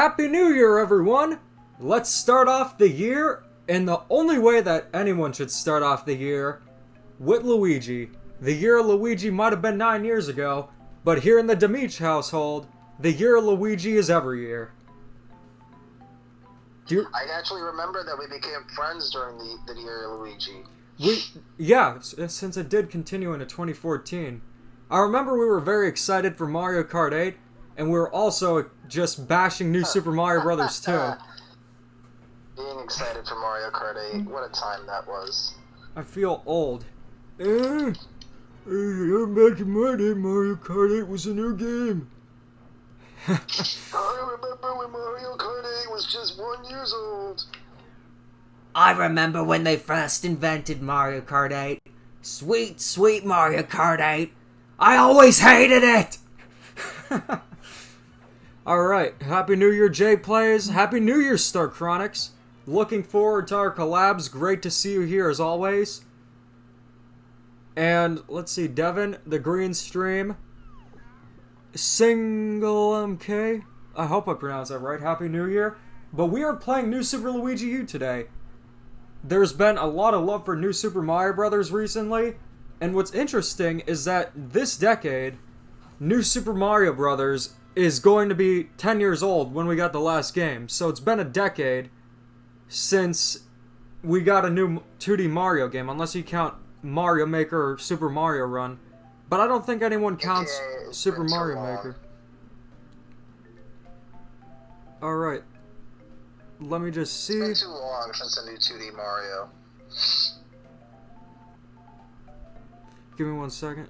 Happy New Year, everyone! Let's start off the year in the only way that anyone should start off the year, with Luigi. The year of Luigi might have been 9 years ago, but here in the Demeech household, the year of Luigi is every year. I actually remember that we became friends during the year of Luigi. Yeah, since it did continue into 2014. I remember we were very excited for Mario Kart 8, and we were also just bashing New Super Mario Bros. 2. Being excited for Mario Kart 8, what a time that was. I feel old. Back in my day, Mario Kart 8 was a new game. I remember when Mario Kart 8 was just 1 year old. I remember when they first invented Mario Kart 8. Sweet, sweet Mario Kart 8. I always hated it! Alright, Happy New Year, J-Plays. Happy New Year, Star Chronics. Looking forward to our collabs. Great to see you here as always. And, let's see, Devin, the Green Stream. Single MK. I hope I pronounced that right. Happy New Year. But we are playing New Super Luigi U today. There's been a lot of love for New Super Mario Bros. Recently. And what's interesting is that this decade, New Super Mario Bros. Is going to be 10 years old when we got the last game. So it's been a decade since we got a new 2D Mario game, unless you count Mario Maker or Super Mario Run. But I don't think anyone counts Super Mario Maker. Alright. Let me just see. It's been too long since a new 2D Mario. Give me 1 second.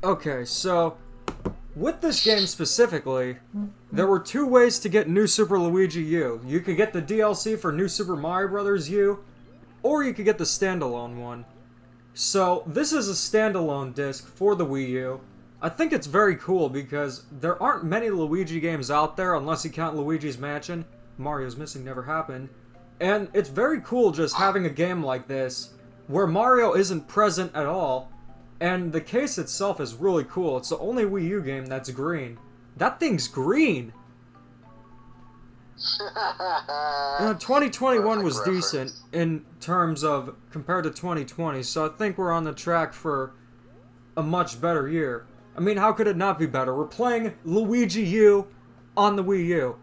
Okay, so with this game specifically, there were 2 ways to get New Super Luigi U. You could get the DLC for New Super Mario Bros. U, or you could get the standalone one. So this is a standalone disc for the Wii U. I think it's very cool because there aren't many Luigi games out there unless you count Luigi's Mansion. Mario's Missing never happened. And it's very cool just having a game like this where Mario isn't present at all. And the case itself is really cool. It's the only Wii U game that's green. That thing's green! 2021 was decent in terms of compared to 2020, so I think we're on the track for a much better year. I mean, how could it not be better? We're playing Luigi U on the Wii U.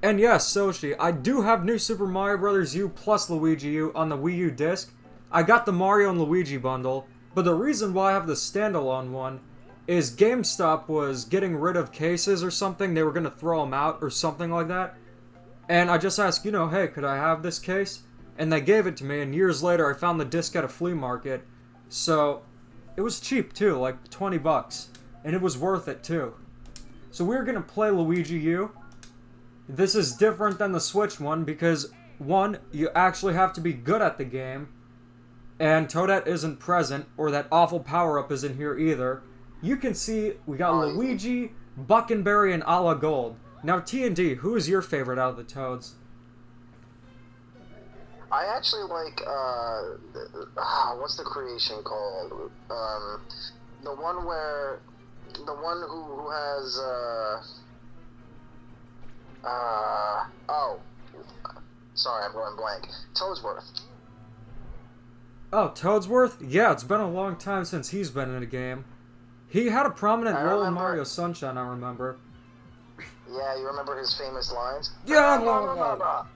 And yes, Soshi, I do have New Super Mario Bros. U plus Luigi U on the Wii U disc. I got the Mario and Luigi bundle. But the reason why I have the standalone one is GameStop was getting rid of cases or something. They were going to throw them out or something like that. And I just asked, hey, could I have this case? And they gave it to me, and years later I found the disc at a flea market. So, it was cheap too, like 20 bucks. And it was worth it too. So we're going to play Luigi U. This is different than the Switch one because, one, you actually have to be good at the game. And Toadette isn't present, or that awful power-up isn't here either. You can see we got Luigi, Buckenberry, and A La Gold. Now, T&D, who is your favorite out of the Toads? I actually like, what's the creation called? The one who has, sorry, I'm going blank. Toadsworth. Oh, Toadsworth? Yeah, it's been a long time since he's been in a game. He had a prominent role in Mario Sunshine, I remember. Yeah, you remember his famous lines? Yeah, blah, blah, blah.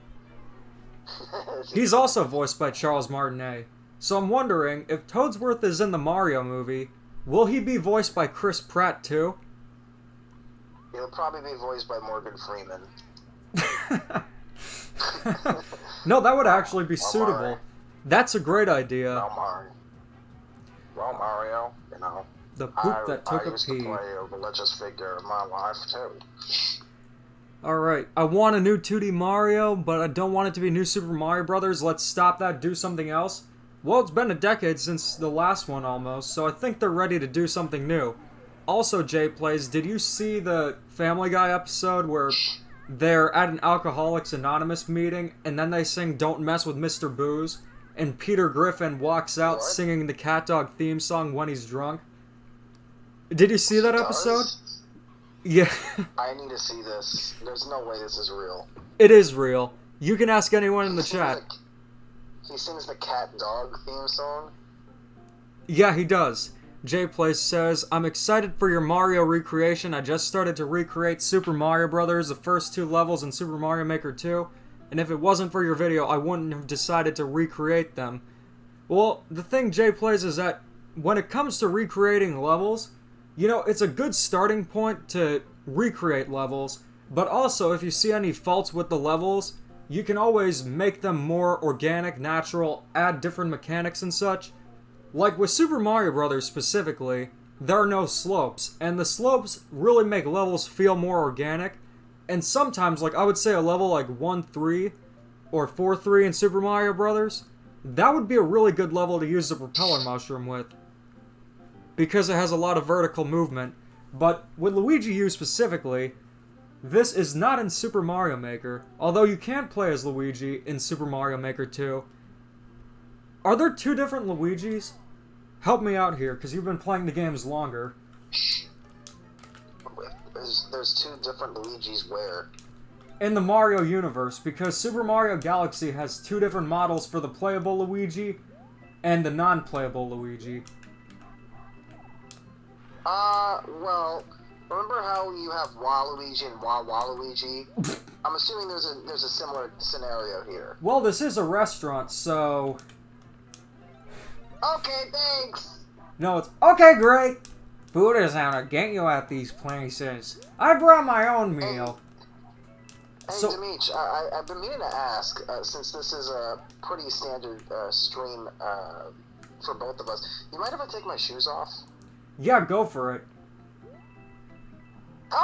He's also voiced by Charles Martinet. So I'm wondering, if Toadsworth is in the Mario movie, will he be voiced by Chris Pratt too? He'll probably be voiced by Morgan Freeman. No, that would actually be suitable. That's a great idea. Well, Mario, the poop that took a used pee. To play the Legends figure in my life too. Alright, I want a new 2D Mario, but I don't want it to be New Super Mario Bros. Let's stop that, do something else. Well, it's been a decade since the last one almost, so I think they're ready to do something new. Also, Jay Plays, did you see the Family Guy episode where they're at an Alcoholics Anonymous meeting and then they sing Don't Mess with Mr. Booze and Peter Griffin walks out singing the Cat Dog theme song when he's drunk? Did you see that episode? Yeah. I need to see this. There's no way this is real. It is real. You can ask anyone in the chat. He sings the Cat Dog theme song? Yeah, he does. Jay Place says, I'm excited for your Mario recreation. I just started to recreate Super Mario Brothers, the first 2 levels in Super Mario Maker 2, and if it wasn't for your video, I wouldn't have decided to recreate them. Well, the thing, Jay Plays, is that when it comes to recreating levels, you know, it's a good starting point to recreate levels, but also if you see any faults with the levels, you can always make them more organic, natural, add different mechanics and such. Like with Super Mario Brothers specifically, there are no slopes, and the slopes really make levels feel more organic, and sometimes, like I would say a level like 1-3 or 4-3 in Super Mario Brothers, that would be a really good level to use the propeller mushroom with, because it has a lot of vertical movement. But with Luigi U specifically, this is not in Super Mario Maker, although you can play as Luigi in Super Mario Maker 2. Are there 2 different Luigis? Help me out here, because you've been playing the games longer. There's 2 different Luigis where? In the Mario universe, because Super Mario Galaxy has 2 different models for the playable Luigi and the non-playable Luigi. Well, remember how you have Waluigi and Waluigi? I'm assuming there's a similar scenario here. Well, this is a restaurant, so... Okay, thanks! No, it's, okay, great! Food is out to get you at these places. I brought my own meal. Hey, So- Demeech, I've been meaning to ask, since this is a pretty standard stream for both of us, you mind if I take my shoes off? Yeah, go for it.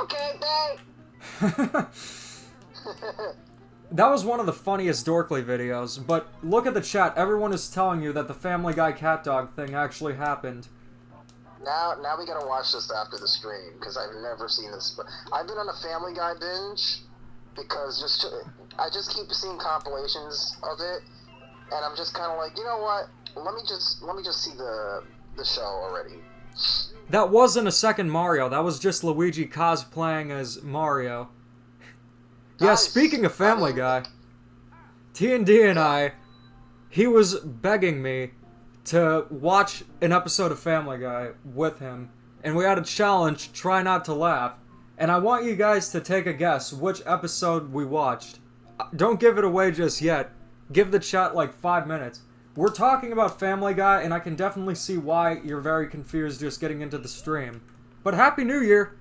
Okay, thanks! That was one of the funniest Dorkly videos, but look at the chat. Everyone is telling you that the Family Guy cat dog thing actually happened. Now we gotta watch this after the stream, because I've never seen this. But I've been on a Family Guy binge, because I just keep seeing compilations of it, and I'm just kind of like, you know what? Let me just see the show already. That wasn't a second Mario. That was just Luigi cosplaying as Mario. Yeah, Nice. speaking of Family Guy, T&D and he was begging me to watch an episode of Family Guy with him, and we had a challenge, try not to laugh, and I want you guys to take a guess which episode we watched. Don't give it away just yet. Give the chat like 5 minutes. We're talking about Family Guy, and I can definitely see why you're very confused just getting into the stream. But Happy New Year!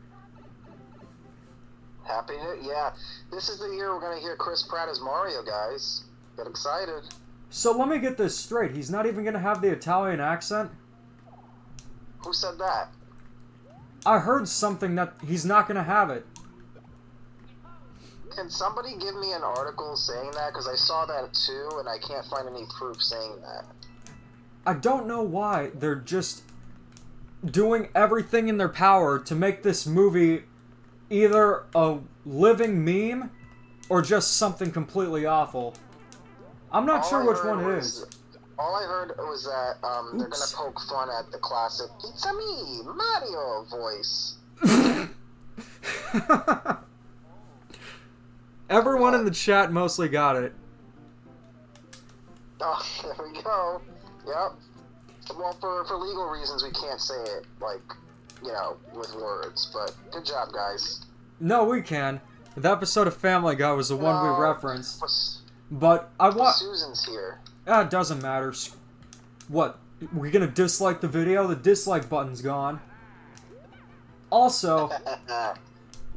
Happy New Yeah. This is the year we're gonna hear Chris Pratt as Mario, guys. Get excited. So let me get this straight. He's not even gonna have the Italian accent? Who said that? I heard something that he's not gonna have it. Can somebody give me an article saying that? Because I saw that too, and I can't find any proof saying that. I don't know why they're just doing everything in their power to make this movie either a living meme or just something completely awful. I'm not sure which one it is. All I heard was that they're gonna poke fun at the classic "It's a me, Mario" voice. Everyone in the chat mostly got it. Oh, there we go. Yep. Well, for legal reasons, we can't say it, like, you know, with words, but good job, guys. No, we can. The episode of Family Guy was the one we referenced. But But I want... Susan's here. It doesn't matter. What? We're gonna dislike the video? The dislike button's gone. Also,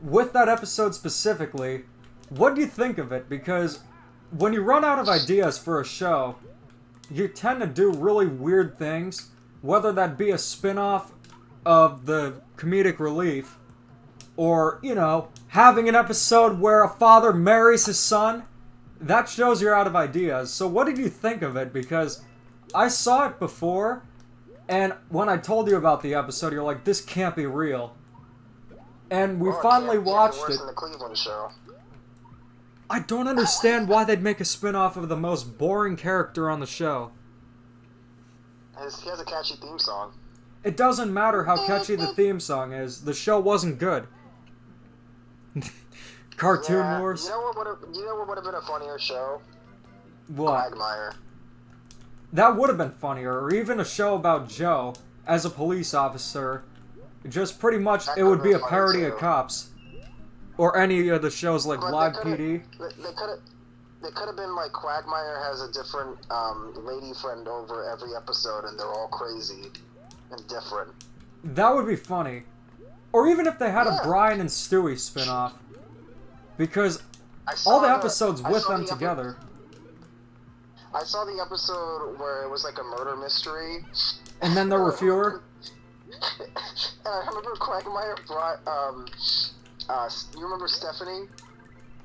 with that episode specifically, what do you think of it? Because when you run out of ideas for a show, you tend to do really weird things, whether that be a spin-off of the comedic relief, or, you know, having an episode where a father marries his son. That shows you're out of ideas. So what did you think of it? Because I saw it before, and when I told you about the episode, you're like, this can't be real. And we finally watched it. Worse than the Cleveland show. I don't understand why they'd make a spin-off of the most boring character on the show. He has a catchy theme song. It doesn't matter how catchy the theme song is. The show wasn't good. Cartoon Wars. You know what would have been a funnier show? What? Quagmire. That would have been funnier, or even a show about Joe as a police officer. Just pretty much, it would be a parody of Cops. Or any of the shows like Live PD. They could have been like Quagmire has a different lady friend over every episode, and they're all crazy and different. That would be funny. Or even if they had a Brian and Stewie spin-off. Because all the episodes with them together. I saw the episode where it was like a murder mystery. And then there were fewer? And I remember Quagmire brought, you remember Stephanie?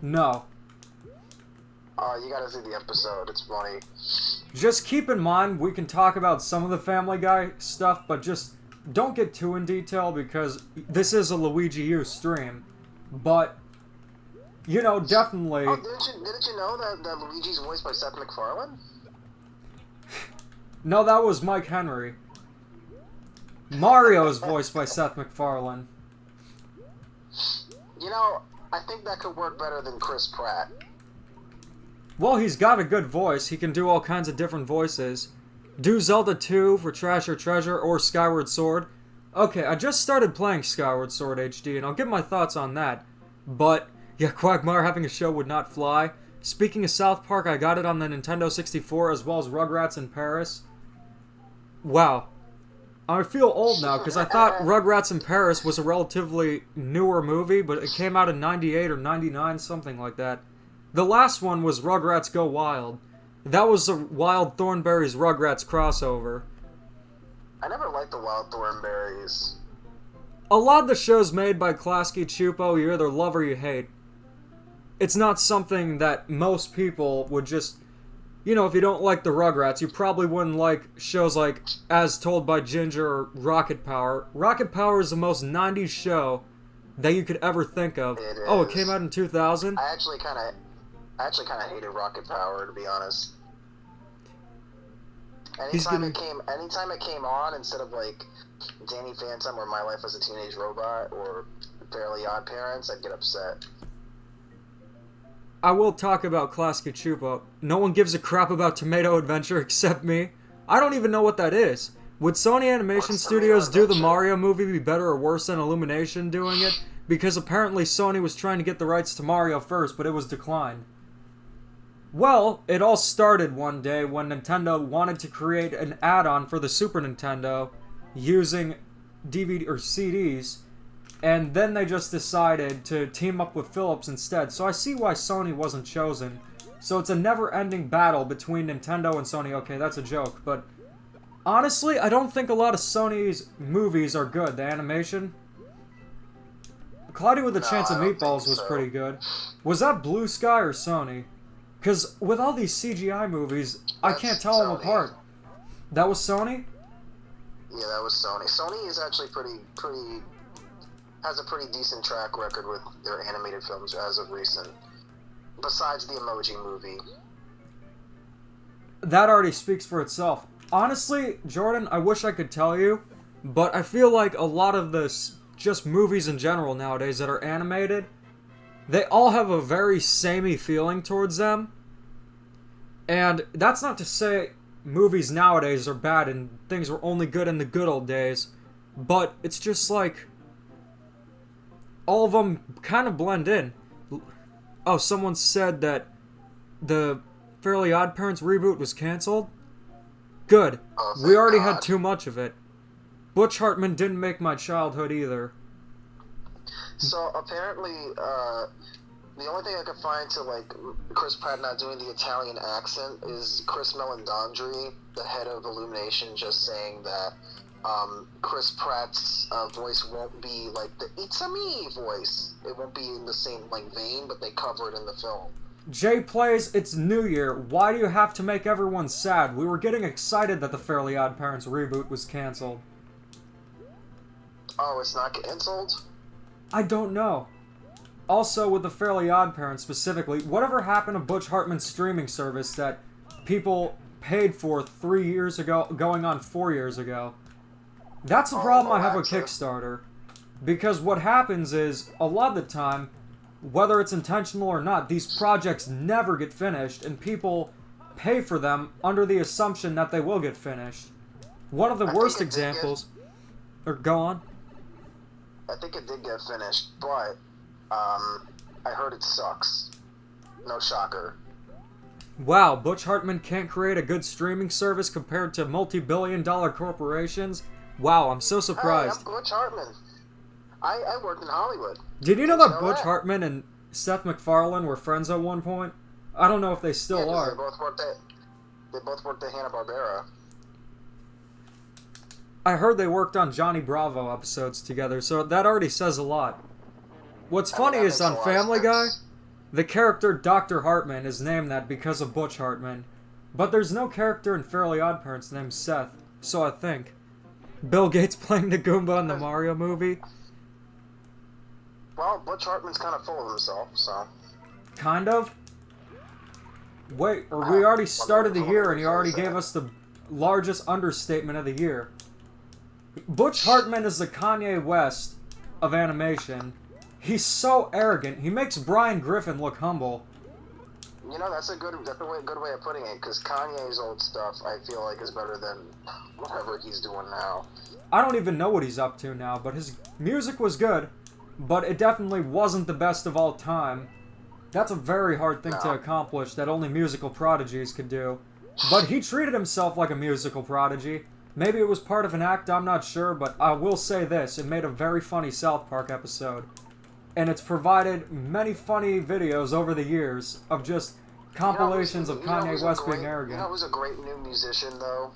No. Oh, you gotta see the episode, it's funny. Just keep in mind, we can talk about some of the Family Guy stuff, but just don't get too in detail because this is a Luigi U stream. But, you know, definitely... Oh, didn't you know that Luigi's voiced by Seth MacFarlane? No, that was Mike Henry. Mario is voiced by Seth MacFarlane. You know, I think that could work better than Chris Pratt. Well, he's got a good voice. He can do all kinds of different voices. Do Zelda 2 for Trash or Treasure or Skyward Sword. Okay, I just started playing Skyward Sword HD, and I'll give my thoughts on that. But, yeah, Quagmire having a show would not fly. Speaking of South Park, I got it on the Nintendo 64 as well as Rugrats in Paris. Wow. I feel old now, because I thought Rugrats in Paris was a relatively newer movie, but it came out in 98 or 99, something like that. The last one was Rugrats Go Wild. That was the Wild Thornberrys Rugrats crossover. I never liked the Wild Thornberrys. A lot of the shows made by Klasky Chupo, you either love or you hate. It's not something that most people would just... You know, if you don't like the Rugrats, you probably wouldn't like shows like As Told by Ginger or Rocket Power. Rocket Power is the most 90s show that you could ever think of. Oh, it came out in 2000? I actually kind of hated Rocket Power, to be honest. Anytime it came on, instead of like Danny Phantom or My Life as a Teenage Robot or Fairly Odd Parents, I'd get upset. I will talk about Klasky Chupo. No one gives a crap about Tomato Adventure except me. I don't even know what that is. Would Sony Animation Studios do the Mario movie be better or worse than Illumination doing it? Because apparently Sony was trying to get the rights to Mario first, but it was declined. Well, it all started one day when Nintendo wanted to create an add-on for the Super Nintendo using DVD or CDs, and then they just decided to team up with Philips instead. So I see why Sony wasn't chosen. So it's a never-ending battle between Nintendo and Sony. Okay, that's a joke, but honestly, I don't think a lot of Sony's movies are good. The animation, Cloudy with a Chance of Meatballs was pretty good. Was that Blue Sky or Sony? Because with all these CGI movies, I can't tell them apart. That was Sony? Yeah, that was Sony. Sony is actually has a pretty decent track record with their animated films as of recent. Besides the Emoji Movie. That already speaks for itself. Honestly, Jordan, I wish I could tell you, but I feel like a lot of this, just movies in general nowadays that are animated, they all have a very samey feeling towards them. And that's not to say movies nowadays are bad and things were only good in the good old days, but it's just like all of them kind of blend in. Oh, someone said that the Fairly Odd Parents reboot was canceled? Good. We already had too much of it. Butch Hartman didn't make my childhood either. So apparently, the only thing I could find to like Chris Pratt not doing the Italian accent is Chris Meledandri, the head of Illumination, just saying that Chris Pratt's voice won't be like the "It's-a-me" voice. It won't be in the same like vein, but they cover it in the film. Jay plays, it's New Year. Why do you have to make everyone sad? We were getting excited that the Fairly Odd Parents reboot was cancelled. Oh, it's not canceled? I don't know. Also, with the Fairly Odd Parents specifically, whatever happened to Butch Hartman's streaming service that people paid for 3 years ago, going on 4 years ago? That's the problem I have with Kickstarter. Because what happens is, a lot of the time, whether it's intentional or not, these projects never get finished, and people pay for them under the assumption that they will get finished. One of the worst examples... Or go on. I think it did get finished, but I heard it sucks. No shocker. Wow, Butch Hartman can't create a good streaming service compared to multi-billion-dollar corporations? Wow, I'm so surprised. Hey, I'm Butch Hartman. I worked in Hollywood. Did you know that Butch Hartman and Seth MacFarlane were friends at one point? I don't know if they still are. They both worked at Hanna-Barbera. I heard they worked on Johnny Bravo episodes together, so that already says a lot. What's funny is on Family Guy, the character Dr. Hartman is named that because of Butch Hartman. But there's no character in Fairly Odd Parents named Seth, so I think. Bill Gates playing the Goomba in the Mario movie? Well, Butch Hartman's kind of full of himself, so... Kind of? Wait, or we already started the year and he already gave us the largest understatement of the year. Butch Hartman is the Kanye West of animation. He's so arrogant. He makes Brian Griffin look humble. You know, that's a good way of putting it, because Kanye's old stuff, I feel like, is better than whatever he's doing now. I don't even know what he's up to now, but his music was good, but it definitely wasn't the best of all time. That's a very hard thing to accomplish that only musical prodigies could do. But he treated himself like a musical prodigy. Maybe it was part of an act, I'm not sure, but I will say this, it made a very funny South Park episode. And it's provided many funny videos over the years of just compilations of Kanye West being arrogant. You know who's a great new musician, though?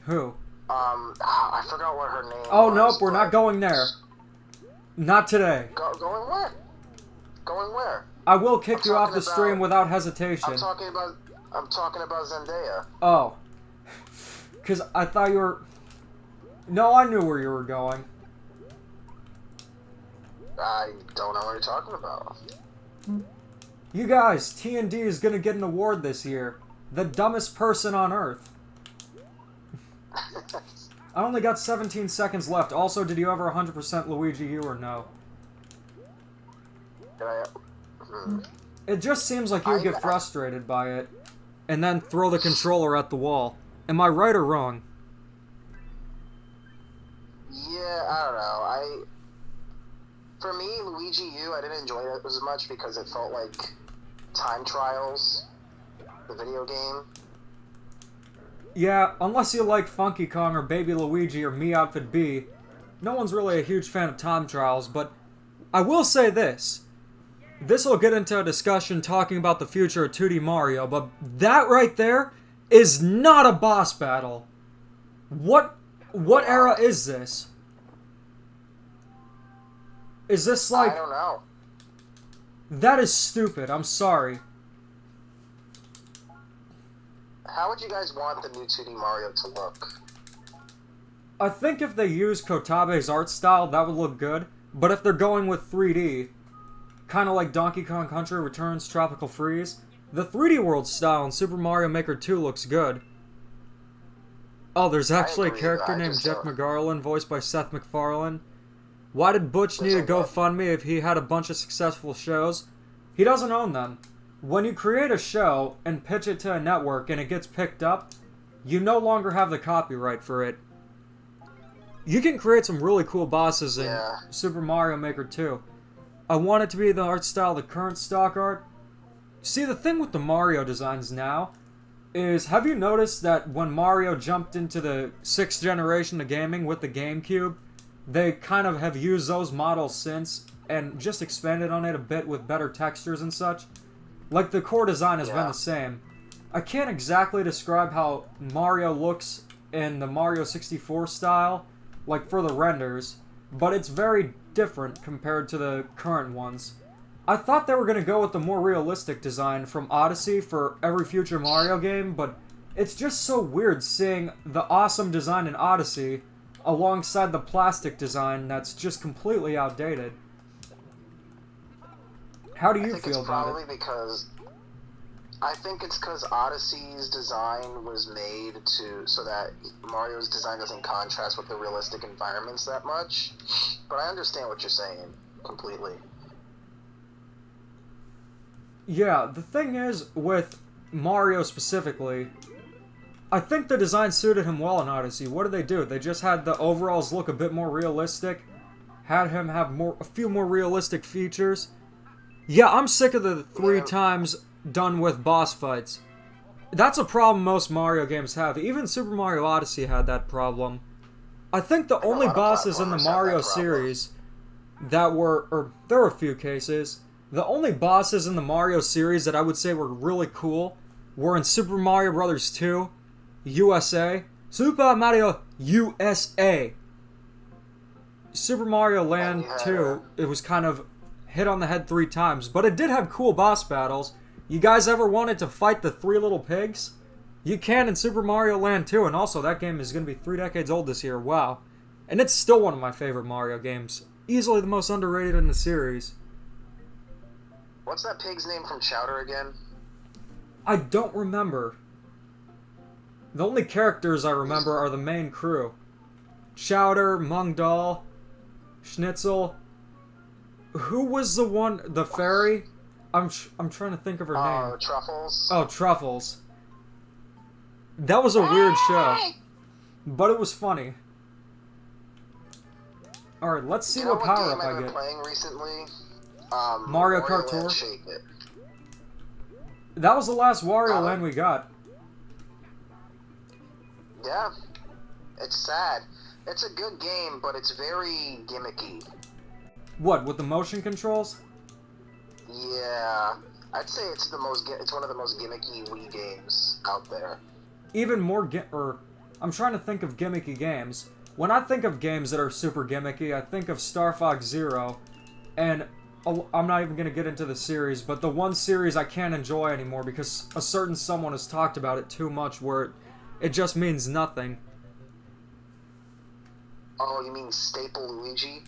Who? I forgot what her name was. Oh, nope, we're not going there. Not today. Going where? Going where? I will kick you off the stream without hesitation. I'm talking about Zendaya. Oh. Because I thought you were... No, I knew where you were going. I don't know what you're talking about. You guys, T&D is going to get an award this year. The dumbest person on Earth. I only got 17 seconds left. Also, did you ever 100% Luigi U or no? It just seems like you get frustrated by it, and then throw the controller at the wall. Am I right or wrong? Yeah, I don't know. For me, Luigi U, I didn't enjoy it as much because it felt like Time Trials, the video game. Yeah, unless you like Funky Kong or Baby Luigi or Me Outfit B, no one's really a huge fan of Time Trials, but I will say this. This will get into a discussion talking about the future of 2D Mario, but that right there is not a boss battle. What era is this? Is this like... I don't know. That is stupid, I'm sorry. How would you guys want the new 2D Mario to look? I think if they use Kotabe's art style, that would look good. But if they're going with 3D, kind of like Donkey Kong Country Returns Tropical Freeze, the 3D world style in Super Mario Maker 2 looks good. Oh, there's actually a character named Jeff McGarland, voiced by Seth MacFarlane. Why did Butch need a GoFundMe if he had a bunch of successful shows? He doesn't own them. When you create a show and pitch it to a network and it gets picked up, you no longer have the copyright for it. You can create some really cool bosses in Super Mario Maker 2. I want it to be the art style of the current stock art. See, the thing with the Mario designs now is, have you noticed that when Mario jumped into the 6th generation of gaming with the GameCube, they kind of have used those models since and just expanded on it a bit with better textures and such? Like, the core design has been the same. I can't exactly describe how Mario looks in the Mario 64 style, like for the renders, but it's very different compared to the current ones. I thought they were going to go with the more realistic design from Odyssey for every future Mario game, but it's just so weird seeing the awesome design in Odyssey alongside the plastic design that's just completely outdated. How do you feel about it? I think it's because Odyssey's design was made so that Mario's design doesn't contrast with the realistic environments that much. But I understand what you're saying completely. Yeah, the thing is, with Mario specifically, I think the design suited him well in Odyssey. What did they do? They just had the overalls look a bit more realistic, had him have a few more realistic features. Yeah, I'm sick of the 3 times done with boss fights. That's a problem most Mario games have. Even Super Mario Odyssey had that problem. I think the only bosses in the Mario series that were, or there were a few cases, the only bosses in the Mario series that I would say were really cool were in Super Mario Bros. 2, USA, Super Mario USA. Super Mario Land 2, it was kind of hit on the head 3 times, but it did have cool boss battles. You guys ever wanted to fight the 3 little pigs? You can in Super Mario Land 2, and also that game is going to be 3 decades old this year, wow. And it's still one of my favorite Mario games. Easily the most underrated in the series. What's that pig's name from Chowder again? I don't remember. The only characters I remember are the main crew. Chowder, Mung Dal, Schnitzel. Who was the fairy? I'm trying to think of her name. Truffles. Oh, Truffles. That was a weird show. But it was funny. Alright, let's see what power-up I get. I've been playing recently? Mario Kart Tour? That was the last Wario Land we got. Yeah. It's sad. It's a good game, but it's very gimmicky. What, with the motion controls? Yeah. I'd say it's one of the most gimmicky Wii games out there. Even more I'm trying to think of gimmicky games. When I think of games that are super gimmicky, I think of Star Fox Zero, and I'm not even going to get into the series, but the one series I can't enjoy anymore because a certain someone has talked about it too much where it just means nothing. Oh, you mean Staple Luigi?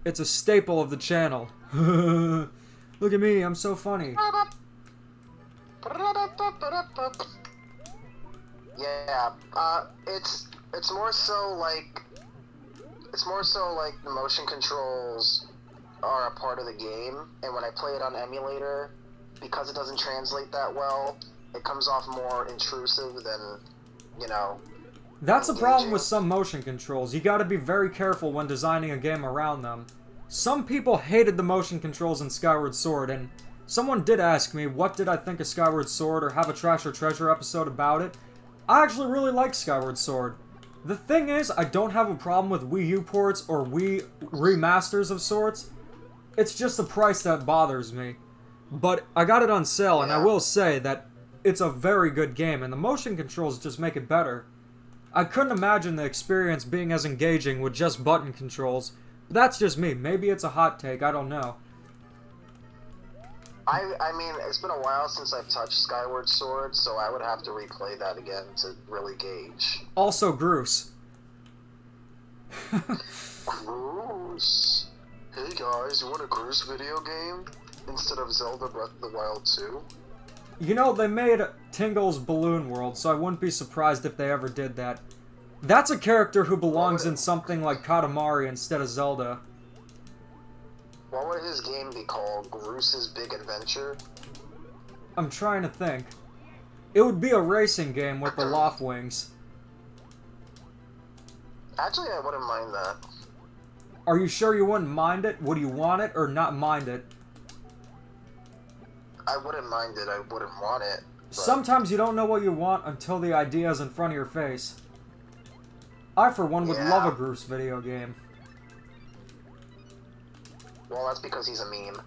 It's a staple of the channel. Look at me, I'm so funny. Yeah, it's more so like the motion controls are a part of the game, and when I play it on emulator, because it doesn't translate that well, it comes off more intrusive than, That's a problem with some motion controls. You gotta be very careful when designing a game around them. Some people hated the motion controls in Skyward Sword, and someone did ask me what did I think of Skyward Sword or have a Trash or Treasure episode about it. I actually really like Skyward Sword. The thing is, I don't have a problem with Wii U ports or Wii remasters of sorts. It's just the price that bothers me. But I got it on sale, and I will say that it's a very good game, and the motion controls just make it better. I couldn't imagine the experience being as engaging with just button controls. But that's just me. Maybe it's a hot take, I don't know. I mean, it's been a while since I've touched Skyward Sword, so I would have to replay that again to really gauge. Also, Groose. Groose? Hey guys, you want a Groose video game? Instead of Zelda Breath of the Wild 2? You know, they made Tingle's Balloon World, so I wouldn't be surprised if they ever did that. That's a character who belongs in something like Katamari instead of Zelda. What would his game be called? Groose's Big Adventure? I'm trying to think. It would be a racing game with the Loft Wings. Actually, I wouldn't mind that. Are you sure you wouldn't mind it? Would you want it or not mind it? I wouldn't mind it, I wouldn't want it. But... Sometimes you don't know what you want until the idea is in front of your face. I, for one, would love a Groose video game. Well, that's because he's a meme.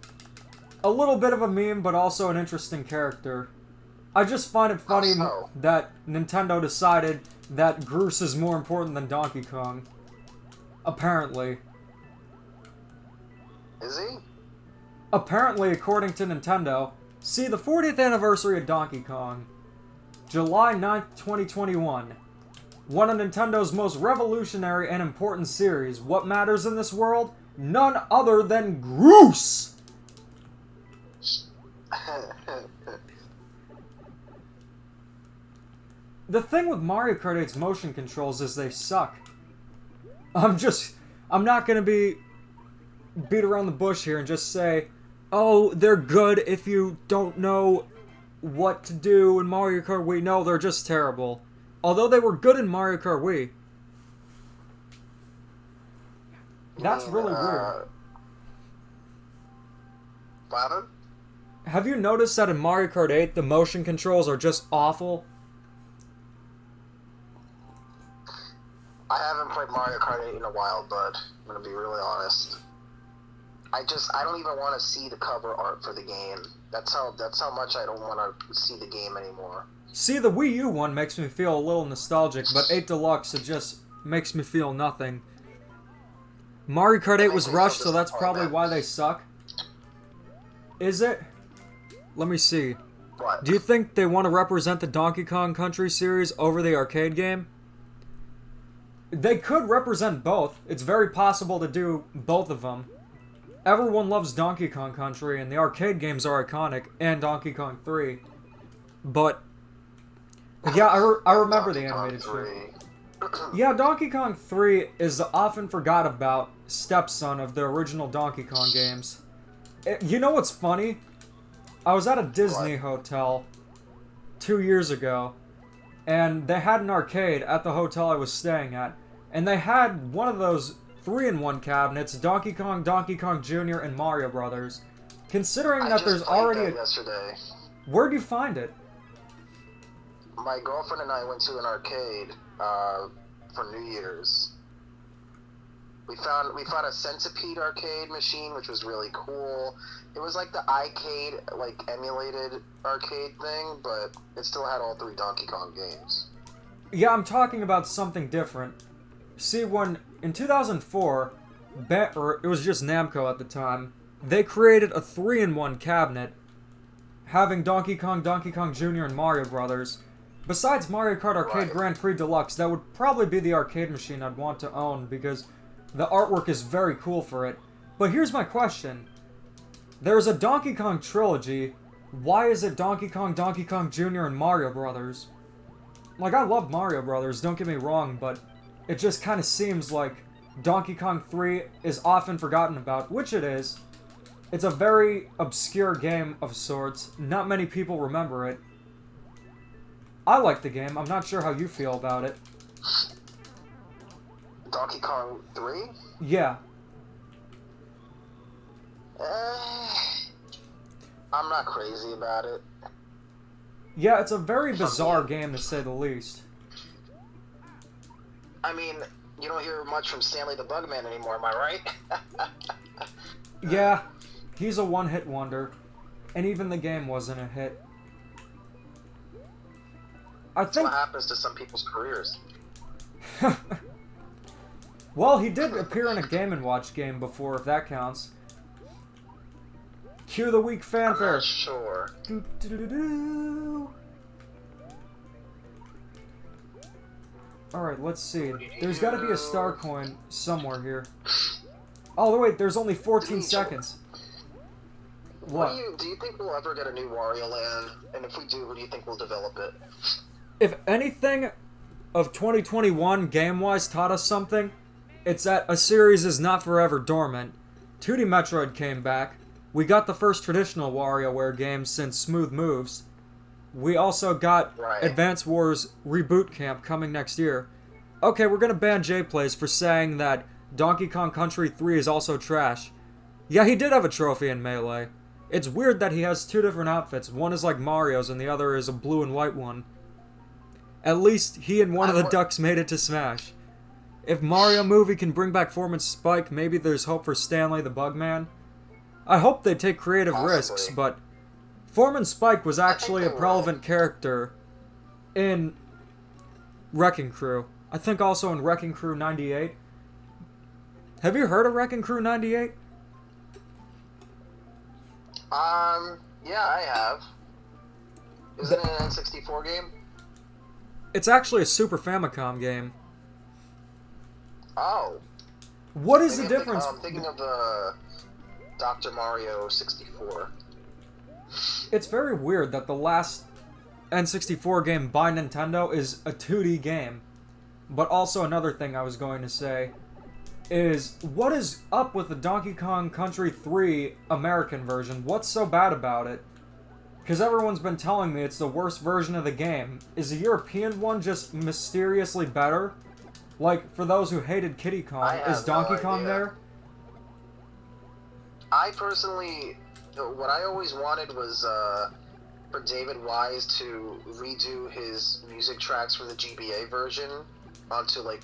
A little bit of a meme, but also an interesting character. I just find it funny that Nintendo decided that Groose is more important than Donkey Kong. Apparently. Is he? Apparently, according to Nintendo, see the 40th anniversary of Donkey Kong, July 9th, 2021. One of Nintendo's most revolutionary and important series. What matters in this world? None other than Groose! The thing with Mario Kart 8's motion controls is they suck. I'm not gonna beat around the bush here and just say, oh, they're good if you don't know what to do in Mario Kart Wii. No, they're just terrible. Although they were good in Mario Kart Wii. That's really weird. What? Have you noticed that in Mario Kart 8, the motion controls are just awful? I haven't played Mario Kart 8 in a while, bud. I'm gonna be really honest. I don't even want to see the cover art for the game. That's how much I don't want to see the game anymore. See, the Wii U one makes me feel a little nostalgic, but 8 Deluxe, it just makes me feel nothing. Mario Kart 8 was rushed, so that's probably why they suck. Is it? Let me see. What? Do you think they want to represent the Donkey Kong Country series over the arcade game? They could represent both. It's very possible to do both of them. Everyone loves Donkey Kong Country, and the arcade games are iconic, and Donkey Kong 3. But, yeah, I remember the animated strip. Yeah, Donkey Kong 3 is the often forgot about stepson of the original Donkey Kong games. You know what's funny? I was at a Disney hotel 2 years ago, and they had an arcade at the hotel I was staying at, and they had one of those 3-in-1 cabinets, Donkey Kong, Donkey Kong Jr., and Mario Brothers. Considering that there's already a... yesterday. Where'd you find it? My girlfriend and I went to an arcade for New Year's. We found a Centipede arcade machine, which was really cool. It was like the iCade, like emulated arcade thing, but it still had all 3 Donkey Kong games. Yeah, I'm talking about something different. See, in 2004, or it was just Namco at the time, they created a 3-in-1 cabinet having Donkey Kong, Donkey Kong Jr., and Mario Brothers. Besides Mario Kart Arcade Grand Prix Deluxe, that would probably be the arcade machine I'd want to own because the artwork is very cool for it. But here's my question. There's a Donkey Kong trilogy. Why is it Donkey Kong, Donkey Kong Jr., and Mario Brothers? Like, I love Mario Brothers, don't get me wrong, but it just kind of seems like Donkey Kong 3 is often forgotten about, which it is. It's a very obscure game of sorts. Not many people remember it. I like the game. I'm not sure how you feel about it. Donkey Kong 3? Yeah. I'm not crazy about it. Yeah, it's a very bizarre game to say the least. I mean, you don't hear much from Stanley the Bugman anymore, am I right? Yeah, he's a one-hit wonder. And even the game wasn't a hit. That's what happens to some people's careers. Well, he did appear in a Game & Watch game before, if that counts. Cue the weak fanfare. I'm not sure. Alright, let's see. There's got to be a star coin somewhere here. Oh, wait, there's only 14 seconds. What? Do you think we'll ever get a new Wario Land? And if we do, who do you think will develop it? If anything of 2021 game-wise taught us something, it's that a series is not forever dormant. 2D Metroid came back. We got the first traditional WarioWare game since Smooth Moves. We also got Advance Wars Reboot Camp coming next year. Okay, we're gonna ban J-Plays for saying that Donkey Kong Country 3 is also trash. Yeah, he did have a trophy in Melee. It's weird that he has 2 different outfits. One is like Mario's and the other is a blue and white one. At least he and one of the ducks made it to Smash. If Mario Movie can bring back Foreman Spike, maybe there's hope for Stanley the Bugman. I hope they take creative risks, but Foreman Spike was actually a relevant character in Wrecking Crew. I think also in Wrecking Crew 98. Have you heard of Wrecking Crew 98? Yeah, I have. Isn't it an N64 game? It's actually a Super Famicom game. Oh. What is the difference? I'm thinking of the Dr. Mario 64. It's very weird that the last N64 game by Nintendo is a 2D game. But also another thing I was going to say is, what is up with the Donkey Kong Country 3 American version? What's so bad about it? Because everyone's been telling me it's the worst version of the game. Is the European one just mysteriously better? Like, for those who hated Kiddy Kong, is Donkey Kong there? I personally, what I always wanted was for David Wise to redo his music tracks for the GBA version onto, like,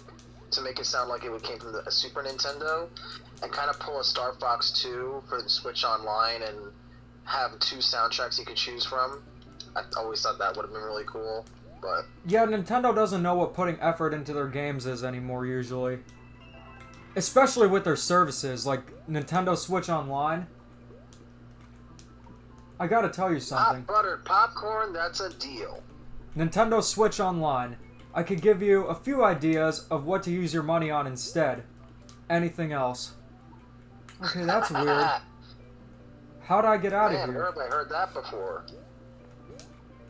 to make it sound like it came from a Super Nintendo, and kind of pull a Star Fox 2 for the Switch Online and have 2 soundtracks you could choose from. I always thought that would have been really cool, but... Yeah, Nintendo doesn't know what putting effort into their games is anymore, usually. Especially with their services, like Nintendo Switch Online. I gotta tell you something. Hot buttered popcorn, that's a deal. Nintendo Switch Online. I could give you a few ideas of what to use your money on instead. Anything else? Okay, that's weird. How'd I get out of here? Herb, I heard that before.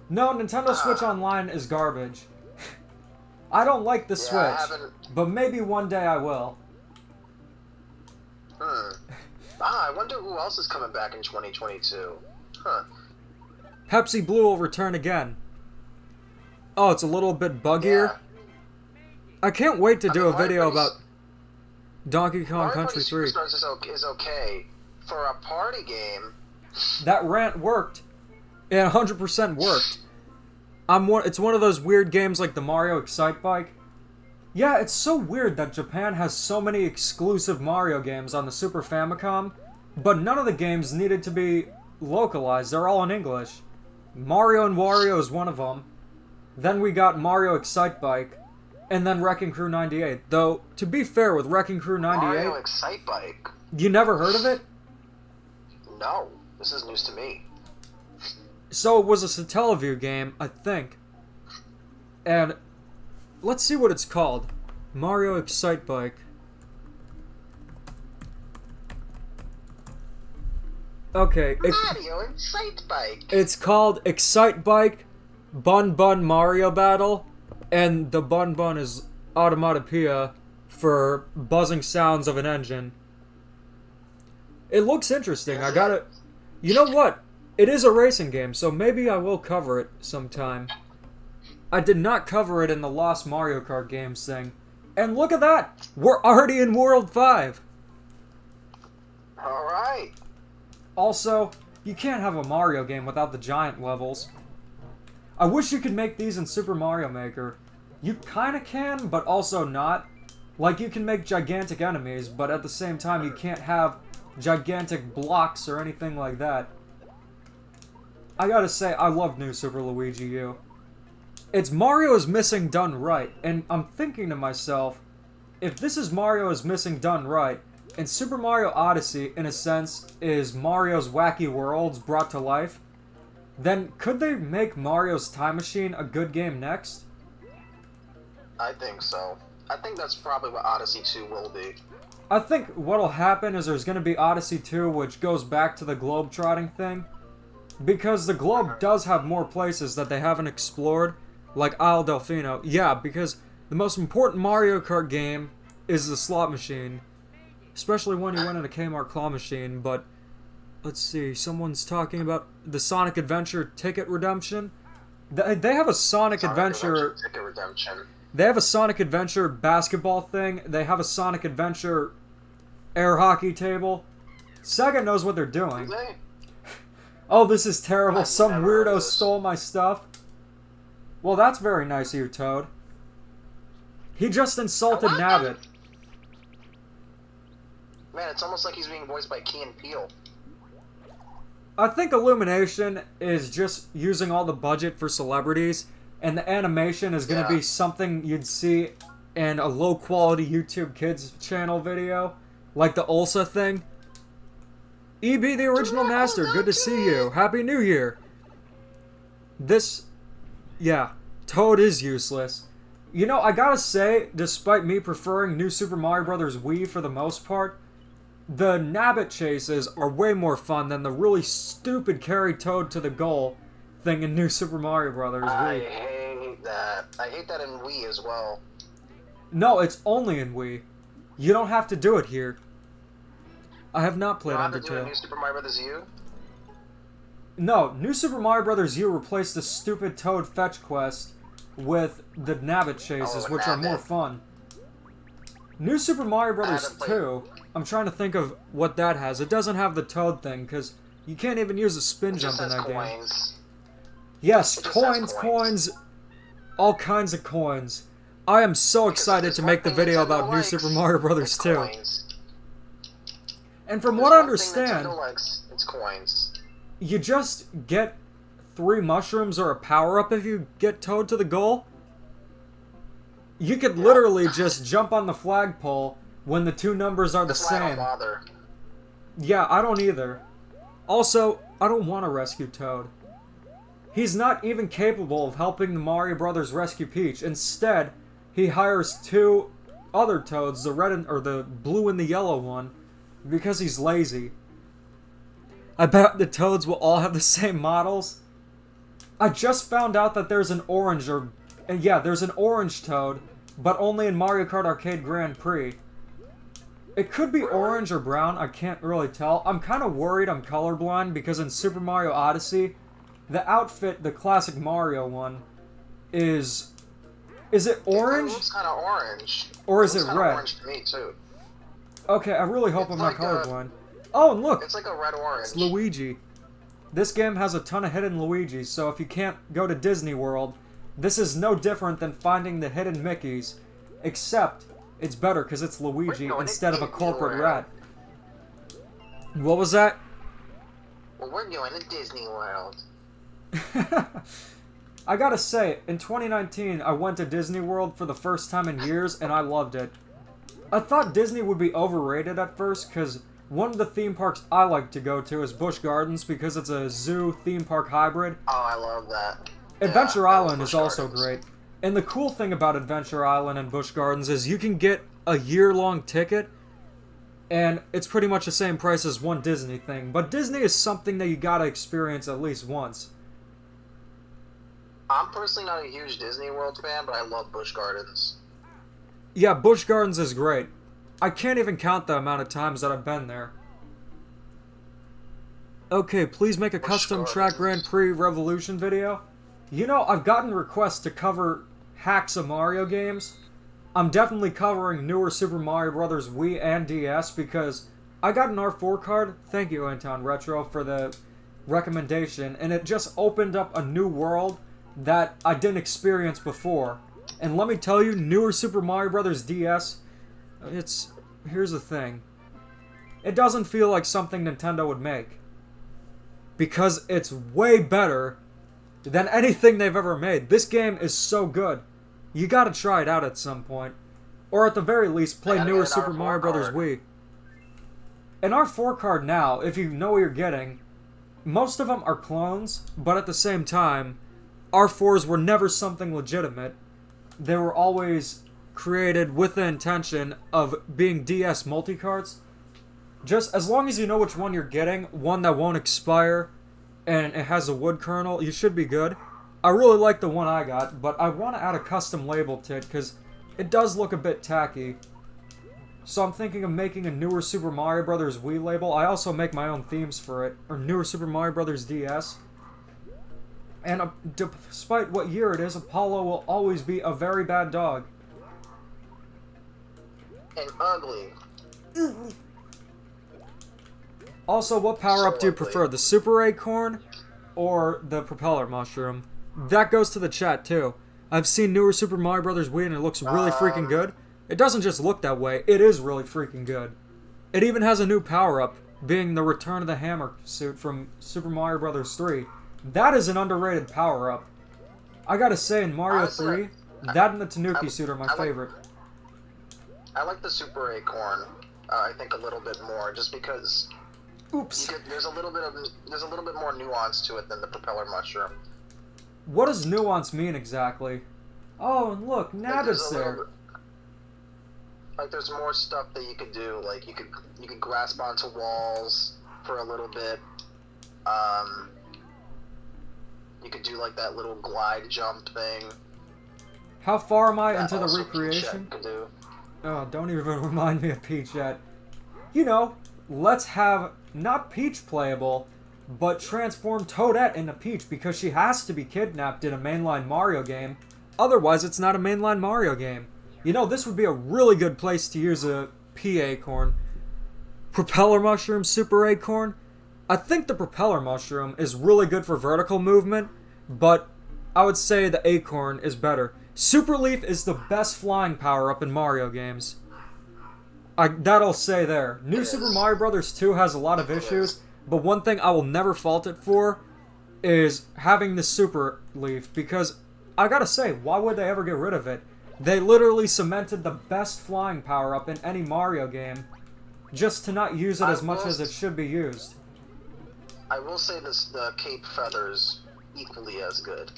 No, Nintendo Switch Online is garbage. I don't like the Switch, but maybe one day I will. I wonder who else is coming back in 2022. Huh. Pepsi Blue will return again. Oh, it's a little bit buggier? Yeah. I can't wait to do a video about Donkey Kong Mario Country 3. Superstars is okay. For a party game... That rant worked. It 100% worked. It's one of those weird games like the Mario Excite Bike. Yeah, it's so weird that Japan has so many exclusive Mario games on the Super Famicom, but none of the games needed to be localized. They're all in English. Mario and Wario is one of them. Then we got Mario Excite Bike, and then Wrecking Crew 98. Though, to be fair with Wrecking Crew 98... Mario Excite Bike? You never heard of it? No, this is news to me. So it was a Satellaview game, I think. And let's see what it's called. Mario Excite Bike. Okay. Mario Excite Bike. It's called Excite Bike Bun Bun Mario Battle. And the Bun Bun is automatopoeia for buzzing sounds of an engine. It looks interesting. I gotta... You know what? It is a racing game, so maybe I will cover it sometime. I did not cover it in the Lost Mario Kart games thing. And look at that! We're already in World 5! Alright. Also, you can't have a Mario game without the giant levels. I wish you could make these in Super Mario Maker. You kinda can, but also not. Like, you can make gigantic enemies, but at the same time you can't have gigantic blocks or anything like that. I gotta say, I love New Super Luigi U. It's Mario is Missing done right, and I'm thinking to myself, if this is Mario is Missing done right, and Super Mario Odyssey, in a sense, is Mario's Wacky Worlds brought to life, then could they make Mario's Time Machine a good game next? I think so. I think that's probably what Odyssey 2 will be. I think what'll happen is there's gonna be Odyssey 2, which goes back to the globe-trotting thing. Because the globe does have more places that they haven't explored, like Isle Delfino. Yeah, because the most important Mario Kart game is the slot machine. Especially when you win in a Kmart claw machine, but... Let's see, someone's talking about the Sonic Adventure Ticket Redemption. They have a Sonic Adventure Ticket Redemption. They have a Sonic Adventure basketball thing. They have a Sonic Adventure air hockey table. Sega knows what they're doing. Do they? Oh, this is terrible. I've Some never heard of weirdo this. stole my stuff. Well, that's very nice of you, Toad. He just insulted What? Nabbit. Man, it's almost like he's being voiced by Key and Peele. I think Illumination is just using all the budget for celebrities, and the animation is going to be something you'd see in a low-quality YouTube Kids channel video, like the Ulsa thing. EB the Original Master, good to see you. Happy New Year. Yeah, Toad is useless. You know, I gotta say, despite me preferring New Super Mario Bros. Wii for the most part, the Nabbit chases are way more fun than the really stupid carry Toad to the goal thing in New Super Mario Bros. Wii. I hate that. I hate that in Wii as well. No, it's only in Wii. You don't have to do it here. I have not played Undertale. Do it in Undertale. New Super Mario Bros. U? No, New Super Mario Bros. U replaced the stupid Toad fetch quest with the Nabbit chases, which are more fun. New Super Mario Bros. 2, I'm trying to think of what that has. It doesn't have the Toad thing, because you can't even use a spin jump in that game. Yes, coins, all kinds of coins. I am so excited to make the video about New Super Mario Bros. 2. And from what I understand, it's coins. You just get 3 mushrooms or a power-up if you get Toad to the goal. You could literally just jump on the flagpole when the 2 numbers are the same. I don't bother. Yeah, I don't either. Also, I don't want to rescue Toad. He's not even capable of helping the Mario Brothers rescue Peach. Instead, he hires 2 other Toads, the red or the blue and the yellow one, because he's lazy. I bet the Toads will all have the same models. I just found out that there's an orange there's an orange Toad, but only in Mario Kart Arcade Grand Prix. It could be orange or brown, I can't really tell. I'm kind of worried I'm colorblind because in Super Mario Odyssey, the outfit, the classic Mario one, is it orange? It looks kind of orange. Or is it red? Orange to me too. Okay, I really hope I'm not colorblind. Oh, and look! It's like a red-orange. It's Luigi. This game has a ton of hidden Luigis, so if you can't go to Disney World, this is no different than finding the hidden Mickeys, except it's better because it's Luigi instead of a corporate rat. What was that? Well, we're going to Disney World. I gotta say, in 2019, I went to Disney World for the first time in years, and I loved it. I thought Disney would be overrated at first, because one of the theme parks I like to go to is Busch Gardens, because it's a zoo theme park hybrid. Oh, I love that. Adventure Island is also great. And the cool thing about Adventure Island and Busch Gardens is you can get a year-long ticket, and it's pretty much the same price as one Disney thing. But Disney is something that you gotta experience at least once. I'm personally not a huge Disney World fan, but I love Busch Gardens. Yeah, Busch Gardens is great. I can't even count the amount of times that I've been there. Okay, please make a custom track Grand Prix Revolution video. You know, I've gotten requests to cover hacks of Mario games. I'm definitely covering newer Super Mario Bros. Wii and DS because I got an R4 card. Thank you, Anton Retro, for the recommendation. And it just opened up a new world that I didn't experience before. And let me tell you, newer Super Mario Bros. DS, here's the thing. It doesn't feel like something Nintendo would make. Because it's way better than anything they've ever made. This game is so good. You gotta try it out at some point. Or at the very least, play newer Super Mario Bros. Wii. An R4 card now, if you know what you're getting, most of them are clones, but at the same time, R4s were never something legitimate. They were always created with the intention of being DS multicarts. Just as long as you know which one you're getting, one that won't expire, and it has a wood kernel, you should be good. I really like the one I got, but I want to add a custom label to it because it does look a bit tacky. So I'm thinking of making a newer Super Mario Bros. Wii label. I also make my own themes for it, or newer Super Mario Bros. DS. And despite what year it is, Apollo will always be a very bad dog. And ugly. Also, what power-up do you prefer, the Super Acorn or the Propeller Mushroom? That goes to the chat, too. I've seen newer Super Mario Bros. Wii and it looks really freaking good. It doesn't just look that way, it is really freaking good. It even has a new power-up, being the Return of the Hammer suit from Super Mario Bros. 3. That is an underrated power-up. I gotta say, in Mario 3, that and the Tanuki suit are my favorite. I like the Super Acorn, I think, a little bit more, just because Oops. There's a little bit more nuance to it than the propeller mushroom. What does nuance mean exactly? Oh, and look, Nabbit's there. Like there's more stuff that you could do. Like you could grasp onto walls for a little bit. You could do like that little glide jump thing. How far am I That into the also recreation? Peach could do. Oh, don't even remind me of Peach yet. You know, let's have not Peach playable, but transform Toadette into Peach because she has to be kidnapped in a mainline Mario game. Otherwise, it's not a mainline Mario game. You know, this would be a really good place to use a P acorn. Propeller mushroom, super acorn. I think the propeller mushroom is really good for vertical movement, but I would say the acorn is better. Super leaf is the best flying power-up in Mario games. That'll say there. New Super Mario Bros. 2 has a lot of issues, but one thing I will never fault it for is having the super leaf, because I gotta say, why would they ever get rid of it? They literally cemented the best flying power-up in any Mario game just to not use it as much as it should be used. I will say the cape feathers equally as good.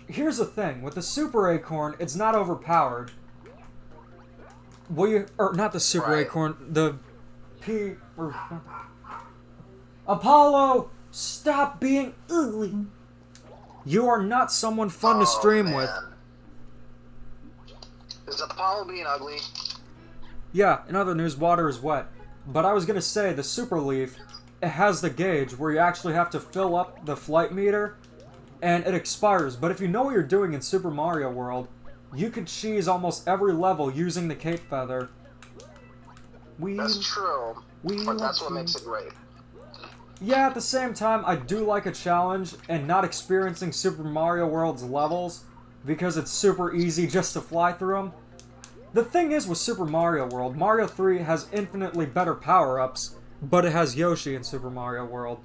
Here's the thing, with the super acorn, it's not overpowered. Not the super acorn, the Apollo, stop being ugly. You are not someone fun to stream with. Is Apollo being ugly? Yeah, in other news, water is wet. But I was gonna say, the super leaf, it has the gauge where you actually have to fill up the flight meter, and it expires. But if you know what you're doing in Super Mario World, you could cheese almost every level using the cape feather. That's true, but that's what makes it great. Yeah, at the same time, I do like a challenge, and not experiencing Super Mario World's levels, because it's super easy just to fly through them. The thing is with Super Mario World, Mario 3 has infinitely better power-ups, but it has Yoshi in Super Mario World.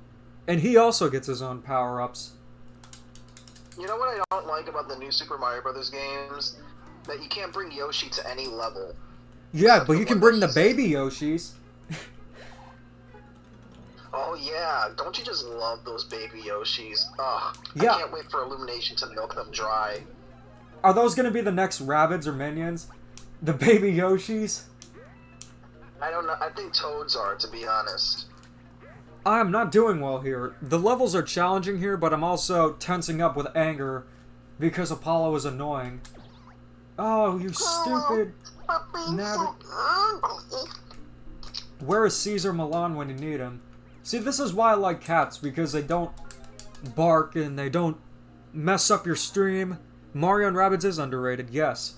And he also gets his own power-ups. You know what I don't like about the new Super Mario Bros. Games? That you can't bring Yoshi to any level. Yeah, but you can bring the baby Yoshis. Oh yeah, don't you just love those baby Yoshis? Ugh, yeah. I can't wait for Illumination to milk them dry. Are those gonna be the next Rabbids or Minions? The baby Yoshis? I don't know, I think Toads are, to be honest. I'm not doing well here. The levels are challenging here, but I'm also tensing up with anger because Apollo is annoying. Oh, you stupid Nabbit. Where is Caesar Milan when you need him? See, this is why I like cats, because they don't bark and they don't mess up your stream. Mario and Rabbids is underrated, yes.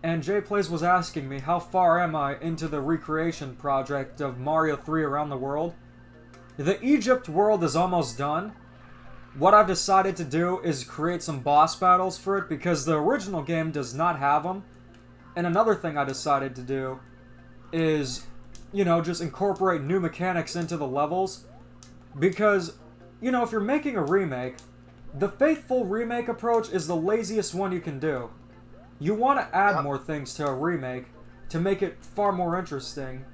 And JPlays was asking me, how far am I into the recreation project of Mario 3 around the world? The Egypt world is almost done. What I've decided to do is create some boss battles for it, because the original game does not have them. And another thing I decided to do is, you know, just incorporate new mechanics into the levels. Because, you know, if you're making a remake, the faithful remake approach is the laziest one you can do. You want to add more things to a remake to make it far more interesting.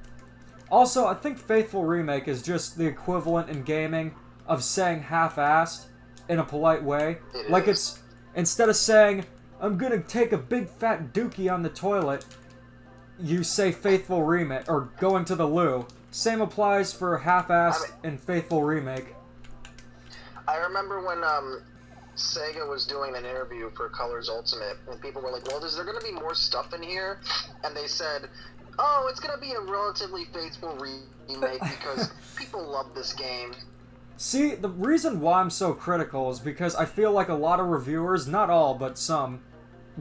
Also, I think faithful remake is just the equivalent in gaming of saying half-assed in a polite way. Like it's, instead of saying, I'm gonna take a big fat dookie on the toilet, you say faithful remake, or going to the loo. Same applies for half-assed and faithful remake. I remember when Sega was doing an interview for Colors Ultimate, and people were like, well, is there going to be more stuff in here? And they said, oh, it's going to be a relatively faithful remake because people love this game. See, the reason why I'm so critical is because I feel like a lot of reviewers, not all, but some,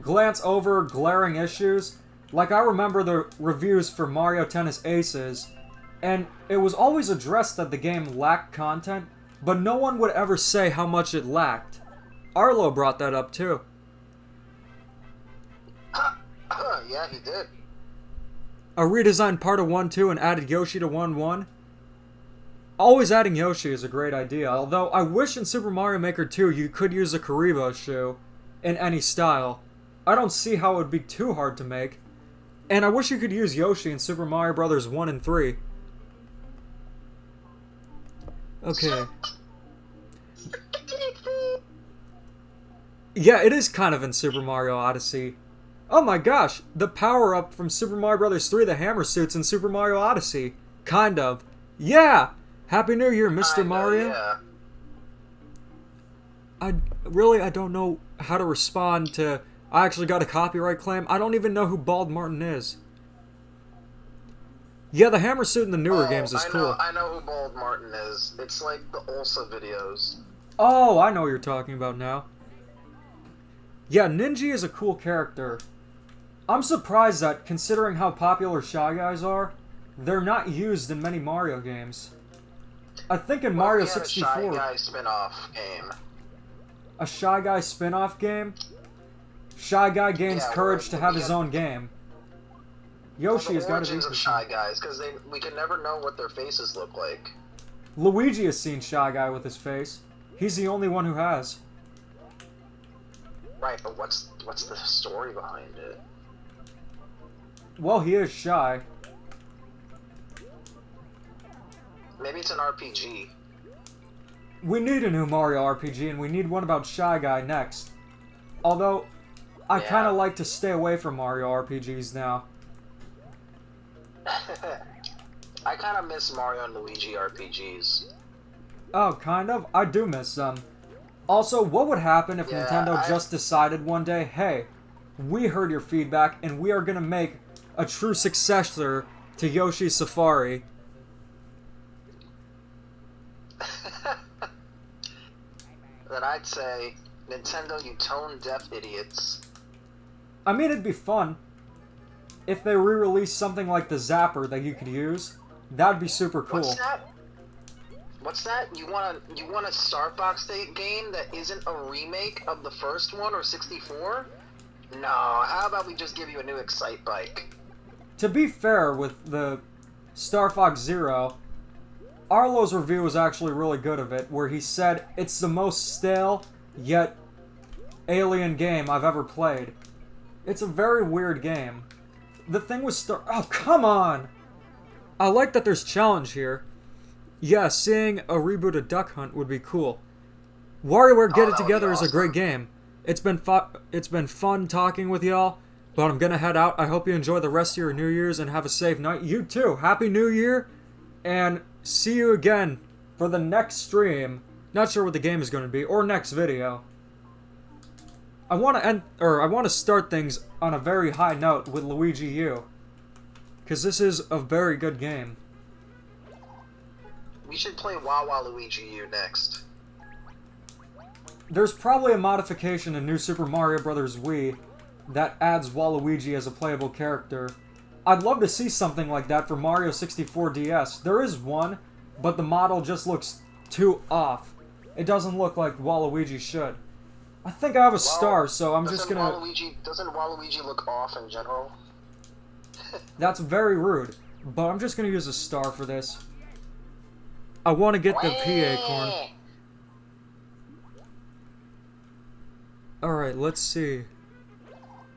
glance over glaring issues. Like, I remember the reviews for Mario Tennis Aces, and it was always addressed that the game lacked content, but no one would ever say how much it lacked. Arlo brought that up, too. Yeah, he did. A redesigned part of 1-2 and added Yoshi to 1-1. Always adding Yoshi is a great idea, although I wish in Super Mario Maker 2 you could use a Karibo shoe in any style. I don't see how it would be too hard to make. And I wish you could use Yoshi in Super Mario Bros. 1 and 3. Okay. Yeah, it is kind of in Super Mario Odyssey. Oh my gosh, the power-up from Super Mario Bros. 3, the hammer suits in Super Mario Odyssey. Kind of. Yeah! Happy New Year, Mr. Mario. Yeah. I don't know how to respond to... I actually got a copyright claim. I don't even know who Bald Martin is. Yeah, the hammer suit in the newer games is cool. I know who Bald Martin is. It's like the Ulsa videos. Oh, I know what you're talking about now. Yeah, Ninja is a cool character. I'm surprised that, considering how popular Shy Guys are, they're not used in many Mario games. I think in Mario 64... a Shy Guy spin-off game. A Shy Guy spin-off game? Shy Guy gains courage to have his own game. Yoshi has got to be of Shy Guys, because we can never know what their faces look like. Luigi has seen Shy Guy with his face. He's the only one who has. Right, but what's the story behind it? Well, he is shy. Maybe it's an RPG. We need a new Mario RPG, and we need one about Shy Guy next. Although, I kind of like to stay away from Mario RPGs now. I kind of miss Mario and Luigi RPGs. Oh, kind of? I do miss them. Also, what would happen if Nintendo just decided one day, hey, we heard your feedback, and we are going to make a true successor to Yoshi's Safari? Then I'd say, Nintendo, you tone-deaf idiots. I mean, it'd be fun. If they re-released something like the Zapper that you could use, that'd be super cool. What's that? What's that? You want a Star Fox game that isn't a remake of the first one or 64? No, how about we just give you a new Excite Bike? To be fair with the Star Fox Zero, Arlo's review was actually really good of it, where he said it's the most stale, yet alien game I've ever played. It's a very weird game. The thing with oh, come on! I like that there's challenge here. Yeah, seeing a reboot of Duck Hunt would be cool. WarioWare Get It Together is a great game. It's been fun talking with y'all, but I'm gonna head out. I hope you enjoy the rest of your New Year's and have a safe night. You too! Happy New Year! And see you again for the next stream. Not sure what the game is going to be, or next video. I want to start things on a very high note with Luigi U, because this is a very good game. We should play Wawa Luigi U next. There's probably a modification in New Super Mario Bros. Wii that adds Waluigi as a playable character. I'd love to see something like that for Mario 64 DS. There is one, but the model just looks too off. It doesn't look like Waluigi should. I think I have a star, so I'm just gonna... Doesn't Waluigi look off in general? That's very rude, but I'm just gonna use a star for this. I want to get the P acorn. Alright, let's see.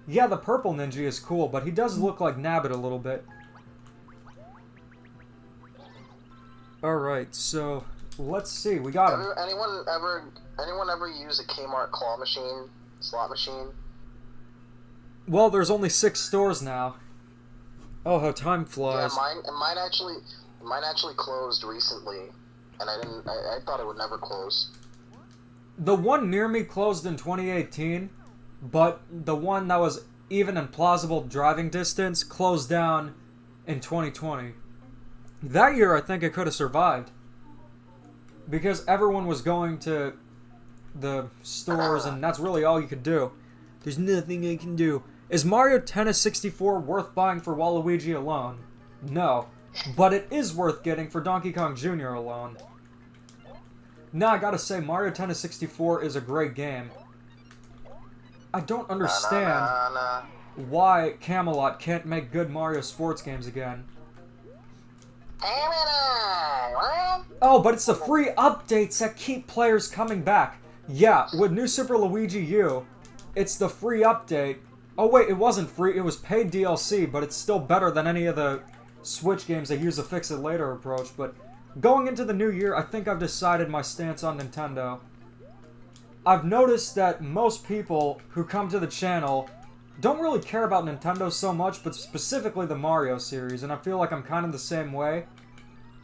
Yeah, the purple ninja is cool, but he does look like Nabbit a little bit. Alright, so let's see. We got him. Anyone ever use a Kmart claw machine, slot machine? Well, there's only 6 stores now. Oh, how time flies. Yeah, mine actually closed recently, and I thought it would never close. The one near me closed in 2018, but the one that was even in plausible driving distance closed down in 2020. That year, I think it could have survived. Because everyone was going to the stores, and that's really all you could do. There's nothing I can do. Is Mario Tennis 64 worth buying for Waluigi alone? No. But it is worth getting for Donkey Kong Jr. alone. Now, I gotta say, Mario Tennis 64 is a great game. I don't understand why Camelot can't make good Mario sports games again. Oh, but it's the free updates that keep players coming back. Yeah, with New Super Luigi U, it's the free update. Oh wait, it wasn't free, it was paid DLC, but it's still better than any of the Switch games that use a fix-it-later approach. But going into the new year, I think I've decided my stance on Nintendo. I've noticed that most people who come to the channel don't really care about Nintendo so much, but specifically the Mario series, and I feel like I'm kind of the same way.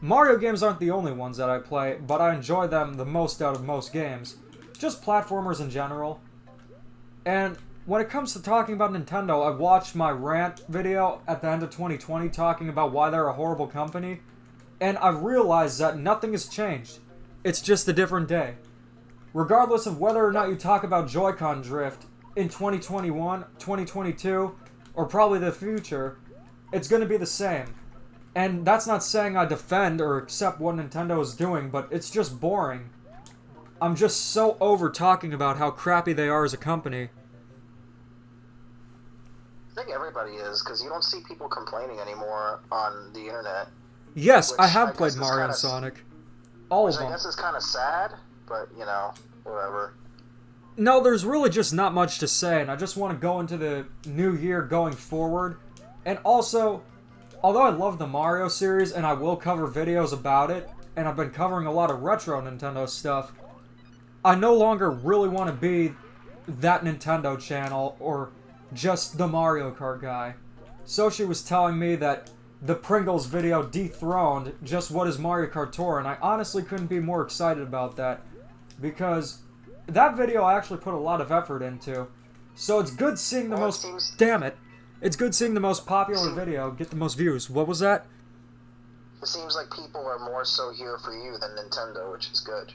Mario games aren't the only ones that I play, but I enjoy them the most out of most games. Just platformers in general. And when it comes to talking about Nintendo, I watched my rant video at the end of 2020 talking about why they're a horrible company, and I've realized that nothing has changed. It's just a different day. Regardless of whether or not you talk about Joy-Con drift in 2021, 2022, or probably the future, it's going to be the same. And that's not saying I defend or accept what Nintendo is doing, but it's just boring. I'm just so over talking about how crappy they are as a company. I think everybody is, because you don't see people complaining anymore on the internet. Yes, I have played Mario and Sonic. All of them. I guess is kind of sad, but, you know, whatever. No, there's really just not much to say, and I just want to go into the new year going forward. And also, although I love the Mario series, and I will cover videos about it, and I've been covering a lot of retro Nintendo stuff, I no longer really want to be that Nintendo channel, or just the Mario Kart guy. Soshi was telling me that the Pringles video dethroned just what is Mario Kart Tour, and I honestly couldn't be more excited about that, because that video I actually put a lot of effort into. So it's good seeing the most... Damn it. It's good seeing the most popular video get the most views. What was that? It seems like people are more so here for you than Nintendo, which is good.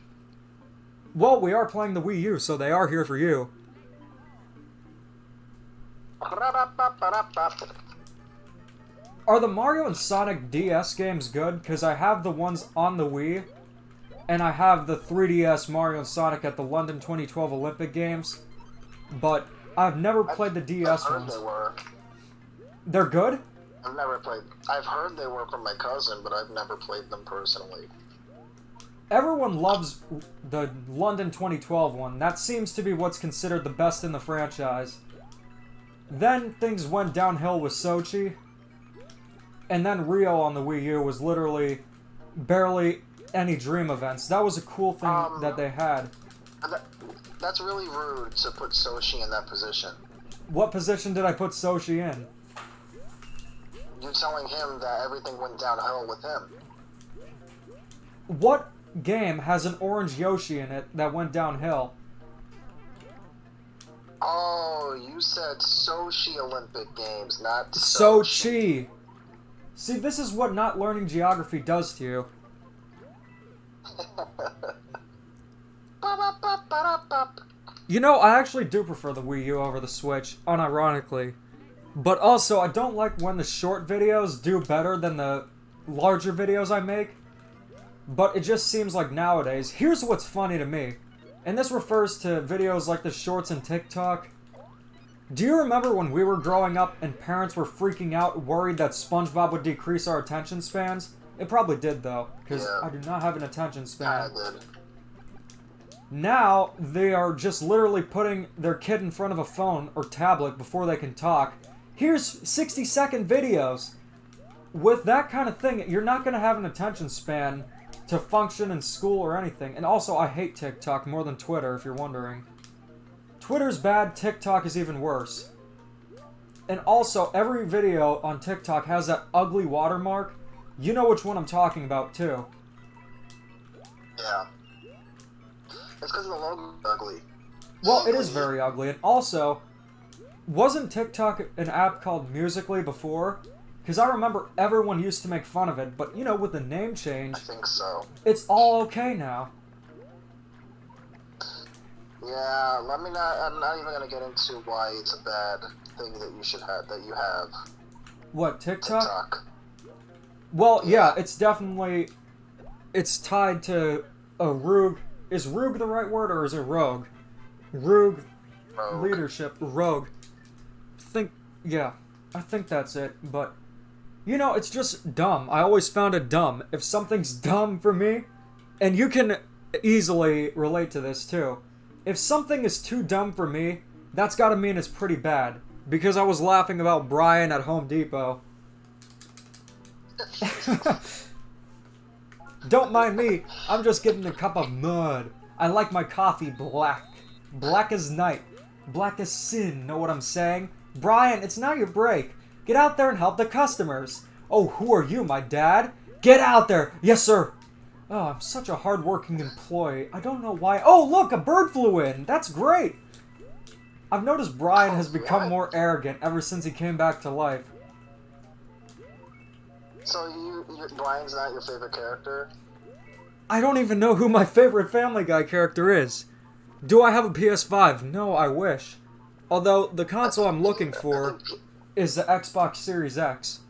Well, we are playing the Wii U, so they are here for you. Are the Mario and Sonic DS games good? Because I have the ones on the Wii, and I have the 3DS Mario and Sonic at the London 2012 Olympic Games, but I've never played the DS ones. They were. They're good? I've never played... I've heard they were from my cousin, but I've never played them personally. Everyone loves the London 2012 one. That seems to be what's considered the best in the franchise. Then things went downhill with Sochi, and then Rio on the Wii U was literally barely any dream events. That was a cool thing that they had. That's really rude to put Sochi in that position. What position did I put Sochi in? You telling him that everything went downhill with him. What game has an orange Yoshi in it that went downhill? Oh, you said Sochi Olympic Games, not Sochi. See, this is what not learning geography does to you. You know, I actually do prefer the Wii U over the Switch, unironically. But also, I don't like when the short videos do better than the larger videos I make. But it just seems like nowadays, here's what's funny to me. And this refers to videos like the shorts and TikTok. Do you remember when we were growing up and parents were freaking out, worried that SpongeBob would decrease our attention spans? It probably did, though, because I do not have an attention span. Now, they are just literally putting their kid in front of a phone or tablet before they can talk. Here's 60-second videos. With that kind of thing, you're not going to have an attention span to function in school or anything. And also, I hate TikTok more than Twitter, if you're wondering. Twitter's bad, TikTok is even worse. And also, every video on TikTok has that ugly watermark. You know which one I'm talking about, too. Yeah. It's because the logo's ugly. Well, it is very ugly. And also, wasn't TikTok an app called Musical.ly before? Because I remember everyone used to make fun of it, but, you know, with the name change... I think so. It's all okay now. Yeah, I'm not even going to get into why it's a bad thing that you should have, that you have. What, TikTok? Well, yeah, it's definitely... It's tied to a rogue... Is rogue the right word, or is it rogue? Rogue. Leadership. Rogue. Yeah, I think that's it, but... You know, it's just dumb. I always found it dumb. If something's dumb for me, and you can easily relate to this too. If something is too dumb for me, that's gotta mean it's pretty bad. Because I was laughing about Brian at Home Depot. Don't mind me. I'm just getting a cup of mud. I like my coffee black. Black as night. Black as sin. Know what I'm saying? Brian, it's now your break. Get out there and help the customers. Oh, who are you, my dad? Get out there. Yes, sir. Oh, I'm such a hard-working employee. I don't know why. Oh, look, a bird flew in. That's great. I've noticed Brian has become more arrogant ever since he came back to life. So Brian's not your favorite character? I don't even know who my favorite Family Guy character is. Do I have a PS5? No, I wish. Although, the console I'm looking for is the Xbox Series X.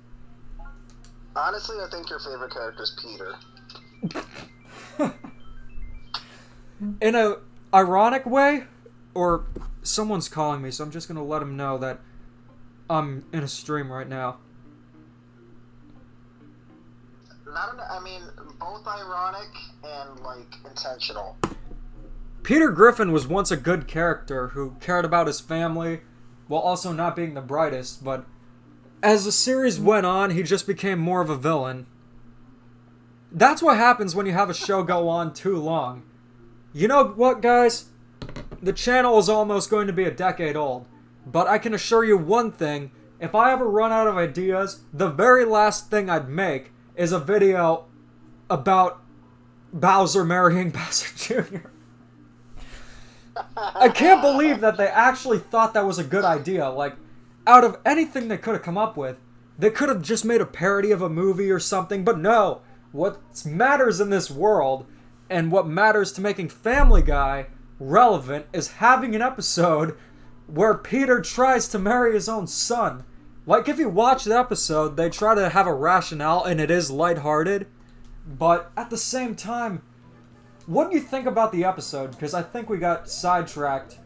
Honestly, I think your favorite character is Peter. In a ironic way, or someone's calling me, so I'm just gonna let him know that I'm in a stream right now. I mean, both ironic and, like, intentional. Peter Griffin was once a good character who cared about his family while also not being the brightest, but as the series went on, he just became more of a villain. That's what happens when you have a show go on too long. You know what, guys? The channel is almost going to be a decade old, but I can assure you one thing: if I ever run out of ideas, the very last thing I'd make is a video about Bowser marrying Bowser Jr. I can't believe that they actually thought that was a good idea. Like, out of anything they could have come up with, they could have just made a parody of a movie or something, but no. What matters in this world, and what matters to making Family Guy relevant, is having an episode where Peter tries to marry his own son. Like, if you watch the episode, they try to have a rationale, and it is lighthearted, but at the same time, what do you think about the episode? Because I think we got sidetracked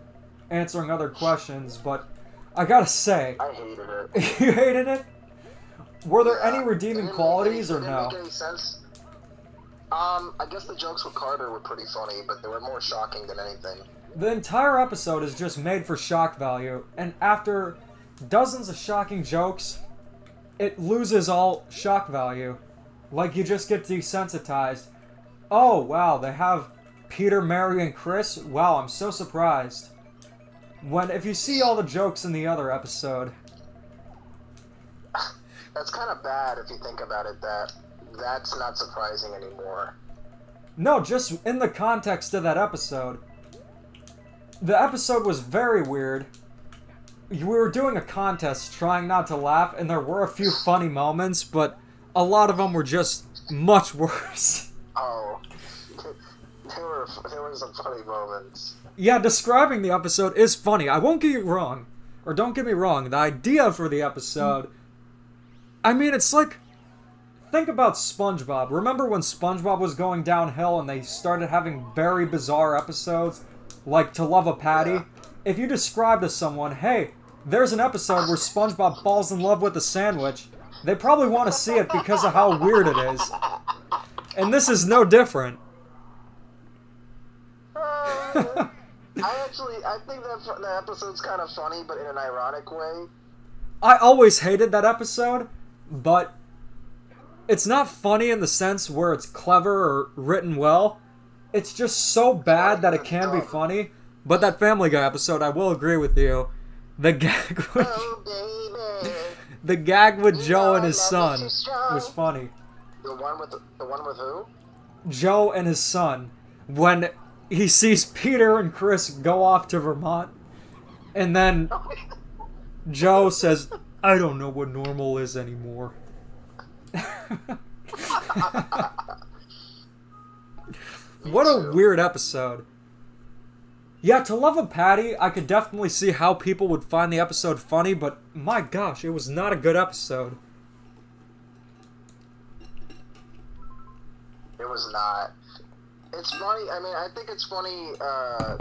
answering other questions, but I gotta say... I hated it. You hated it? Were there any redeeming qualities, or no? It didn't make any sense. I guess the jokes with Carter were pretty funny, but they were more shocking than anything. The entire episode is just made for shock value, and after dozens of shocking jokes, it loses all shock value. Like, you just get desensitized. Oh, wow, they have Peter, Mary, and Chris? Wow, I'm so surprised. When, if you see all the jokes in the other episode... That's kind of bad if you think about it, that's not surprising anymore. No, just in the context of that episode. The episode was very weird. We were doing a contest trying not to laugh, and there were a few funny moments, but a lot of them were just much worse. Oh. There were some funny moments. Yeah, describing the episode is funny. I won't get you wrong. Or don't get me wrong, the idea for the episode... I mean, it's like... Think about SpongeBob. Remember when SpongeBob was going downhill and they started having very bizarre episodes? Like To Love a Patty? Yeah. If you describe to someone, hey, there's an episode where SpongeBob falls in love with a sandwich, they probably want to see it because of how weird it is. And this is no different. I think that episode's kind of funny, but in an ironic way. I always hated that episode, but it's not funny in the sense where it's clever or written well. It's just so bad that it can be funny. But that Family Guy episode, I will agree with you. The gag with, the gag with Joe and his son was funny. The one with who? Joe and his son. When he sees Peter and Chris go off to Vermont, and then Joe says, "I don't know what normal is anymore." What a weird episode. Yeah, To Love a Patty, I could definitely see how people would find the episode funny, but my gosh, it was not a good episode. It was not. It's funny. I mean, I think it's funny. I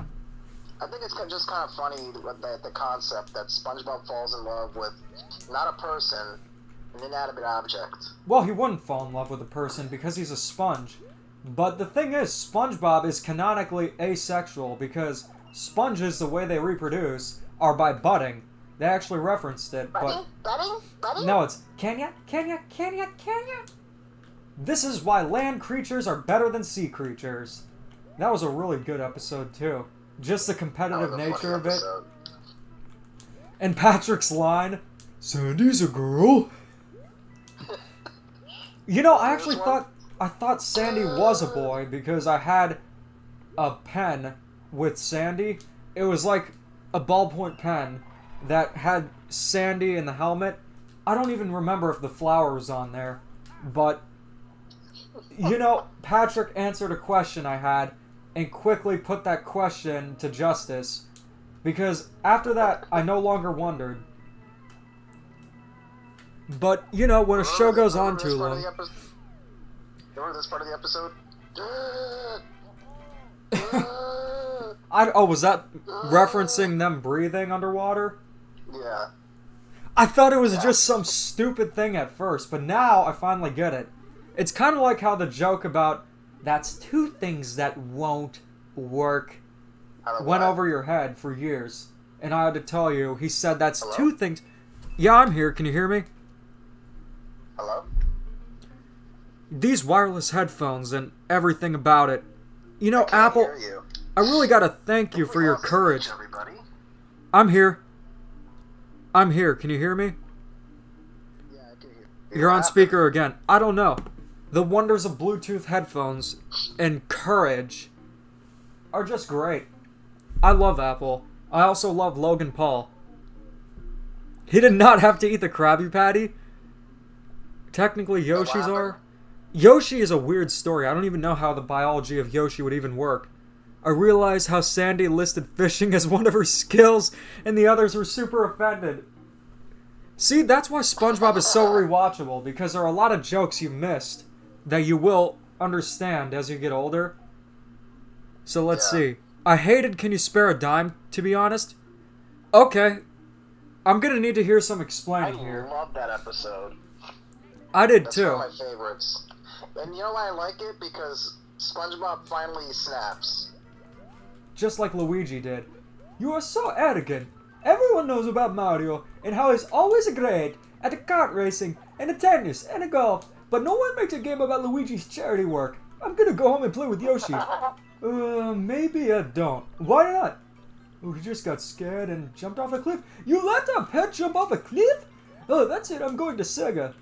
think it's just kind of funny the concept that SpongeBob falls in love with not a person, an inanimate object. Well, he wouldn't fall in love with a person because he's a sponge. But the thing is, SpongeBob is canonically asexual because sponges, the way they reproduce, are by budding. They actually referenced it, but... Budding? No, it's, can ya? This is why land creatures are better than sea creatures. That was a really good episode, too. Just the competitive nature of it. And Patrick's line, Sandy's a girl. You know, I actually thought Sandy was a boy because I had a pen with Sandy. It was like a ballpoint pen that had Sandy in the helmet. I don't even remember if the flower was on there. But, you know, Patrick answered a question I had and quickly put that question to justice. Because after that, I no longer wondered. But, you know, when a show goes on too long... Remember this part of the episode? Was that referencing them breathing underwater? Yeah. I thought it was just some stupid thing at first, but now I finally get it. It's kind of like how the joke about that's two things that won't work went over your head for years. And I had to tell you, he said that's two things... Yeah, I'm here. Can you hear me? Hello? These wireless headphones and everything about it. You know, Apple, I really gotta thank you for your courage. I'm here. I'm here. Can you hear me? Yeah, I can hear you. You're on speaker again. I don't know. The wonders of Bluetooth headphones and courage are just great. I love Apple. I also love Logan Paul. He did not have to eat the Krabby Patty. Technically, Yoshi's are. Yoshi is a weird story. I don't even know how the biology of Yoshi would even work. I realized how Sandy listed fishing as one of her skills, and the others were super offended. See, that's why SpongeBob is so rewatchable, because there are a lot of jokes you missed that you will understand as you get older. So let's see. I hated Can You Spare a Dime, to be honest. Okay. I'm gonna need to hear some explaining here. I love that episode. I did too. That's one of my favorites. And you know why I like it? Because SpongeBob finally snaps. Just like Luigi did. You are so arrogant. Everyone knows about Mario and how he's always great at the kart racing and the tennis and the golf, but no one makes a game about Luigi's charity work. I'm gonna go home and play with Yoshi. Maybe I don't. Why not? Oh, he just got scared and jumped off a cliff. You let a pet jump off a cliff? Oh, that's it. I'm going to Sega.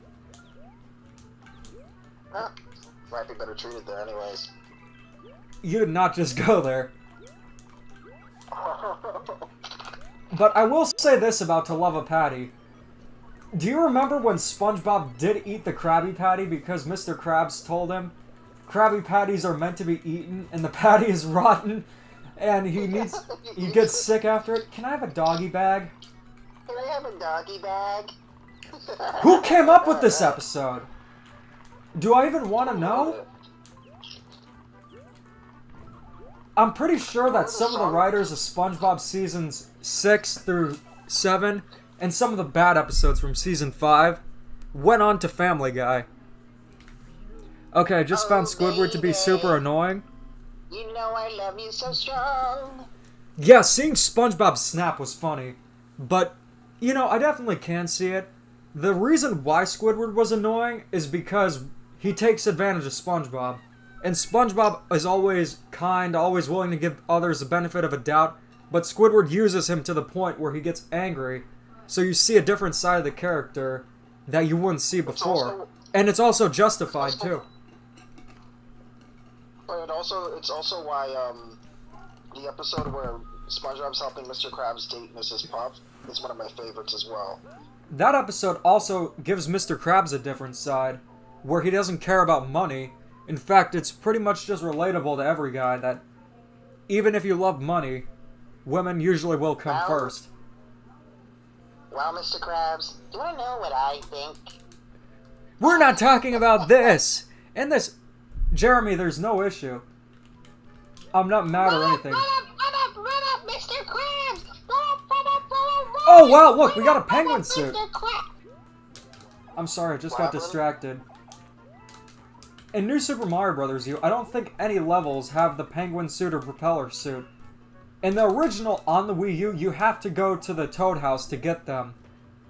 Might be better treated there anyways. You did not just go there. But I will say this about To Love a Patty. Do you remember when SpongeBob did eat the Krabby Patty because Mr. Krabs told him Krabby Patties are meant to be eaten and the patty is rotten and he gets sick after it? Can I have a doggy bag? Can I have a doggy bag? Who came up with this episode? Do I even want to know? I'm pretty sure that some of the writers of SpongeBob seasons 6 through 7 and some of the bad episodes from season 5 went on to Family Guy. Okay, I just found Squidward to be super annoying. You know I love you so strong. Yeah, seeing SpongeBob snap was funny. But, you know, I definitely can see it. The reason why Squidward was annoying is because he takes advantage of SpongeBob. And SpongeBob is always kind, always willing to give others the benefit of a doubt, but Squidward uses him to the point where he gets angry. So you see a different side of the character that you wouldn't see before. And it's also justified, too. But it's also why the episode where SpongeBob's helping Mr. Krabs date Mrs. Puff is one of my favorites as well. That episode also gives Mr. Krabs a different side, where he doesn't care about money. In fact, it's pretty much just relatable to every guy that even if you love money, women usually will come first. Well, Mr. Krabs, do you want to know what I think? We're not talking about this! And this... Jeremy, there's no issue. I'm not mad or anything. Run up, Mr. Krabs! Oh, wow, look, we got a penguin suit. I'm sorry, I just got distracted. In New Super Mario Bros. U, I don't think any levels have the penguin suit or propeller suit. In the original on the Wii U, you have to go to the Toad House to get them.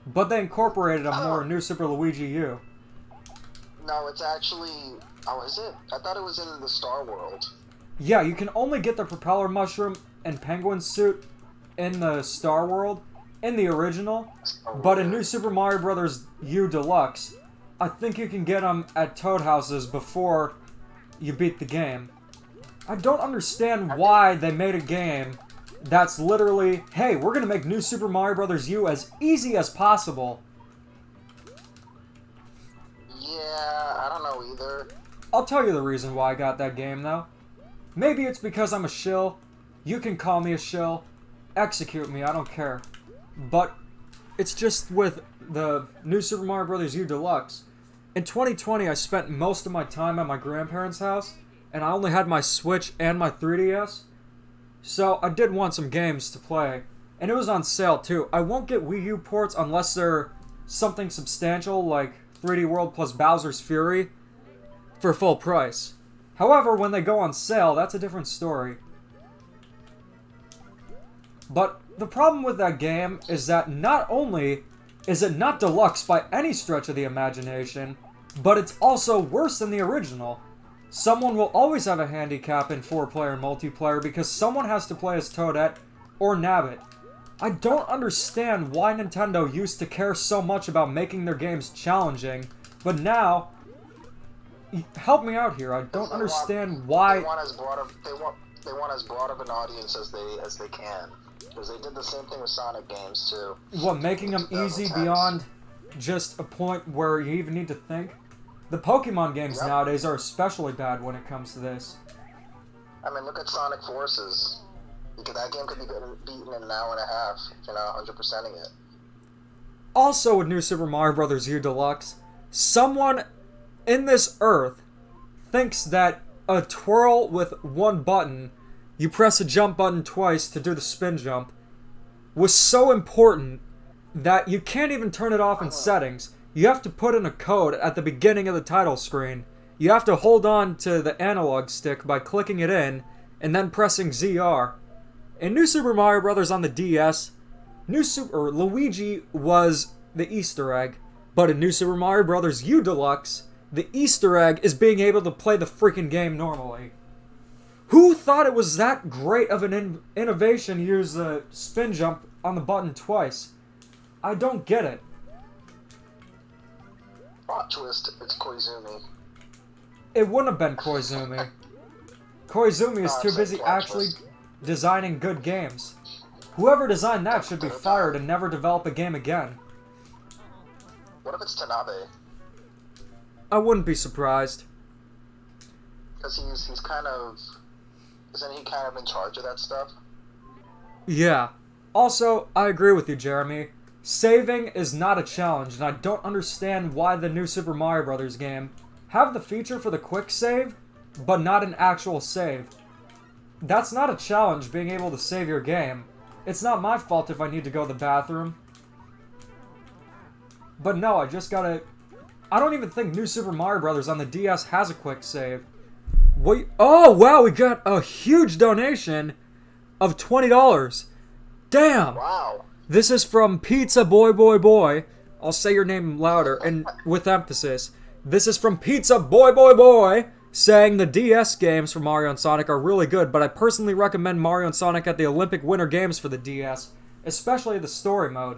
But they incorporated them more in New Super Luigi U. No, it's actually... Oh, is it? I thought it was in the Star World. Yeah, you can only get the propeller mushroom and penguin suit in the Star World, in the original, but in New Super Mario Bros. U Deluxe, I think you can get them at Toad houses before you beat the game. I don't understand why they made a game that's literally, hey, we're gonna make New Super Mario Bros. U as easy as possible. Yeah, I don't know either. I'll tell you the reason why I got that game, though. Maybe it's because I'm a shill. You can call me a shill. Execute me, I don't care. But it's just with the New Super Mario Bros. U Deluxe. In 2020, I spent most of my time at my grandparents' house, and I only had my Switch and my 3DS. So I did want some games to play. And it was on sale, too. I won't get Wii U ports unless they're something substantial, like 3D World plus Bowser's Fury, for full price. However, when they go on sale, that's a different story. But the problem with that game is that not only is it not deluxe by any stretch of the imagination, but it's also worse than the original. Someone will always have a handicap in 4-player multiplayer because someone has to play as Toadette or Nabbit. I don't understand why Nintendo used to care so much about making their games challenging, but now, help me out here. I don't understand why. They want as broad of an audience as they can, because they did the same thing with Sonic games too. What, making them easy beyond just a point where you even need to think? The Pokemon games nowadays are especially bad when it comes to this. I mean, look at Sonic Forces. That game could be beaten in an hour and a half, 100%ing it. Also with New Super Mario Bros. U Deluxe, someone in this earth thinks that a twirl with one button, you press a jump button twice to do the spin jump, was so important that you can't even turn it off in settings. You have to put in a code at the beginning of the title screen. You have to hold on to the analog stick by clicking it in and then pressing ZR. In New Super Mario Bros. On the DS, Luigi was the Easter egg, but in New Super Mario Bros. U Deluxe, the Easter egg is being able to play the freaking game normally. Who thought it was that great of an innovation to use the spin jump on the button twice? I don't get it. Plot twist, it's Koizumi. It wouldn't have been Koizumi. Koizumi is too busy actually designing good games. Whoever designed that should be fired and never develop a game again. What if it's Tanabe? I wouldn't be surprised. Because he's kind of... Isn't he kind of in charge of that stuff? Yeah. Also, I agree with you, Jeremy. Saving is not a challenge, and I don't understand why the New Super Mario Bros. Game have the feature for the quick save, but not an actual save. That's not a challenge, being able to save your game. It's not my fault if I need to go to the bathroom. But no, I just gotta... I don't even think New Super Mario Bros. On the DS has a quick save. Oh, wow, we got a huge donation of $20. Damn! Wow. This is from Pizza Boy Boy Boy. I'll say your name louder and with emphasis. This is from Pizza Boy Boy Boy, saying the DS games for Mario and Sonic are really good, but I personally recommend Mario and Sonic at the Olympic Winter Games for the DS, especially the story mode.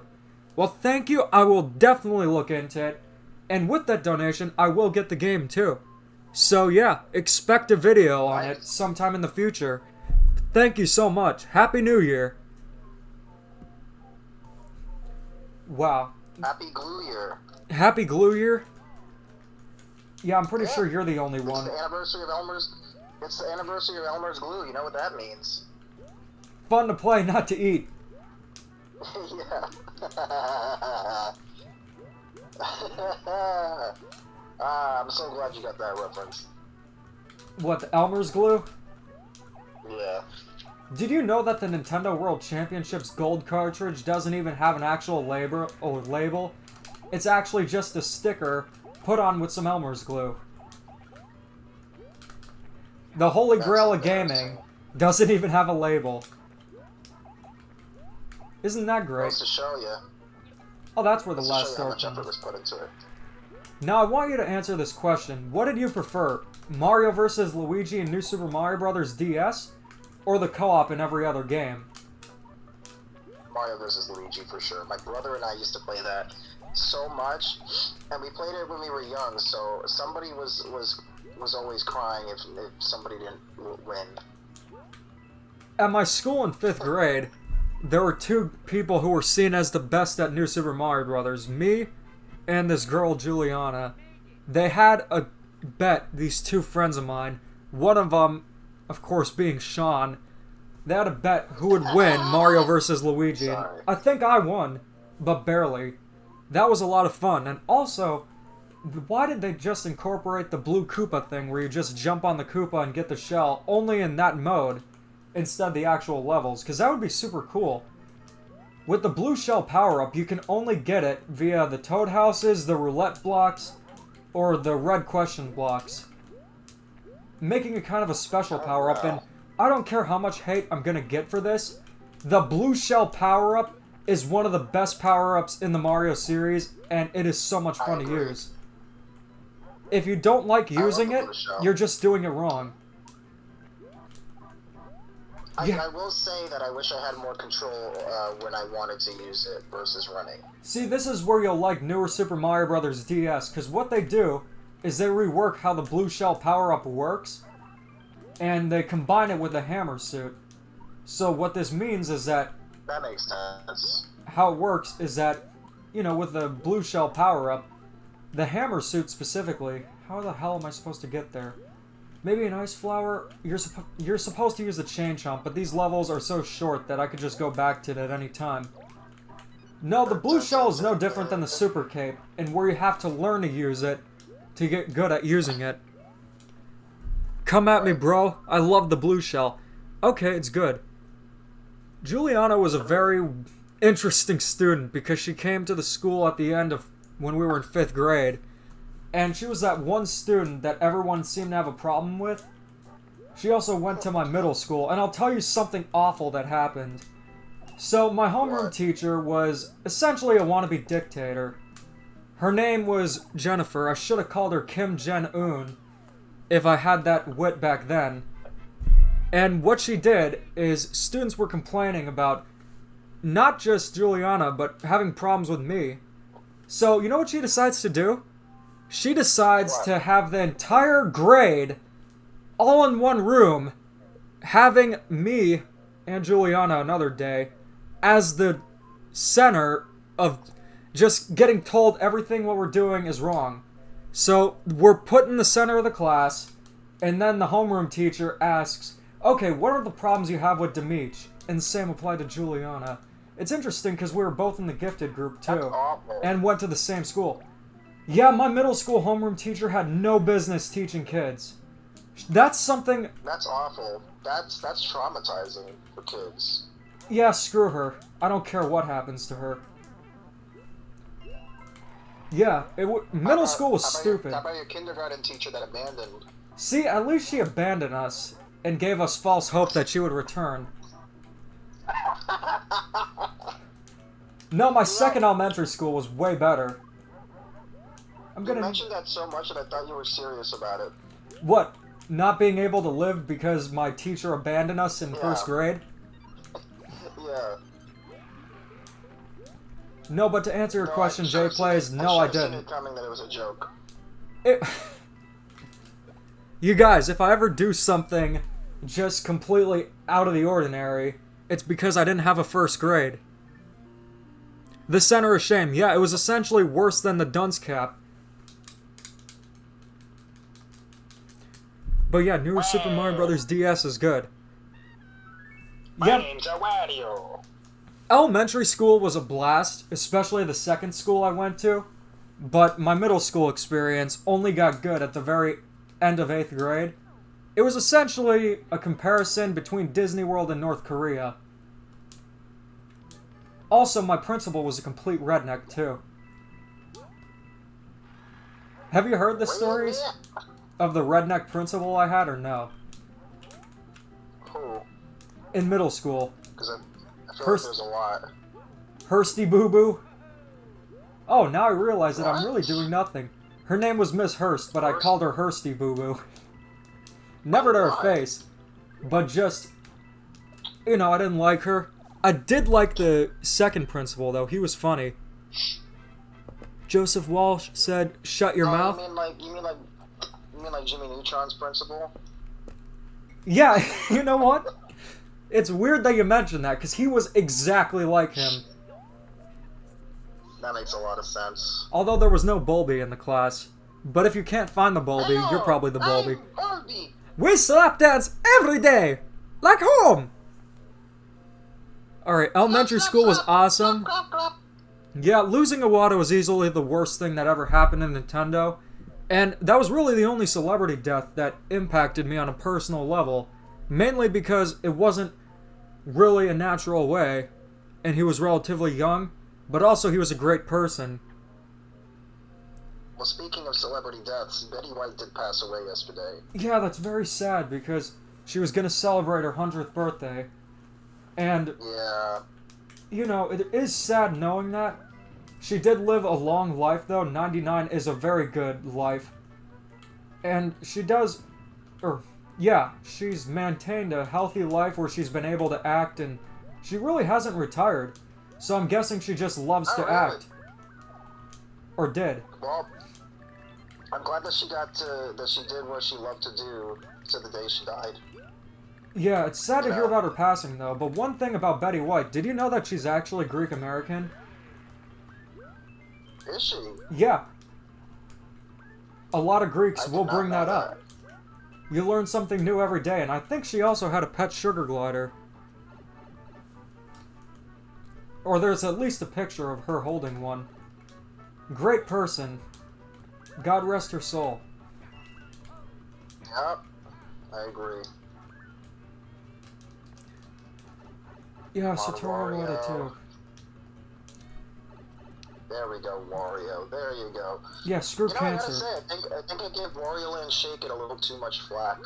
Well, thank you. I will definitely look into it. And with that donation, I will get the game too. So yeah, expect a video on it sometime in the future. Thank you so much. Happy New Year. Wow. Happy Glue Year. Happy Glue Year? Yeah, I'm pretty sure you're the only one. It's the anniversary of Elmer's... It's the anniversary of Elmer's Glue. You know what that means. Fun to play, not to eat. Yeah. I'm so glad you got that reference. What, the Elmer's Glue? Yeah. Did you know that the Nintendo World Championships Gold cartridge doesn't even have an actual label? It's actually just a sticker put on with some Elmer's Glue. The Holy Grail of Gaming doesn't even have a label. Isn't that great? Just to show you. Oh, that's where the Just last to show you how door much effort comes. was put into it. Now I want you to answer this question. What did you prefer? Mario vs. Luigi in New Super Mario Bros. DS? Or the co-op in every other game? Mario vs. Luigi for sure. My brother and I used to play that so much, and we played it when we were young, so somebody was always crying if somebody didn't win. At my school in 5th grade, there were two people who were seen as the best at New Super Mario Bros. Me and this girl, Juliana. They had a bet, these two friends of mine, one of them, of course, being Sean. They had a bet who would win Mario vs. Luigi. Sorry. I think I won, but barely. That was a lot of fun. And also, why did they just incorporate the blue Koopa thing where you just jump on the Koopa and get the shell only in that mode instead of the actual levels? Because that would be super cool. With the blue shell power-up, you can only get it via the Toad houses, the roulette blocks, or the red question blocks. Making it kind of a special power-up, and I don't care how much hate I'm gonna get for this, the blue shell power-up is one of the best power-ups in the Mario series, and it is so much fun to use. If you don't like using it, you're just doing it wrong. I will say that I wish I had more control when I wanted to use it versus running. See, this is where you'll like newer Super Mario Bros. DS, because what they do is they rework how the blue shell power-up works, and they combine it with the hammer suit. So what this means is that... That makes sense. How it works is that, you know, with the blue shell power-up, the hammer suit specifically, how the hell am I supposed to get there? Maybe an ice flower? You're supposed to use a chain chomp, but these levels are so short that I could just go back to it at any time. No, the blue shell is no different than the super cape, and where you have to learn to use it to get good at using it. Come at me, bro. I love the blue shell. Okay, it's good. Juliana was a very interesting student because she came to the school at the end of when we were in 5th grade, and she was that one student that everyone seemed to have a problem with. She also went to my middle school, and I'll tell you something awful that happened. So my homeroom teacher was essentially a wannabe dictator. Her name was Jennifer. I should have called her Kim Jen-un if I had that wit back then. And what she did is students were complaining about not just Juliana, but having problems with me. So, you know what she decides to do? She decides to have the entire grade all in one room, having me and Juliana another day as the center of just getting told everything what we're doing is wrong. So, we're put in the center of the class, and then the homeroom teacher asks, okay, what are the problems you have with Demeech? And the same applied to Juliana. It's interesting because we were both in the gifted group too, and went to the same school. Yeah, my middle school homeroom teacher had no business teaching kids. That's something... That's awful. That's traumatizing for kids. Yeah, screw her. I don't care what happens to her. Yeah, middle school was stupid. How about your kindergarten teacher that abandoned? See, at least she abandoned us and gave us false hope that she would return. No, my second elementary school was way better. You mentioned that so much that I thought you were serious about it. What? Not being able to live because my teacher abandoned us in first grade? Yeah. No, but to answer your question, Jay Plays, no, I didn't. I it coming that it was a joke. You guys, if I ever do something just completely out of the ordinary, it's because I didn't have a first grade. The center of shame. Yeah, it was essentially worse than the dunce cap. But yeah, newer Super Mario Bros. DS is good. My name's Wario. Elementary school was a blast, especially the second school I went to. But my middle school experience only got good at the very end of 8th grade. It was essentially a comparison between Disney World and North Korea. Also, my principal was a complete redneck, too. Have you heard the stories of the redneck principal I had, or no? Who? In middle school. Because I feel like there's a lot. Hursty Boo Boo. Oh, now I realize that I'm really doing nothing. Her name was Miss Hurst, but I Hurst? called her Hursty Boo Boo. Never to her Why? face, but just, you know, I didn't like her. I did like the second principal, though. He was funny. Joseph Walsh said, "Shut your mouth." You mean like Jimmy Neutron's principal? Yeah, you know what? It's weird that you mentioned that, because he was exactly like him. That makes a lot of sense. Although there was no Bulby in the class. But if you can't find the Bulby, you're probably the Bulby. I'm Bulby. We slap dance every day! Like home! Alright, elementary school was awesome. Yeah, losing Iwata was easily the worst thing that ever happened in Nintendo. And that was really the only celebrity death that impacted me on a personal level. Mainly because it wasn't really a natural way, and he was relatively young, but also he was a great person. Well, speaking of celebrity deaths, Betty White did pass away yesterday. Yeah, that's very sad because she was going to celebrate her 100th birthday. And, Yeah. you know, it is sad knowing that. She did live a long life, though. 99 is a very good life. And she does... she's maintained a healthy life where she's been able to act, and she really hasn't retired. So I'm guessing she just loves to really? act. Or did. Well, I'm glad that she did what she loved to do to the day she died. Yeah, it's sad to Yeah. hear about her passing, though. But one thing about Betty White, did you know that she's actually Greek American? Is she? Yeah. A lot of Greeks I did will not bring know that up. You learn something new every day, and I think she also had a pet sugar glider. Or there's at least a picture of her holding one. Great person. God rest her soul. Yep. I agree. Yeah, Satoru Wario. Iwata too. There we go, Wario. There you go. Yeah, screw You know, I gotta cancer. say, I think I gave Wario Land Shake It a little too much flack.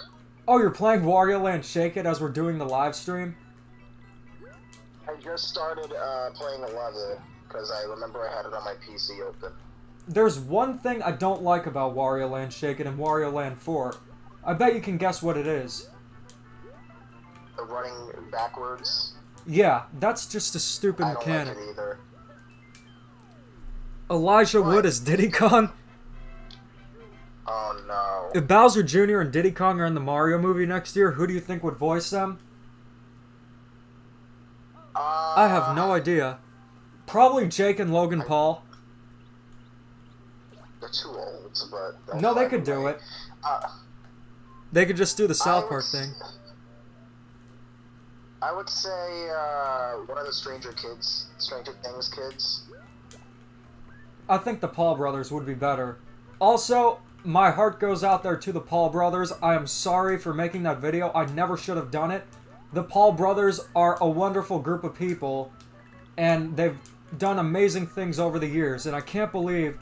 Oh, you're playing Wario Land Shake It as we're doing the live stream? I just started playing a level, because I remember I had it on my PC open. There's one thing I don't like about Wario Land Shake It and Wario Land 4. I bet you can guess what it is. The running backwards, Yeah, that's just a stupid I don't mechanic. like it either. Elijah What? Wood as Diddy Kong. Oh no. If Bowser Jr. and Diddy Kong are in the Mario movie next year, who do you think would voice them? I have no idea. Probably Jake and Logan Paul. They're too old, but... they'll No, they find could a do way. it. Uh, They could just do the South I Park would thing. I would say one of the Stranger Things kids. I think the Paul brothers would be better. Also, my heart goes out there to the Paul brothers. I am sorry for making that video. I never should have done it. The Paul brothers are a wonderful group of people, and they've done amazing things over the years, and I can't believe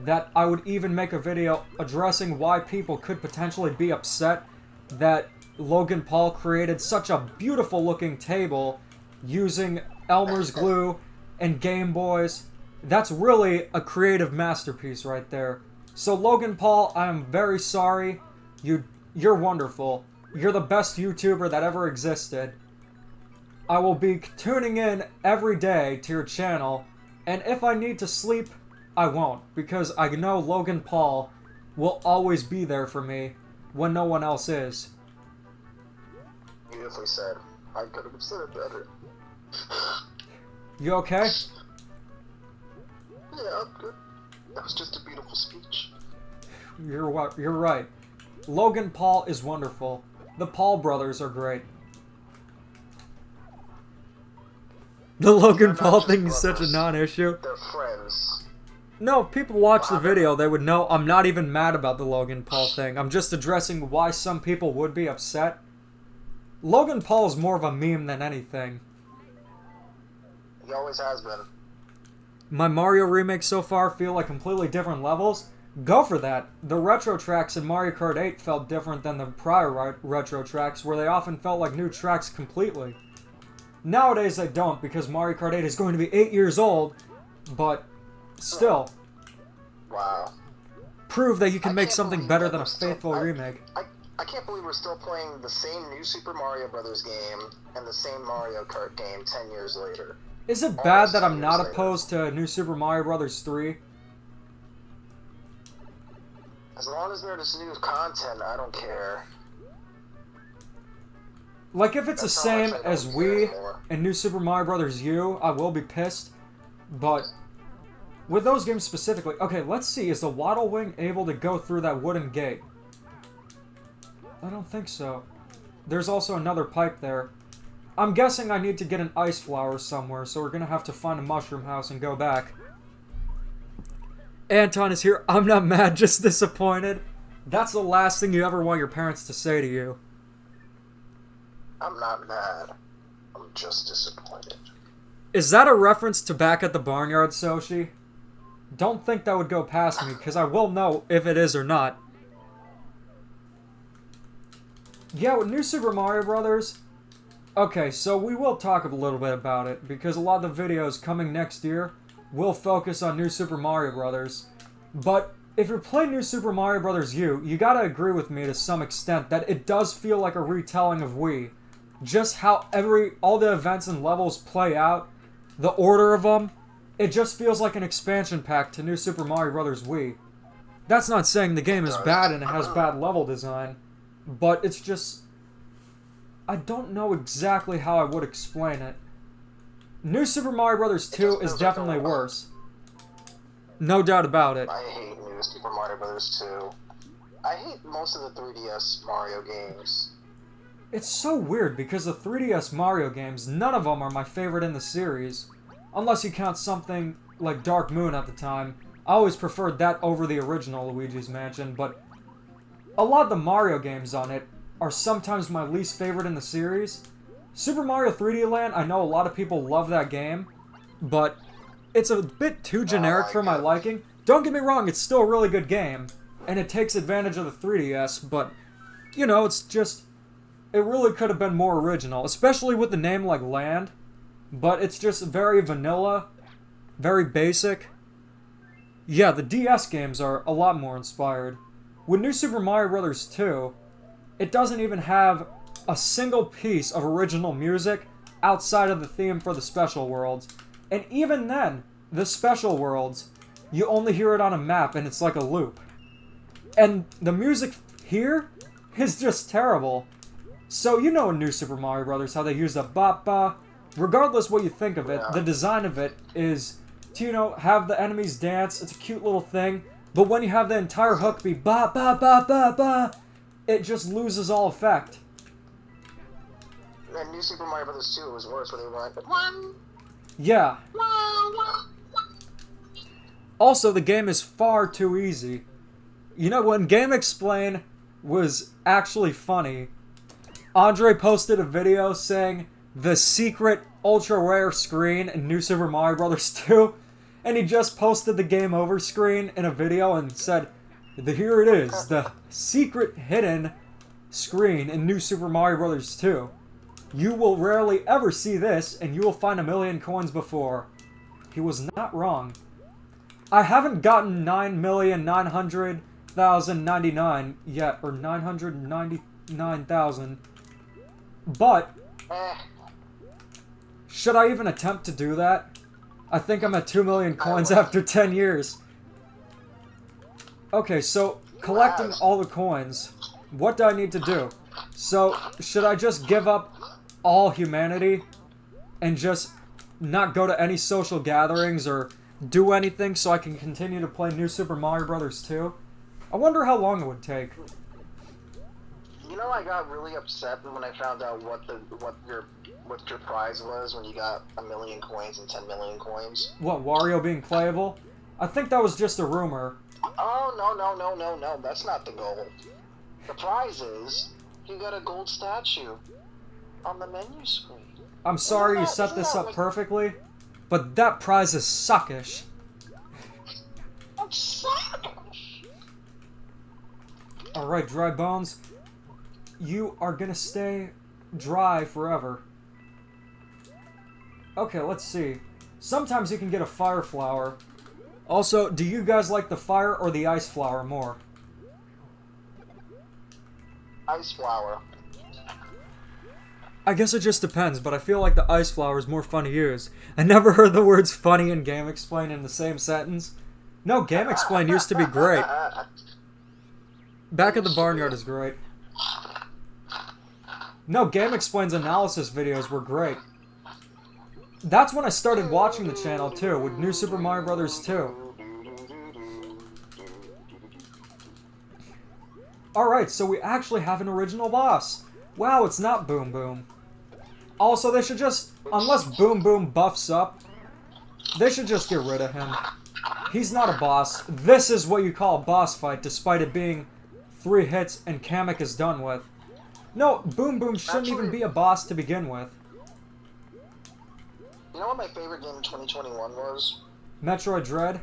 that I would even make a video addressing why people could potentially be upset that Logan Paul created such a beautiful looking table using Elmer's glue and Game Boys. That's really a creative masterpiece right there. So Logan Paul, I am very sorry. You're wonderful. You're the best YouTuber that ever existed. I will be tuning in every day to your channel, and if I need to sleep, I won't, because I know Logan Paul will always be there for me when no one else is. Beautifully said. I could have said it better. You okay? Yeah, I'm good. That was just a beautiful speech. You're right. Logan Paul is wonderful. The Paul brothers are great. The Logan They're not Paul just thing is such a brothers. non-issue. They're friends. No, if people watch the video, they would know I'm not even mad about the Logan Paul thing. I'm just addressing why some people would be upset. Logan Paul is more of a meme than anything. He always has been. My Mario remakes so far feel like completely different levels. Go for that. The retro tracks in Mario Kart 8 felt different than the prior retro tracks, where they often felt like new tracks completely. Nowadays they don't, because Mario Kart 8 is going to be 8 years old, but still. Wow. prove that you can make can't something believe better that than a we're still- faithful remake. I can't believe we're still playing the same New Super Mario Brothers game and the same Mario Kart game 10 years later. Is it bad Almost that 10 I'm years not later. opposed to New Super Mario Bros. 3? As long as there's new content, I don't care. Like, if it's That's the how much same I don't as care Wii anymore. and New Super Mario Bros. U, I will be pissed. But with those games specifically, okay, let's see. Is the Waddle Wing able to go through that wooden gate? I don't think so. There's also another pipe there. I'm guessing I need to get an ice flower somewhere, so we're gonna have to find a mushroom house and go back. Anton is here. I'm not mad, just disappointed. That's the last thing you ever want your parents to say to you. I'm not mad. I'm just disappointed. Is that a reference to Back at the Barnyard, Soshi? Don't think that would go past me, because I will know if it is or not. Yeah, with New Super Mario Brothers. Okay, so we will talk a little bit about it, because a lot of the videos coming next year will focus on New Super Mario Brothers. But if you're playing New Super Mario Bros. U, you gotta agree with me to some extent that it does feel like a retelling of Wii. Just how all the events and levels play out, the order of them, it just feels like an expansion pack to New Super Mario Bros. Wii. That's not saying the game is bad and it has bad level design, but it's just... I don't know exactly how I would explain it. New Super Mario Bros. 2 is definitely worse. No doubt about it. I hate New Super Mario Brothers 2. I hate most of the 3DS Mario games. It's so weird because the 3DS Mario games, none of them are my favorite in the series. Unless you count something like Dark Moon at the time. I always preferred that over the original Luigi's Mansion, but a lot of the Mario games on it are sometimes my least favorite in the series. Super Mario 3D Land, I know a lot of people love that game, but it's a bit too generic for my liking. Don't get me wrong, it's still a really good game, and it takes advantage of the 3DS, but, you know, it's just... It really could have been more original, especially with the name like Land, but it's just very vanilla, very basic. Yeah, the DS games are a lot more inspired. With New Super Mario Bros. 2, it doesn't even have a single piece of original music outside of the theme for the Special Worlds. And even then, the Special Worlds, you only hear it on a map and it's like a loop. And the music here is just terrible. So you know in New Super Mario Bros. How they use the ba-ba. Regardless what you think of it, the design of it is to, you know, have the enemies dance. It's a cute little thing. But when you have the entire hook be ba-ba-ba-ba-ba, it just loses all effect. And New Super Mario Bros. 2 was worse, where they were like, one. Yeah. Also, the game is far too easy. You know, when Game Explain was actually funny, Andre posted a video saying the secret ultra rare screen in New Super Mario Bros. 2, and he just posted the game over screen in a video and said, here it is, the secret hidden screen in New Super Mario Bros. 2. You will rarely ever see this, and you will find 1,000,000 coins before. He was not wrong. I haven't gotten 9,900,099 yet, or 999,000. But, should I even attempt to do that? I think I'm at 2,000,000 coins after 10 years. Okay, so, collecting all the coins, what do I need to do? So, should I just give up all humanity and just not go to any social gatherings or do anything so I can continue to play New Super Mario Bros. 2? I wonder how long it would take. You know, I got really upset when I found out what your prize was when you got 1,000,000 coins and 10,000,000 coins. What, Wario being playable? I think that was just a rumor. Oh, no, that's not the goal. The prize is, you got a gold statue on the menu screen. I'm sorry you set this up perfectly, but that prize is suckish. That's suckish. Alright, Dry Bones. You are gonna stay dry forever. Okay, let's see. Sometimes you can get a fire flower. Also, do you guys like the fire or the ice flower more? Ice flower. I guess it just depends, but I feel like the ice flower is more fun to use. I never heard the words funny and Game Explain in the same sentence. No, Game Explain used to be great. Back at the Barnyard is great. No, Game Explain's analysis videos were great. That's when I started watching the channel too, with New Super Mario Bros. 2. Alright, so we actually have an original boss. Wow, it's not Boom Boom. Also, they should just, unless Boom Boom buffs up, they should just get rid of him. He's not a boss. This is what you call a boss fight, despite it being 3 hits and Kamek is done with. No, Boom Boom shouldn't even be a boss to begin with. You know what my favorite game in 2021 was? Metroid Dread?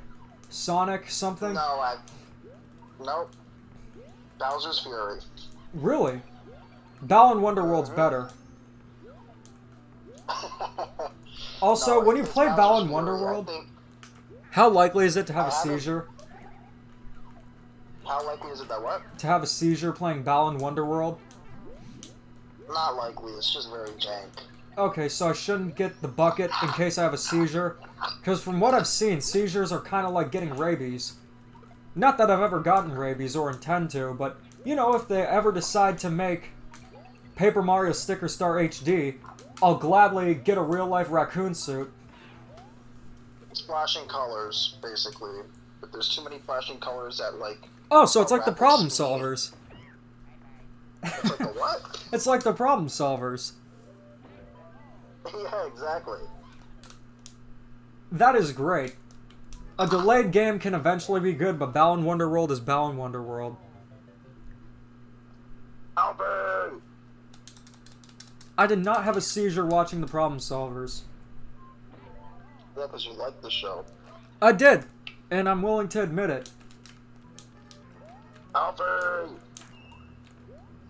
Sonic something? Nope. Bowser's Fury. Really? Balan Wonderworld's better. Also, when you play Balan Wonderworld, how likely is it to have a seizure? How likely is it that what? To have a seizure playing Balan Wonderworld? Not likely, it's just very jank. Okay, so I shouldn't get the bucket in case I have a seizure? Because from what I've seen, seizures are kind of like getting rabies. Not that I've ever gotten rabies or intend to, but, you know, if they ever decide to make Paper Mario Sticker Star HD, I'll gladly get a real-life raccoon suit. It's flashing colors, basically. But there's too many flashing colors that, like... Oh, so it's like the problem solvers. It's like the what? It's like the problem solvers. Yeah, exactly. That is great. A delayed game can eventually be good, but Balan Wonderworld is Balan Wonderworld. Albert! I did not have a seizure watching the problem solvers. Yeah, because you like the show. I did, and I'm willing to admit it. Albert!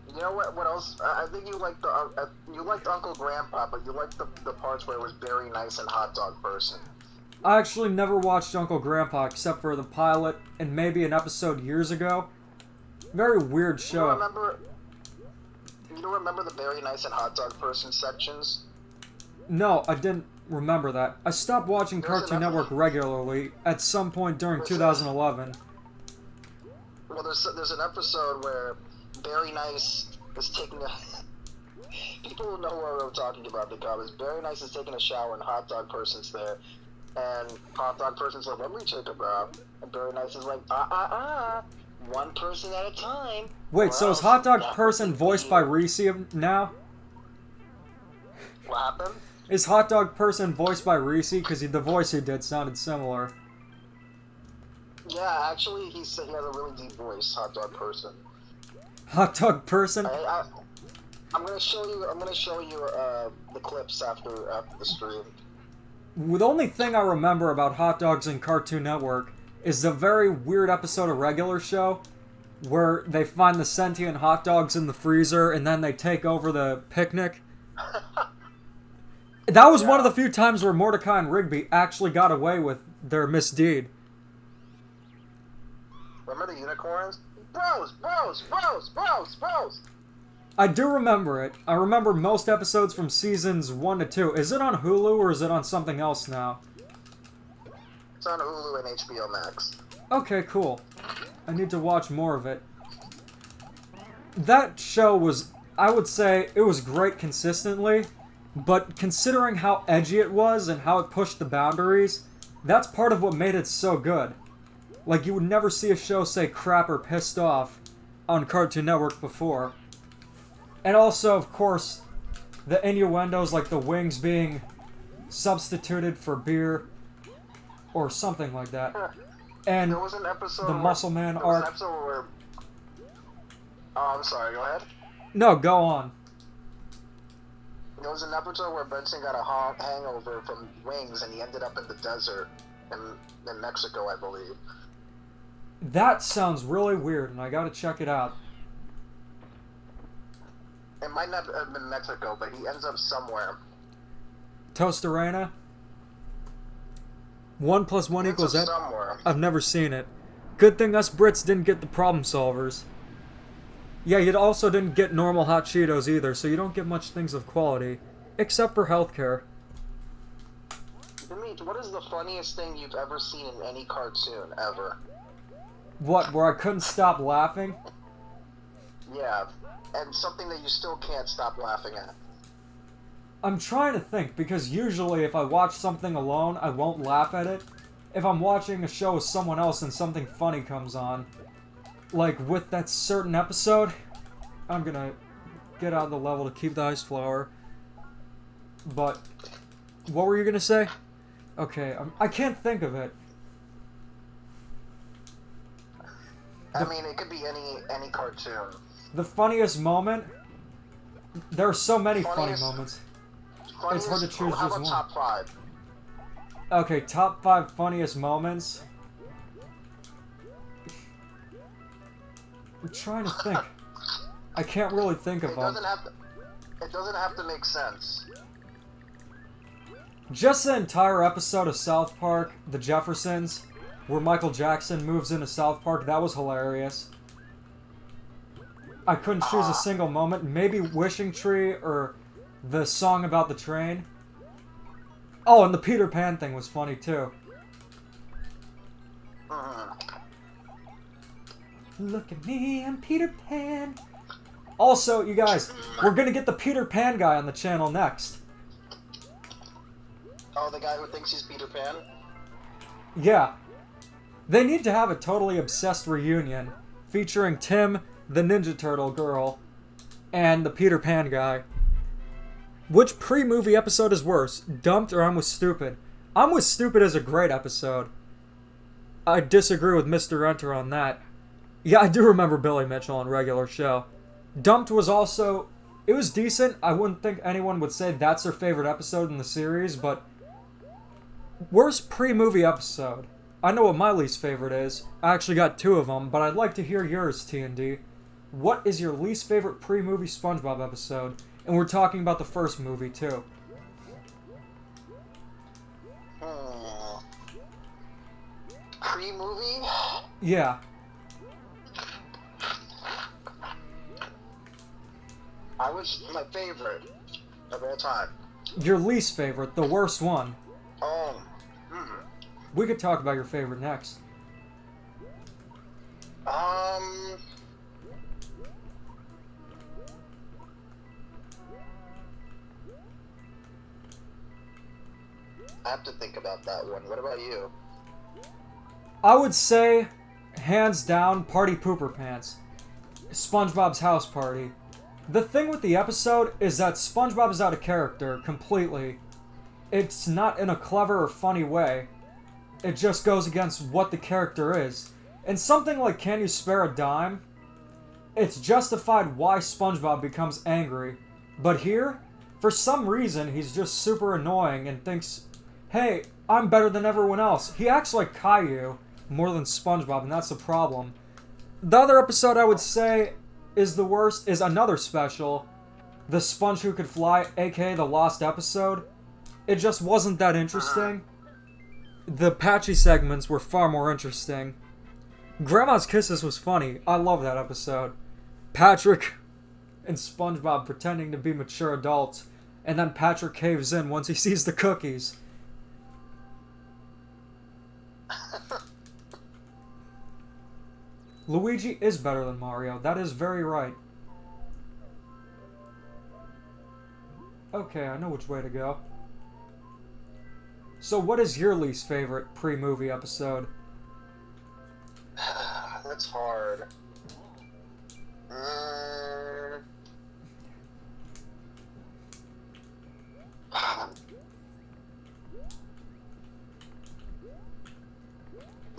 You know what else? I think you liked you liked Uncle Grandpa, but you liked the parts where it was very nice and hot dog person. I actually never watched Uncle Grandpa except for the pilot and maybe an episode years ago. Very weird show. You don't remember the very nice and hot dog person sections? No, I didn't remember that. I stopped watching Cartoon Network regularly at some point during 2011. Well, there's an episode where Very Nice is taking a... People will know what I'm talking about, because Very Nice is taking a shower and Hot Dog Person's there. And Hot Dog Person's like, let me take a bath. And Very Nice is like, one person at a time. Wait, so is Hot Dog Person voiced by Reese now? What happened? Is Hot Dog Person voiced by Reese? Because the voice he did sounded similar. Yeah, actually, he has a really deep voice, Hot Dog Person. Hot Dog Person? I'm gonna show you the clips after the stream. The only thing I remember about hot dogs in Cartoon Network is the very weird episode of Regular Show where they find the sentient hot dogs in the freezer and then they take over the picnic. That was one of the few times where Mordecai and Rigby actually got away with their misdeed. Remember the unicorns? Bros! Bros! Bros! Bros! Bros! I do remember it. I remember most episodes from seasons 1 to 2. Is it on Hulu or is it on something else now? It's on Hulu and HBO Max. Okay, cool. I need to watch more of it. That show was, I would say, it was great consistently, but considering how edgy it was and how it pushed the boundaries, that's part of what made it so good. Like, you would never see a show say crap or pissed off on Cartoon Network before. And also, of course, the innuendos like the wings being substituted for beer or something like that. And there was an episode the Muscle Man arc. Oh, I'm sorry, go ahead. No, go on. There was an episode where Benson got a hangover from wings and he ended up in the desert in Mexico, I believe. That sounds really weird, and I gotta check it out. It might not have been Mexico, but he ends up somewhere. Tostarena? 1 + 1 Hints equals of that. somewhere. I've never seen it. Good thing us Brits didn't get the problem solvers. Yeah, you also didn't get normal hot Cheetos either, so you don't get much things of quality. Except for healthcare. Demeech, what is the funniest thing you've ever seen in any cartoon, ever? What, where I couldn't stop laughing? Yeah, and something that you still can't stop laughing at. I'm trying to think, because usually if I watch something alone, I won't laugh at it. If I'm watching a show with someone else and something funny comes on, like with that certain episode, I'm gonna get out of the level to keep the ice flower. But, what were you gonna say? Okay, I can't think of it. I mean, it could be any cartoon. The funniest moment? There are so many funny Funniest- moments. Funniest, It's hard to choose how just about one. top 5? Okay, top 5 funniest moments. I'm trying to think. I can't really think of It them. doesn't have to make sense. Just the entire episode of South Park, The Jeffersons, where Michael Jackson moves into South Park, that was hilarious. I couldn't choose a single moment. Maybe Wishing Tree or the song about the train. Oh, and the Peter Pan thing was funny too. Look at me, I'm Peter Pan. Also, you guys, we're gonna get the Peter Pan guy on the channel next. Oh, the guy who thinks he's Peter Pan? Yeah. They need to have a totally obsessed reunion featuring Tim, the Ninja Turtle girl, and the Peter Pan guy. Which pre-movie episode is worse, Dumped or I'm With Stupid? I'm With Stupid is a great episode. I disagree with Mr. Enter on that. Yeah, I do remember Billy Mitchell on Regular Show. Dumped was also... It was decent. I wouldn't think anyone would say that's their favorite episode in the series, but... Worst pre-movie episode. I know what my least favorite is. I actually got 2 of them, but I'd like to hear yours, T&D. What is your least favorite pre-movie SpongeBob episode? And we're talking about the first movie, too. Pre-movie? Yeah. I was my favorite of all time. Your least favorite, the worst one. Oh. We could talk about your favorite next. I have to think about that one. What about you? I would say, hands down, Party Pooper Pants. SpongeBob's house party. The thing with the episode is that SpongeBob is out of character completely. It's not in a clever or funny way. It just goes against what the character is. In something like Can You Spare a Dime, it's justified why SpongeBob becomes angry. But here, for some reason, he's just super annoying and thinks, hey, I'm better than everyone else. He acts like Caillou more than SpongeBob, and that's the problem. The other episode I would say is the worst is another special, The Sponge Who Could Fly, aka the Lost Episode. It just wasn't that interesting. The patchy segments were far more interesting. Grandma's Kisses was funny. I love that episode. Patrick and SpongeBob pretending to be mature adults, and then Patrick caves in once he sees the cookies. Luigi is better than Mario. That is very right. Okay, I know which way to go. So what is your least favorite pre-movie episode? That's hard.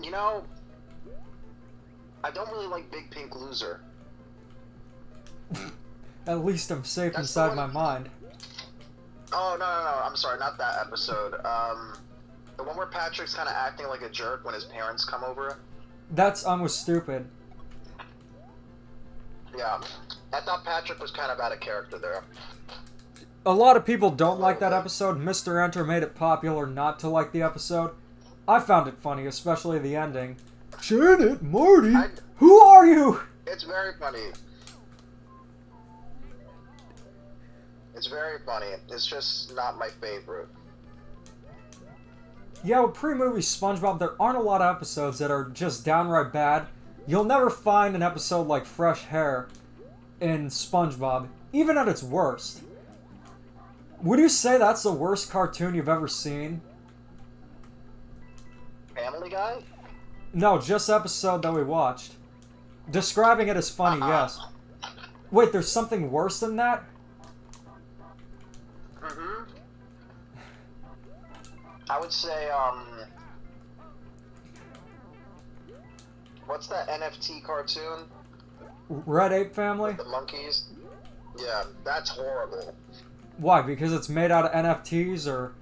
You know, I don't really like Big Pink Loser. At least I'm safe That's inside the my one- mind. Oh, no, I'm sorry, not that episode. The one where Patrick's kind of acting like a jerk when his parents come over. That's Was Stupid. Yeah. I thought Patrick was kind of out of character there. A lot of people don't like that episode. Mr. Enter made it popular not to like the episode. I found it funny, especially the ending. Janet, Marty, who are you? It's very funny. It's very funny. It's just not my favorite. Yeah, with pre-movie SpongeBob, there aren't a lot of episodes that are just downright bad. You'll never find an episode like Fresh Hair in SpongeBob, even at its worst. Would you say that's the worst cartoon you've ever seen? Family Guy? No, just the episode that we watched. Describing it as funny, yes. Wait, there's something worse than that? Mm-hmm. I would say, what's that NFT cartoon? Red Ape Family? The monkeys? Yeah, that's horrible. Why? Because it's made out of NFTs, or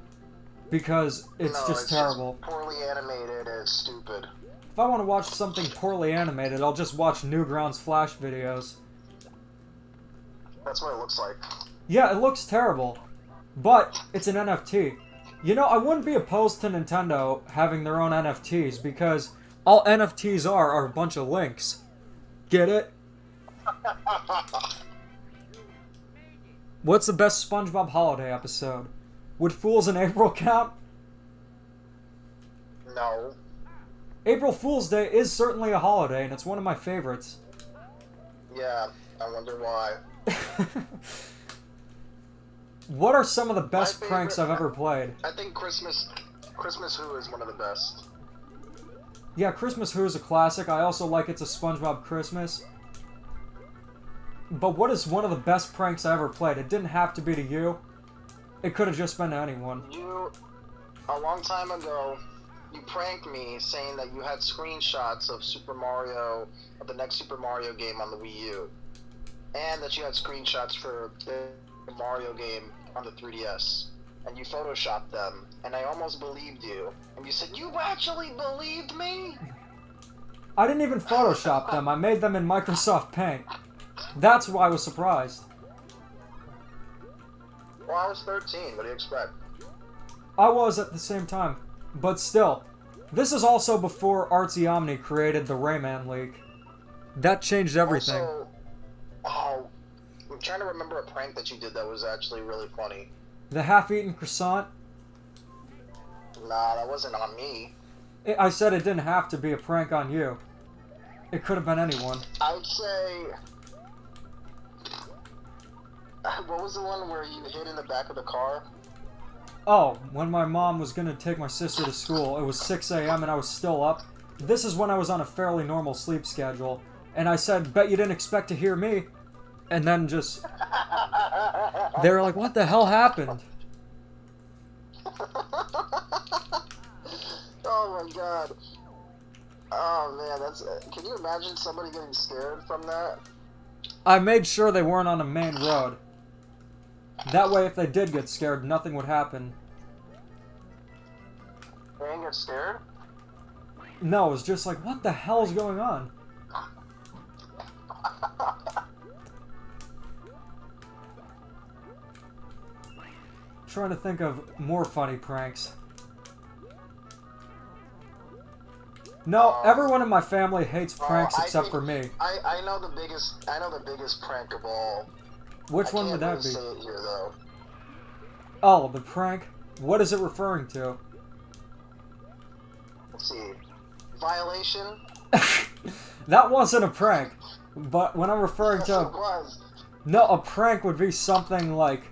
because it's just terrible? Just poorly animated and stupid. If I want to watch something poorly animated, I'll just watch Newgrounds Flash videos. That's what it looks like. Yeah, it looks terrible, but it's an NFT. You know, I wouldn't be opposed to Nintendo having their own NFTs, because all NFTs are a bunch of links. Get it? What's the best SpongeBob holiday episode? Would Fools in April count? No. April Fool's Day is certainly a holiday, and it's one of my favorites. Yeah, I wonder why. What are some of the best pranks I've ever played? I think Christmas Who is one of the best. Yeah, Christmas Who is a classic. I also like It's a SpongeBob Christmas. But what is one of the best pranks I ever played? It didn't have to be to you. It could have just been to anyone. You, a long time ago, you pranked me saying that you had screenshots of the next Super Mario game on the Wii U. And that you had screenshots for the Mario game on the 3DS. And you photoshopped them. And I almost believed you. And you said, you actually believed me? I didn't even Photoshop them. I made them in Microsoft Paint. That's why I was surprised. Well, I was 13. What do you expect? I was at the same time. But still, this is also before Artsy Omni created the Rayman leak. That changed everything. Also, I'm trying to remember a prank that you did that was actually really funny. The half-eaten croissant? Nah, that wasn't on me. I said it didn't have to be a prank on you. It could have been anyone. I'd say... What was the one where you hid in the back of the car? Oh, when my mom was gonna take my sister to school, it was 6 a.m. and I was still up. This is when I was on a fairly normal sleep schedule. And I said, bet you didn't expect to hear me. And then just... They were like, what the hell happened? Oh my god. Oh man, that's... Can you imagine somebody getting scared from that? I made sure they weren't on a main road. That way, if they did get scared, nothing would happen. They didn't get scared? No, it was just like, what the hell is going on? Trying to think of more funny pranks. No, everyone in my family hates pranks except for me. I know the biggest prank of all. Which one would that be? I can't really say it here though. Oh, the prank? What is it referring to? Let's see. Violation? That wasn't a prank. But when I'm referring Yes, to... it was. No, a prank would be something like...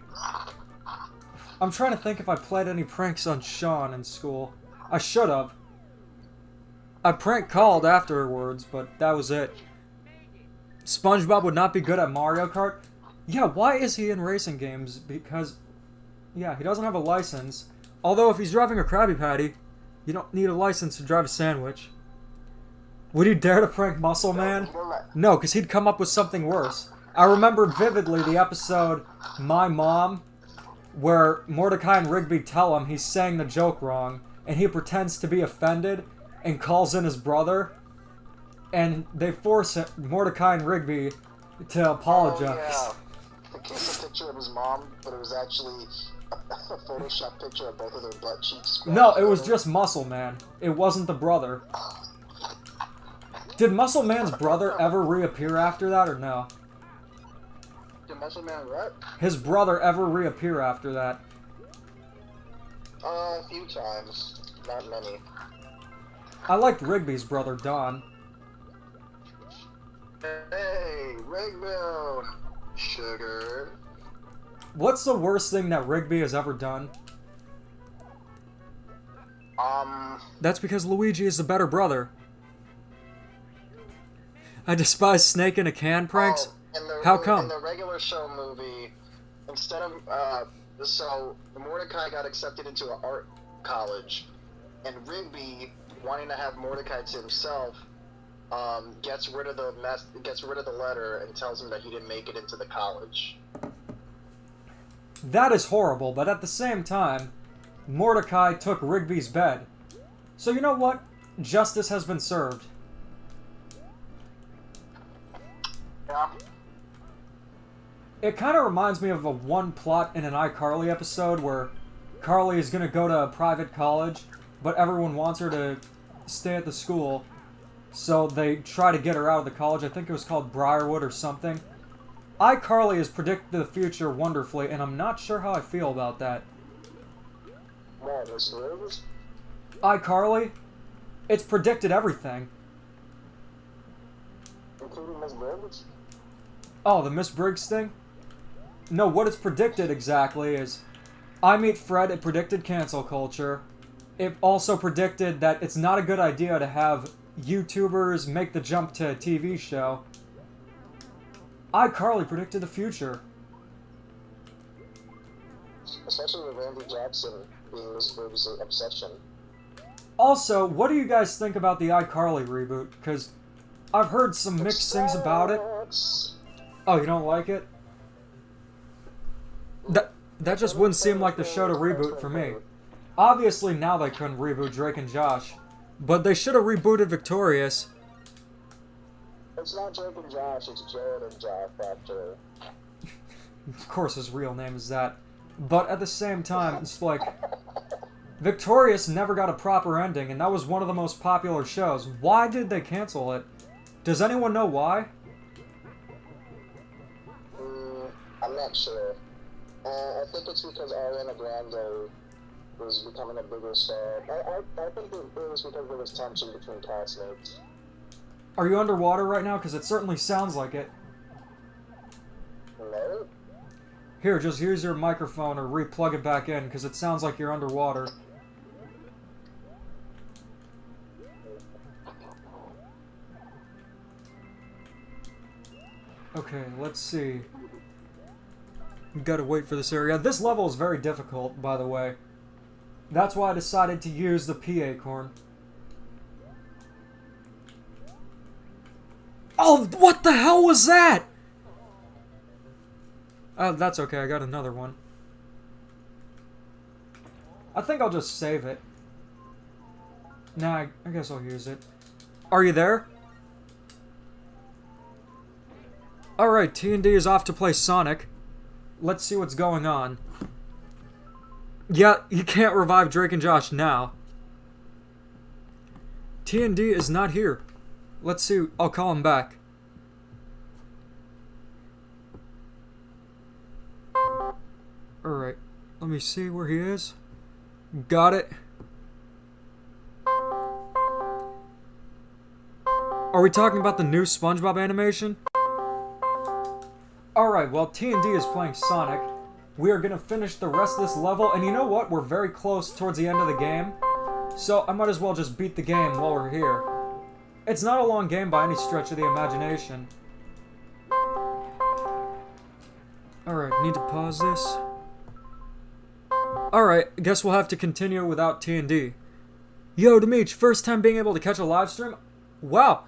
I'm trying to think if I played any pranks on Sean in school. I should have. I prank called afterwards, but that was it. SpongeBob would not be good at Mario Kart? Yeah, why is he in racing games? Because, yeah, he doesn't have a license. Although if he's driving a Krabby Patty, you don't need a license to drive a sandwich. Would you dare to prank Muscle Man? No, because he'd come up with something worse. I remember vividly the episode My Mom, where Mordecai and Rigby tell him he's saying the joke wrong, and he pretends to be offended and calls in his brother, and they force Mordecai and Rigby to apologize. Oh, yeah. The kiss of picture of his mom, but it was actually a Photoshop picture of both of their butt cheeks. No, it was just Muscle Man. It wasn't the brother. Did Muscle Man's brother ever reappear after that, or no? Did Muscle Man what? His brother ever reappear after that? A few times. Not many. I liked Rigby's brother, Don. Hey, Rigby! Sugar. What's the worst thing that Rigby has ever done? That's because Luigi is the better brother. I despise snake in a can pranks. How come? In the regular show movie, instead of, so Mordecai got accepted into an art college, and Rigby, wanting to have Mordecai to himself, gets rid of the letter and tells him that he didn't make it into the college. That is horrible, but at the same time, Mordecai took Rigby's bed. So you know what? Justice has been served. Yeah. It kind of reminds me of a one plot in an iCarly episode where Carly is going to go to a private college, but everyone wants her to stay at the school, so they try to get her out of the college. I think it was called Briarwood or something. iCarly has predicted the future wonderfully, and I'm not sure how I feel about that. What, this news? iCarly? It's predicted everything. Including Miss Briggs? Oh, the Miss Briggs thing? No, what it's predicted exactly is I Meet Fred, it predicted cancel culture. It also predicted that it's not a good idea to have YouTubers make the jump to a TV show. iCarly predicted the future. Especially with Randy Jackson being Miss Briggs' obsession. Also, what do you guys think about the iCarly reboot? Because I've heard some mixed things about it. Oh, you don't like it? That just wouldn't seem like the show to reboot for me. Obviously, now they couldn't reboot Drake and Josh, but they should have rebooted Victorious. It's not Drake and Josh, it's Jared and Josh, actually. Of course his real name is that. But at the same time, it's like, Victorious never got a proper ending, and that was one of the most popular shows. Why did they cancel it? Does anyone know why? I'm not sure. I think it's because Ariana Grande was becoming a bigger star. I think it was because there was tension between castmates. Are you underwater right now? Because it certainly sounds like it. No? Here, just use your microphone or re-plug it back in, because it sounds like you're underwater. Okay, let's see. We gotta wait for this area. This level is very difficult, by the way. That's why I decided to use the P acorn. Oh, what the hell was that? That's okay, I got another one. I think I'll just save it. Nah, I guess I'll use it. Are you there? Alright, T&D is off to play Sonic. Let's see what's going on. Yeah, you can't revive Drake and Josh now. T&D is not here. Let's see, I'll call him back. Alright, let me see where he is. Got it. Are we talking about the new SpongeBob animation? Alright, well, T&D is playing Sonic. We are going to finish the rest of this level, and you know what? We're very close towards the end of the game, so I might as well just beat the game while we're here. It's not a long game by any stretch of the imagination. Alright, need to pause this. Alright, guess we'll have to continue without T&D. Yo, Demeech, first time being able to catch a live stream? Wow,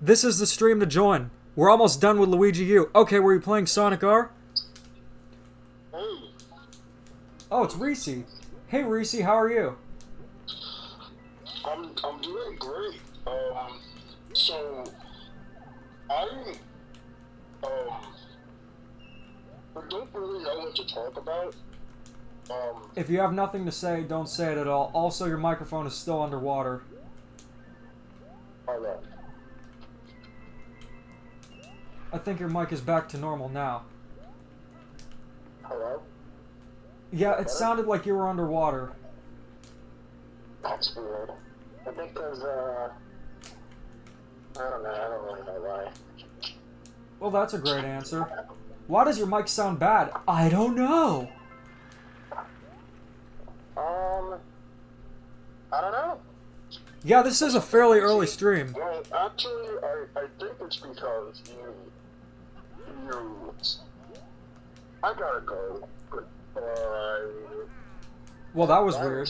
this is the stream to join. We're almost done with Luigi U. Okay, were you playing Sonic R? Hey. Oh, it's Reese. Hey, Reese, how are you? I'm doing great. So I don't really talk about. If you have nothing to say, don't say it at all. Also, your microphone is still underwater. Alright. I think your mic is back to normal now. Hello? Yeah, it sounded like you were underwater. That's weird. I think there's, I don't know, I don't really know why. Well, that's a great answer. Why does your mic sound bad? I don't know. I don't know. Yeah, this is a fairly early stream. Well, actually, I think it's because I gotta go. Well, that was weird.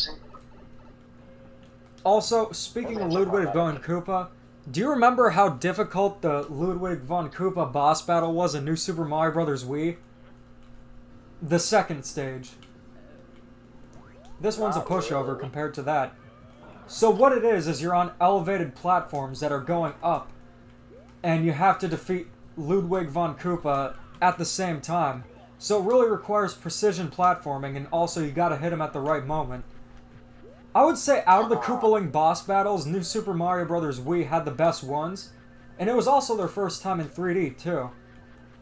Also, speaking of Ludwig von Koopa, do you remember how difficult the Ludwig von Koopa boss battle was in New Super Mario Bros. Wii? The second stage. This one's a pushover compared to that. So what it is you're on elevated platforms that are going up, and you have to defeat Ludwig von Koopa at the same time. So it really requires precision platforming, and also you gotta hit him at the right moment. I would say out of the Koopaling boss battles, New Super Mario Bros. Wii had the best ones, and it was also their first time in 3D too.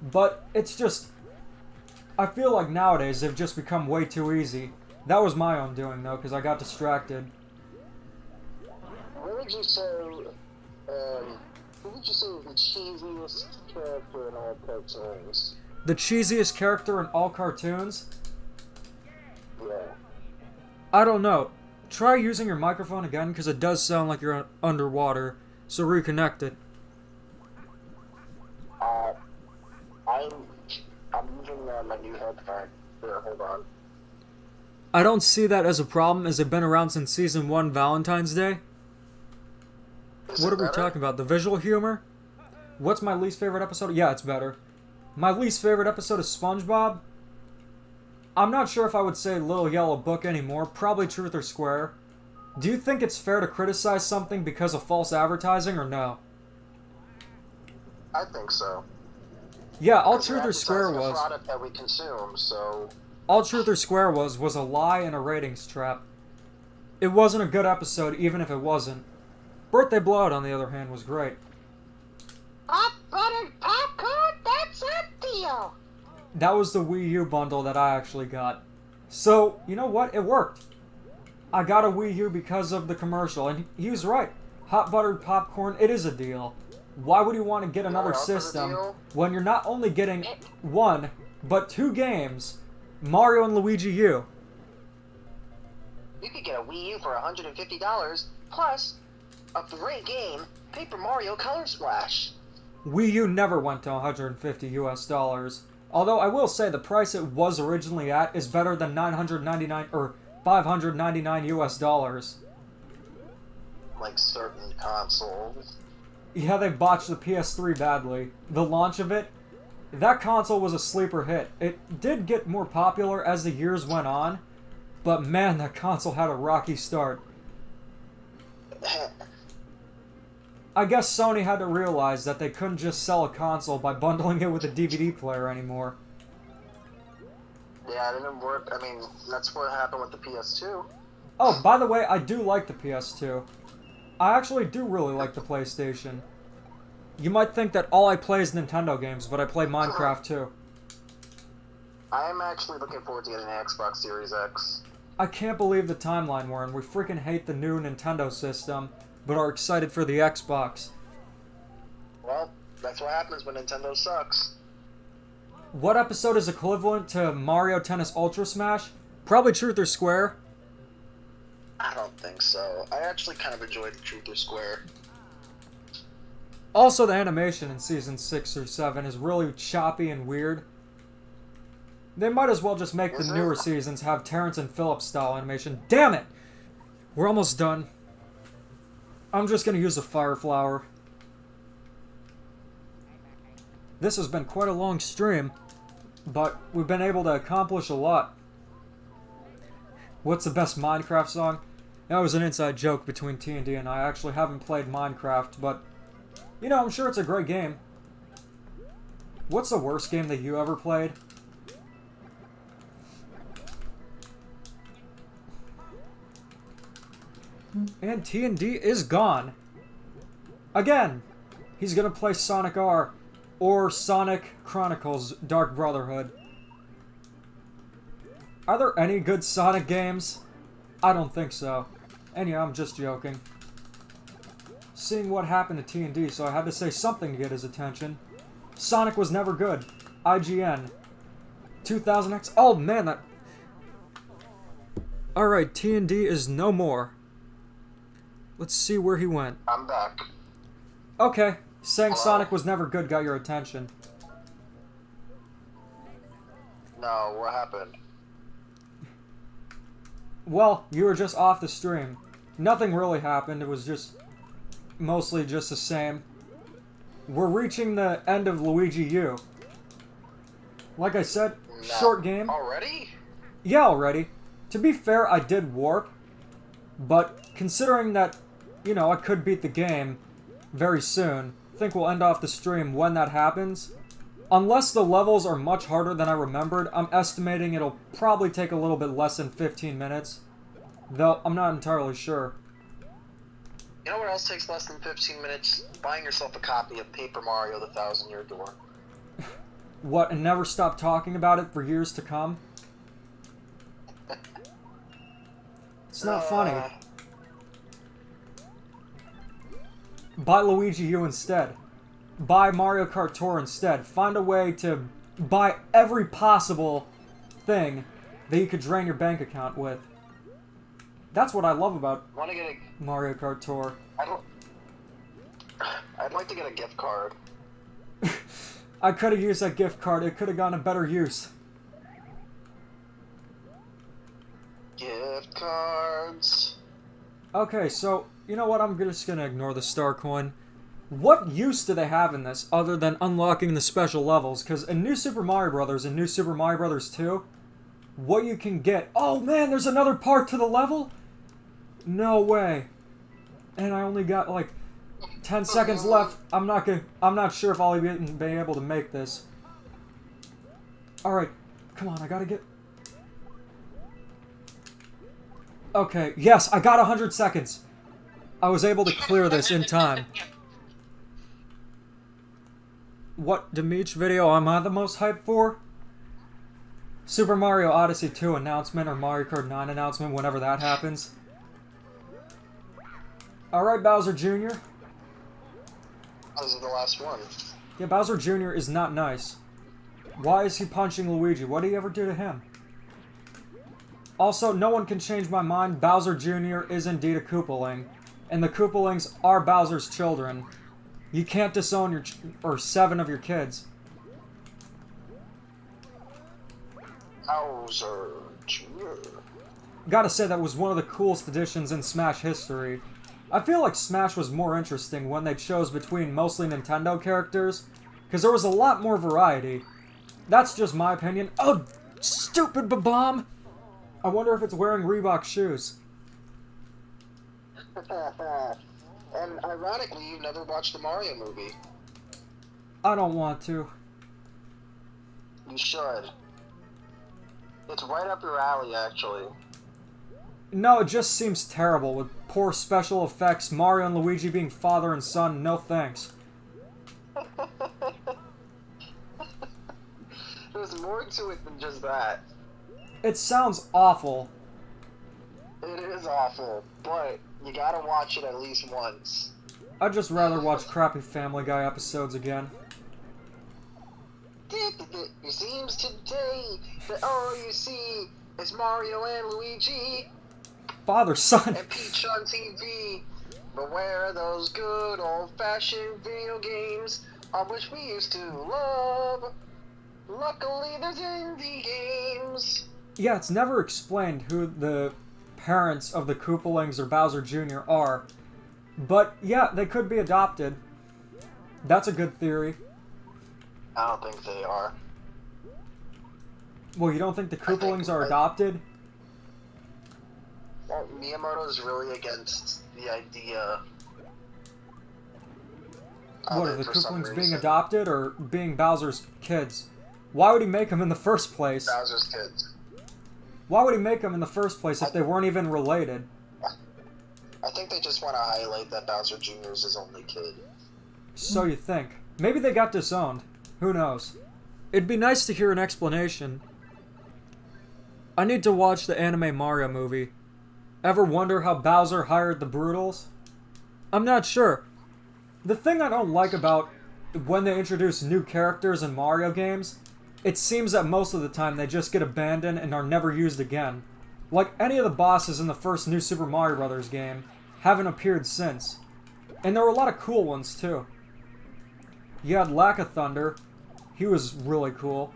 But it's just, I feel like nowadays they've just become way too easy. That was my own doing though, because I got distracted. What would you say, was the cheesiest character in all cartoons? The cheesiest character in all cartoons? Yeah. I don't know. Try using your microphone again, because it does sound like you're underwater. So reconnect it. I'm using my new headphone. Here, hold on. I don't see that as a problem, as it's been around since Season 1 Valentine's Day. What are we talking about? The visual humor? What's my least favorite episode? Yeah, it's better. My least favorite episode is SpongeBob. I'm not sure if I would say Little Yellow Book anymore. Probably Truth or Square. Do you think it's fair to criticize something because of false advertising or no? I think so. Yeah, all Truth or Square was. It's a product that we consume, so. All Truth or Square was a lie and a ratings trap. It wasn't a good episode, even if it wasn't. Birthday Blowout, on the other hand, was great. Hot buttered popcorn? That's a deal! That was the Wii U bundle that I actually got. So, you know what? It worked. I got a Wii U because of the commercial, and he was right. Hot buttered popcorn, it is a deal. Why would you want to get another system when you're not only getting one, but two games, Mario and Luigi U? You could get a Wii U for $150, plus a great game, Paper Mario Color Splash. Wii U never went to $150 US. Although I will say the price it was originally at is better than $999 or $599 US. Like certain consoles. Yeah, they botched the PS3 badly. The launch of it, that console was a sleeper hit. It did get more popular as the years went on, but man, that console had a rocky start. I guess Sony had to realize that they couldn't just sell a console by bundling it with a DVD player anymore. Yeah, it didn't work. I mean, that's what happened with the PS2. Oh, by the way, I do like the PS2. I actually do really like the PlayStation. You might think that all I play is Nintendo games, but I play Minecraft too. I am actually looking forward to getting an Xbox Series X. I can't believe the timeline we're in. We freaking hate the new Nintendo system, but are excited for the Xbox. Well, that's what happens when Nintendo sucks. What episode is equivalent to Mario Tennis Ultra Smash? Probably Truth or Square. I don't think so. I actually kind of enjoyed Truth or Square. Also, the animation in Season 6 or 7 is really choppy and weird. They might as well just make the newer seasons have Terrence and Phillips style animation. Damn it! We're almost done. I'm just gonna use a fire flower. This has been quite a long stream, but we've been able to accomplish a lot. What's the best Minecraft song? That was an inside joke between T&D and I actually haven't played Minecraft, but, you know, I'm sure it's a great game. What's the worst game that you ever played? And T&D is gone. Again, he's gonna play Sonic R or Sonic Chronicles Dark Brotherhood. Are there any good Sonic games? I don't think so. And yeah, I'm just joking. Seeing what happened to T&D, so I had to say something to get his attention. Sonic was never good. IGN. 2000X. Oh man, that... Alright, T&D is no more. Let's see where he went. I'm back. Okay, saying Hello? Sonic was never good got your attention. No, what happened? Well, you were just off the stream. Nothing really happened, it was just... mostly just the same. We're reaching the end of Luigi U. Like I said, short game. Already? Yeah, already. To be fair, I did warp. But considering that, you know, I could beat the game very soon, I think we'll end off the stream when that happens. Unless the levels are much harder than I remembered, I'm estimating it'll probably take a little bit less than 15 minutes. Though, I'm not entirely sure. You know what else takes less than 15 minutes? Buying yourself a copy of Paper Mario: The Thousand-Year Door. What, and never stop talking about it for years to come? It's not funny. Buy Luigi U instead. Buy Mario Kart Tour instead. Find a way to buy every possible thing that you could drain your bank account with. That's what I love about Want to get Mario Kart Tour. I'd like to get a gift card. I could have used that gift card. It could have gone to better use. Gift cards. Okay, so, you know what? I'm just gonna ignore the star coin. What use do they have in this other than unlocking the special levels? Because in New Super Mario Bros. And New Super Mario Bros. 2, what you can get... Oh man, there's another part to the level? No way. And I only got like 10 seconds left. I'm not sure if I'll even be able to make this. Alright, come on, I gotta get... Okay, yes, I got 100 seconds. I was able to clear this in time. What Demeech video am I the most hyped for? Super Mario Odyssey 2 announcement or Mario Kart 9 announcement, whenever that happens. Alright, Bowser Jr. This is the last one. Yeah, Bowser Jr. is not nice. Why is he punching Luigi? What did he ever do to him? Also, no one can change my mind. Bowser Jr. is indeed a Koopaling. And the Koopalings are Bowser's children. You can't disown your 7 of your kids. Bowser Jr. Gotta say, that was one of the coolest additions in Smash history. I feel like Smash was more interesting when they chose between mostly Nintendo characters, because there was a lot more variety. That's just my opinion. Oh, stupid Babam! I wonder if it's wearing Reebok shoes. And ironically, you've never watched the Mario movie. I don't want to. You should. It's right up your alley, actually. No, it just seems terrible, with poor special effects, Mario and Luigi being father and son, no thanks. There's more to it than just that. It sounds awful. It is awful, but you gotta watch it at least once. I'd just rather watch crappy Family Guy episodes again. It seems today that all you see is Mario and Luigi Father, son. and Peach on TV. But where are those good old-fashioned video games on which we used to love? Luckily, there's indie games. Yeah, it's never explained who the parents of the Koopalings or Bowser Jr. are. But yeah, they could be adopted. That's a good theory. I don't think they are. Well, you don't think the Koopalings are adopted? Well, Miyamoto's really against the idea. What, are the Koopalings being adopted or being Bowser's kids? Why would he make them in the first place? Bowser's kids. Why would he make them in the first place if they weren't even related? I think they just want to highlight that Bowser Jr. is his only kid. So you think. Maybe they got disowned. Who knows? It'd be nice to hear an explanation. I need to watch the anime Mario movie. Ever wonder how Bowser hired the Brutals? I'm not sure. The thing I don't like about when they introduce new characters in Mario games, it seems that most of the time they just get abandoned and are never used again. Like any of the bosses in the first New Super Mario Bros. Game haven't appeared since. And there were a lot of cool ones too. You had Lack of Thunder. He was really cool.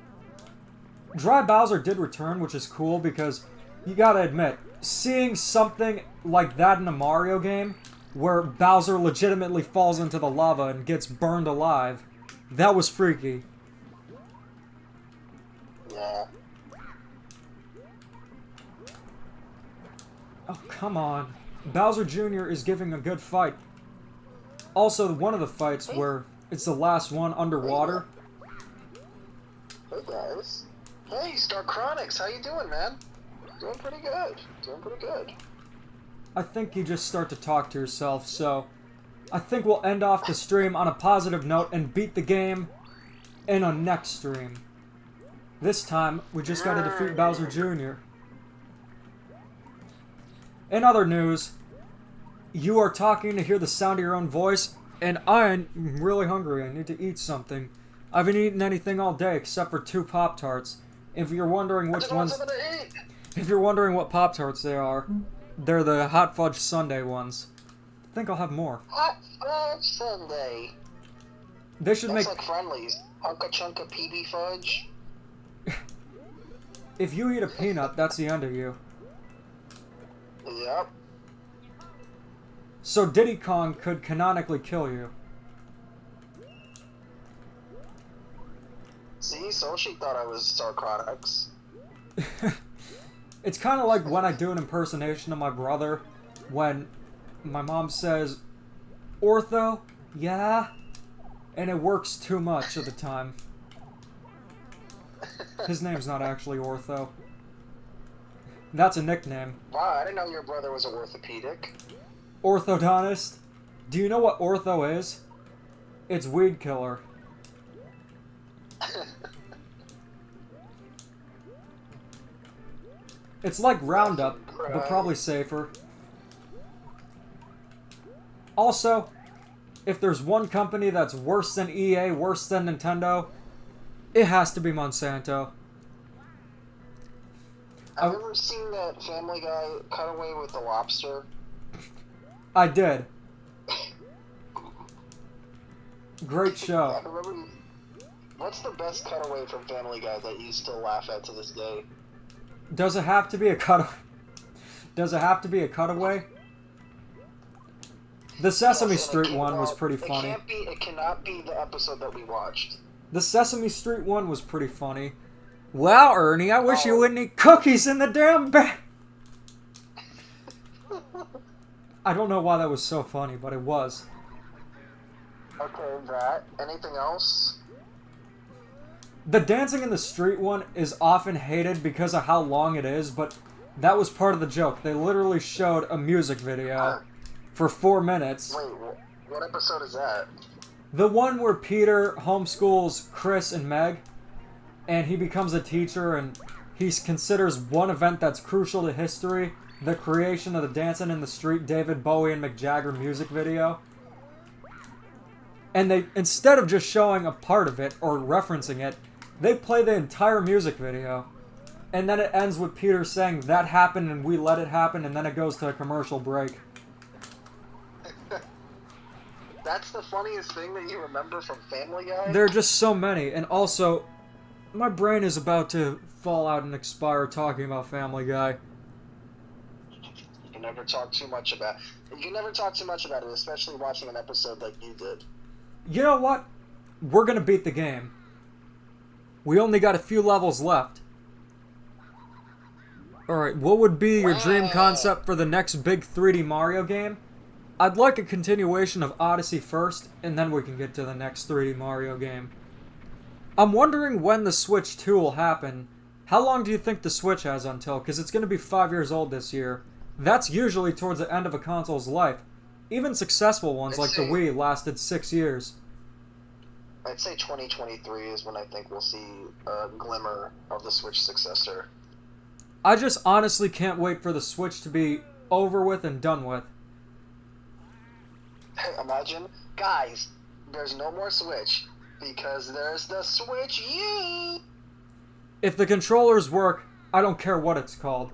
Dry Bowser did return, which is cool because you gotta admit, seeing something like that in a Mario game, where Bowser legitimately falls into the lava and gets burned alive, that was freaky. Yeah. Oh, come on. Bowser Jr. is giving a good fight. Also, one of the fights where it's the last one underwater. Hey guys. Hey, Star Chronix, how you doing, man? Doing pretty good. Doing pretty good. I think you just start to talk to yourself, so I think we'll end off the stream on a positive note and beat the game in a next stream. This time, we just gotta defeat Bowser Jr. In other news, you are talking to hear the sound of your own voice, and I'm really hungry. I need to eat something. I haven't eaten anything all day except for 2 Pop-Tarts. If you're wondering which ones... If you're wondering what Pop-Tarts they are, they're the Hot Fudge Sundae ones. I think I'll have more. Hot Fudge Sundae. They should That's make... like friendlies. Hunka Chunka PB Fudge. If you eat a peanut, that's the end of you. Yep. So Diddy Kong could canonically kill you. See, so she thought I was Star Chronix. It's kind of like when I do an impersonation of my brother, when my mom says, "Ortho, yeah?" And it works too much of the time. His name's not actually Ortho. That's a nickname. Wow, I didn't know your brother was an orthopedic. Orthodontist? Do you know what ortho is? It's weed killer. It's like Roundup, but probably safer. Also, if there's one company that's worse than EA, worse than Nintendo, it has to be Monsanto. Have you ever seen that Family Guy cutaway with the lobster? I did. Great show. I remember. What's the best cutaway from Family Guy that you still laugh at to this day? Does it have to be a cut? Does it have to be a cutaway? The Sesame Street one was pretty funny. It cannot be the episode that we watched. The Sesame Street one was pretty funny. Well, Ernie, I wish you wouldn't eat cookies in the damn bag. I don't know why that was so funny, but it was. Okay, that. Anything else? The Dancing in the Street one is often hated because of how long it is, but that was part of the joke. They literally showed a music video for 4 minutes. Wait, what episode is that? The one where Peter homeschools Chris and Meg, and he becomes a teacher, and he considers one event that's crucial to history, the creation of the Dancing in the Street David Bowie and Mick Jagger music video. And they, instead of just showing a part of it, or referencing it, they play the entire music video. And then it ends with Peter saying, "That happened and we let it happen," and then it goes to a commercial break. That's the funniest thing that you remember from Family Guy? There are just so many, and also, my brain is about to fall out and expire talking about Family Guy. You can never talk too much about it, especially watching an episode like you did. You know what? We're gonna beat the game. We only got a few levels left. Alright, what would be your dream concept for the next big 3D Mario game? I'd like a continuation of Odyssey first, and then we can get to the next 3D Mario game. I'm wondering when the Switch 2 will happen. How long do you think the Switch has until? Because it's going to be 5 years old this year. That's usually towards the end of a console's life. Even successful ones like the Wii lasted 6 years. I'd say 2023 is when I think we'll see a glimmer of the Switch successor. I just honestly can't wait for the Switch to be over with and done with. Imagine, guys, there's no more Switch because there's the Switch U. If the controllers work, I don't care what it's called.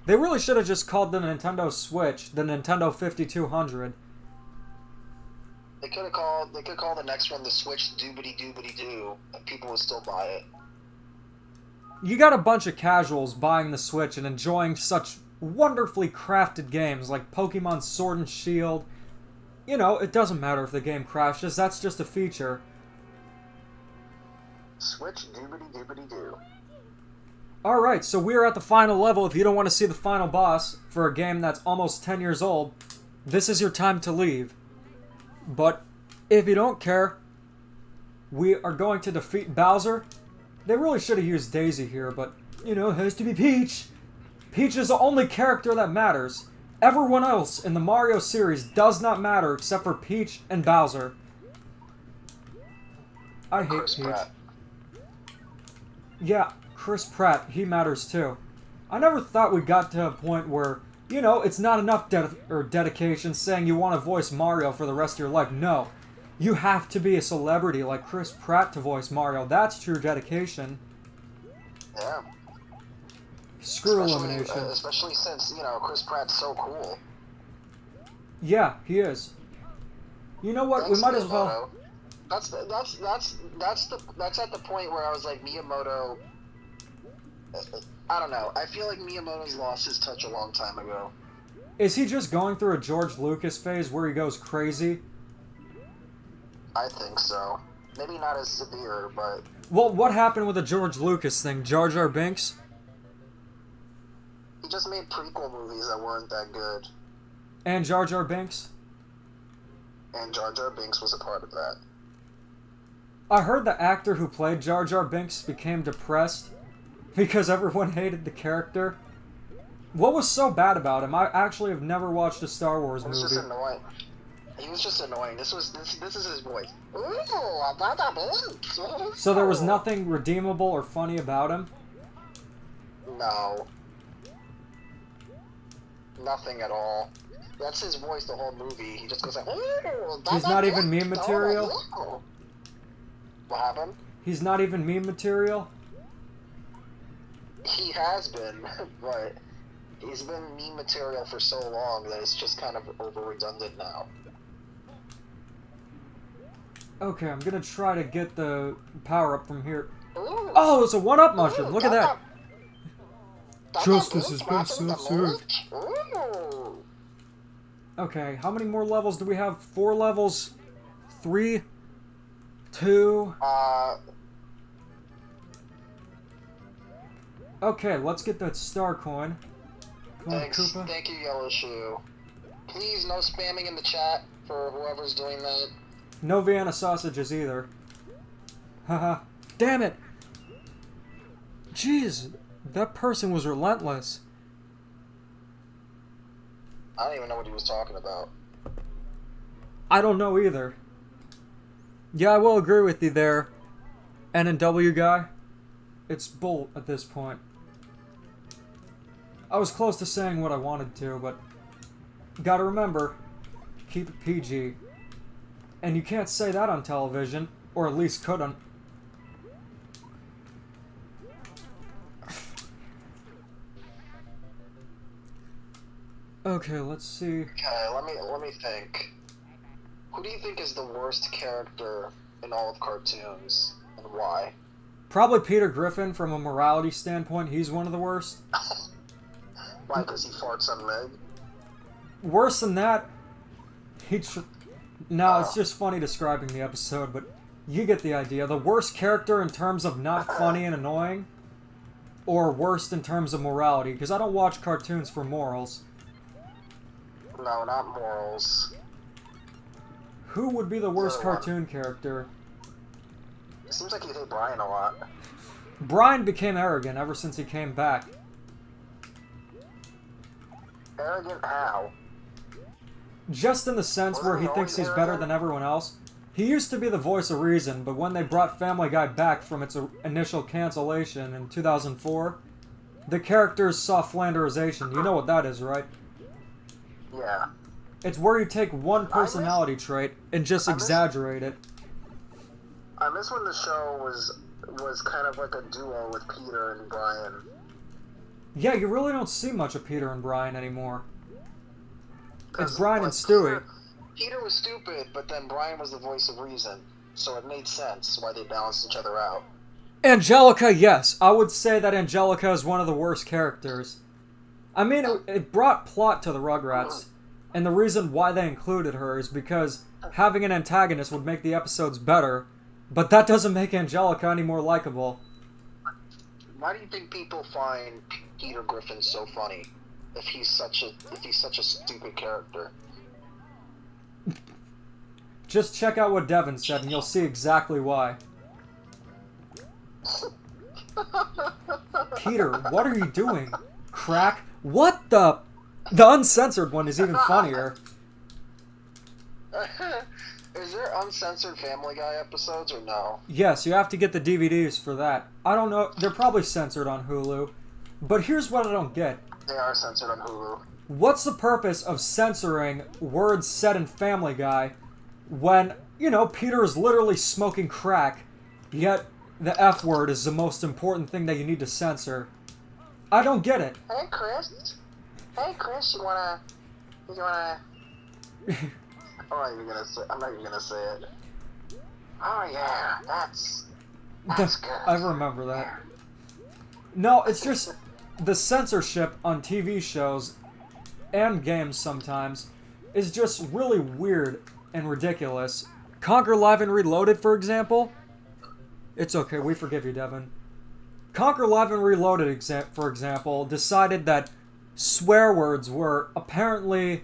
They really should have just called the Nintendo Switch the Nintendo 5200. They could call the next one the Switch Doobity Doobity Doo, and people would still buy it. You got a bunch of casuals buying the Switch and enjoying such wonderfully crafted games like Pokemon Sword and Shield. You know, it doesn't matter if the game crashes, that's just a feature. Switch Doobity Doobity Doo. Alright, so we're at the final level. If you don't want to see the final boss for a game that's almost 10 years old, this is your time to leave. But if you don't care, we are going to defeat Bowser. They really should have used Daisy here, but, you know, it has to be Peach. Peach is the only character that matters. Everyone else in the Mario series does not matter except for Peach and Bowser. I hate Chris Peach. Pratt. Yeah, Chris Pratt, he matters too. I never thought we got to a point where, you know, it's not enough dedication saying you want to voice Mario for the rest of your life. No. You have to be a celebrity like Chris Pratt to voice Mario. That's true dedication. Yeah. Screw elimination. Especially since, you know, Chris Pratt's so cool. Yeah, he is. You know what? Thanks, we might as Miyamoto. well. That's at the point where I was like, Miyamoto. I don't know. I feel like Miyamoto's lost his touch a long time ago. Is he just going through a George Lucas phase where he goes crazy? I think so. Maybe not as severe, but Well, what happened with the George Lucas thing? Jar Jar Binks? he just made prequel movies that weren't that good, And Jar Jar Binks? and Jar Jar Binks was a part of that. I heard the actor who played Jar Jar Binks became depressed because everyone hated the character. What was so bad about him? I actually have never watched a Star Wars It was movie. just annoying. He was just annoying. This is his voice. So there was nothing redeemable or funny about him? No. Nothing at all. That's his voice the whole movie. He just goes like, He's not even meme material? What happened? He's not even meme material? He has been, but he's been meme material for so long that it's just kind of over redundant now. Okay, I'm gonna try to get the power up from here. Oh, it's a one-up mushroom. Look at that. Justice is best served. Okay, how many more levels do we have? 4 levels? 3? 2? Okay, let's get that star coin. Come on, Koopa. Thank you, Yellow Shoe. Please, no spamming in the chat for whoever's doing that. No Vienna sausages either. Haha. Damn it! Jeez, that person was relentless. I don't even know what he was talking about. I don't know either. Yeah, I will agree with you there, N&W guy. It's bull at this point. I was close to saying what I wanted to, but gotta remember, keep it PG. And you can't say that on television, or at least couldn't. Okay, let's see. Okay, let me think. Who do you think is the worst character in all of cartoons, and why? Probably Peter Griffin from a morality standpoint. He's one of the worst. Why? Because he farts on Meg? Worse than that, no, it's just funny describing the episode, but you get the idea. The worst character in terms of not funny and annoying, or worst in terms of morality, because I don't watch cartoons for morals. No, not morals. Who would be the worst Other one. cartoon character? It seems like you hate Brian a lot. Brian became arrogant ever since he came back. Arrogant how? Just in the sense where he thinks he's better than everyone else. He used to be the voice of reason, but when they brought Family Guy back from its initial cancellation in 2004, the character's soft Flanderization. You know what that is, right? Yeah. It's where you take one personality trait and just exaggerate it. I miss when the show was kind of like a duo with Peter and Brian. Yeah, you really don't see much of Peter and Brian anymore. It's 'Cause, Brian like, and Stewie. Peter was stupid, but then Brian was the voice of reason, so it made sense why they balanced each other out. Angelica, yes. I would say that Angelica is one of the worst characters. I mean, it brought plot to the Rugrats, and the reason why they included her is because having an antagonist would make the episodes better, but that doesn't make Angelica any more likable. Why do you think people find Peter Griffin so funny? If he's such a stupid character. Just check out what Devin said, and you'll see exactly why. Peter, what are you doing? Crack? What the? The uncensored one is even funnier. Is there uncensored Family Guy episodes or no? Yes, you have to get the DVDs for that. I don't know. They're probably censored on Hulu. But here's what I don't get. They are censored on Hulu. What's the purpose of censoring words said in Family Guy when, you know, Peter is literally smoking crack, yet the F word is the most important thing that you need to censor? I don't get it. Hey, Chris, you wanna... I'm not even gonna say it. Oh yeah, that's good. I remember that. No, it's just the censorship on TV shows and games sometimes is just really weird and ridiculous. Conquer Live and Reloaded, for example. It's okay, we forgive you, Devin. Conquer Live and Reloaded, for example, decided that swear words were apparently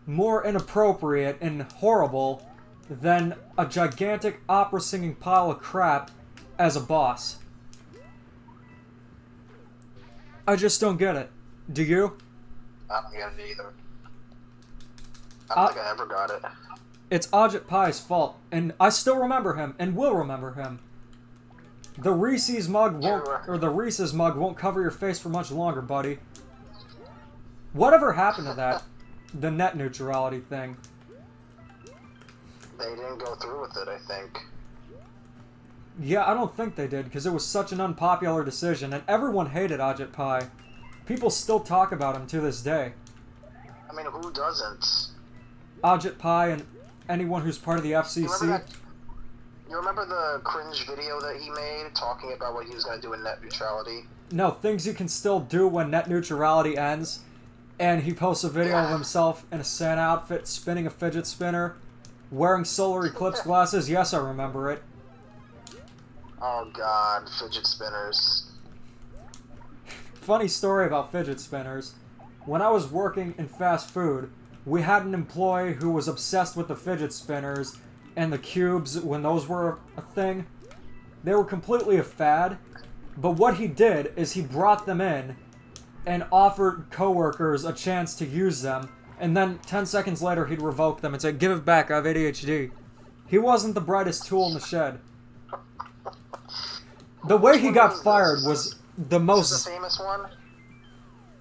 more inappropriate and horrible than a gigantic opera-singing pile of crap as a boss. I just don't get it. Do you? I don't get it either. I don't think I ever got it. It's Ajit Pai's fault, and I still remember him, and will remember him. The Reese's mug won't cover your face for much longer, buddy. Whatever happened to that? The net neutrality thing. They didn't go through with it, I think. Yeah, I don't think they did, because it was such an unpopular decision, and everyone hated Ajit Pai. People still talk about him to this day. I mean, who doesn't? Ajit Pai and anyone who's part of the FCC. You remember the cringe video that he made talking about what he was going to do in net neutrality? No, things you can still do when net neutrality ends. And he posts a video of himself in a Santa outfit spinning a fidget spinner, wearing solar eclipse glasses. Yes, I remember it. Oh god, fidget spinners. Funny story about fidget spinners. When I was working in fast food, we had an employee who was obsessed with the fidget spinners and the cubes when those were a thing. They were completely a fad, but what he did is he brought them in and offered coworkers a chance to use them, and then 10 seconds later he'd revoke them and say, "Give it back, I have ADHD." He wasn't the brightest tool in the shed. The way he got fired was the most... Is this a famous one?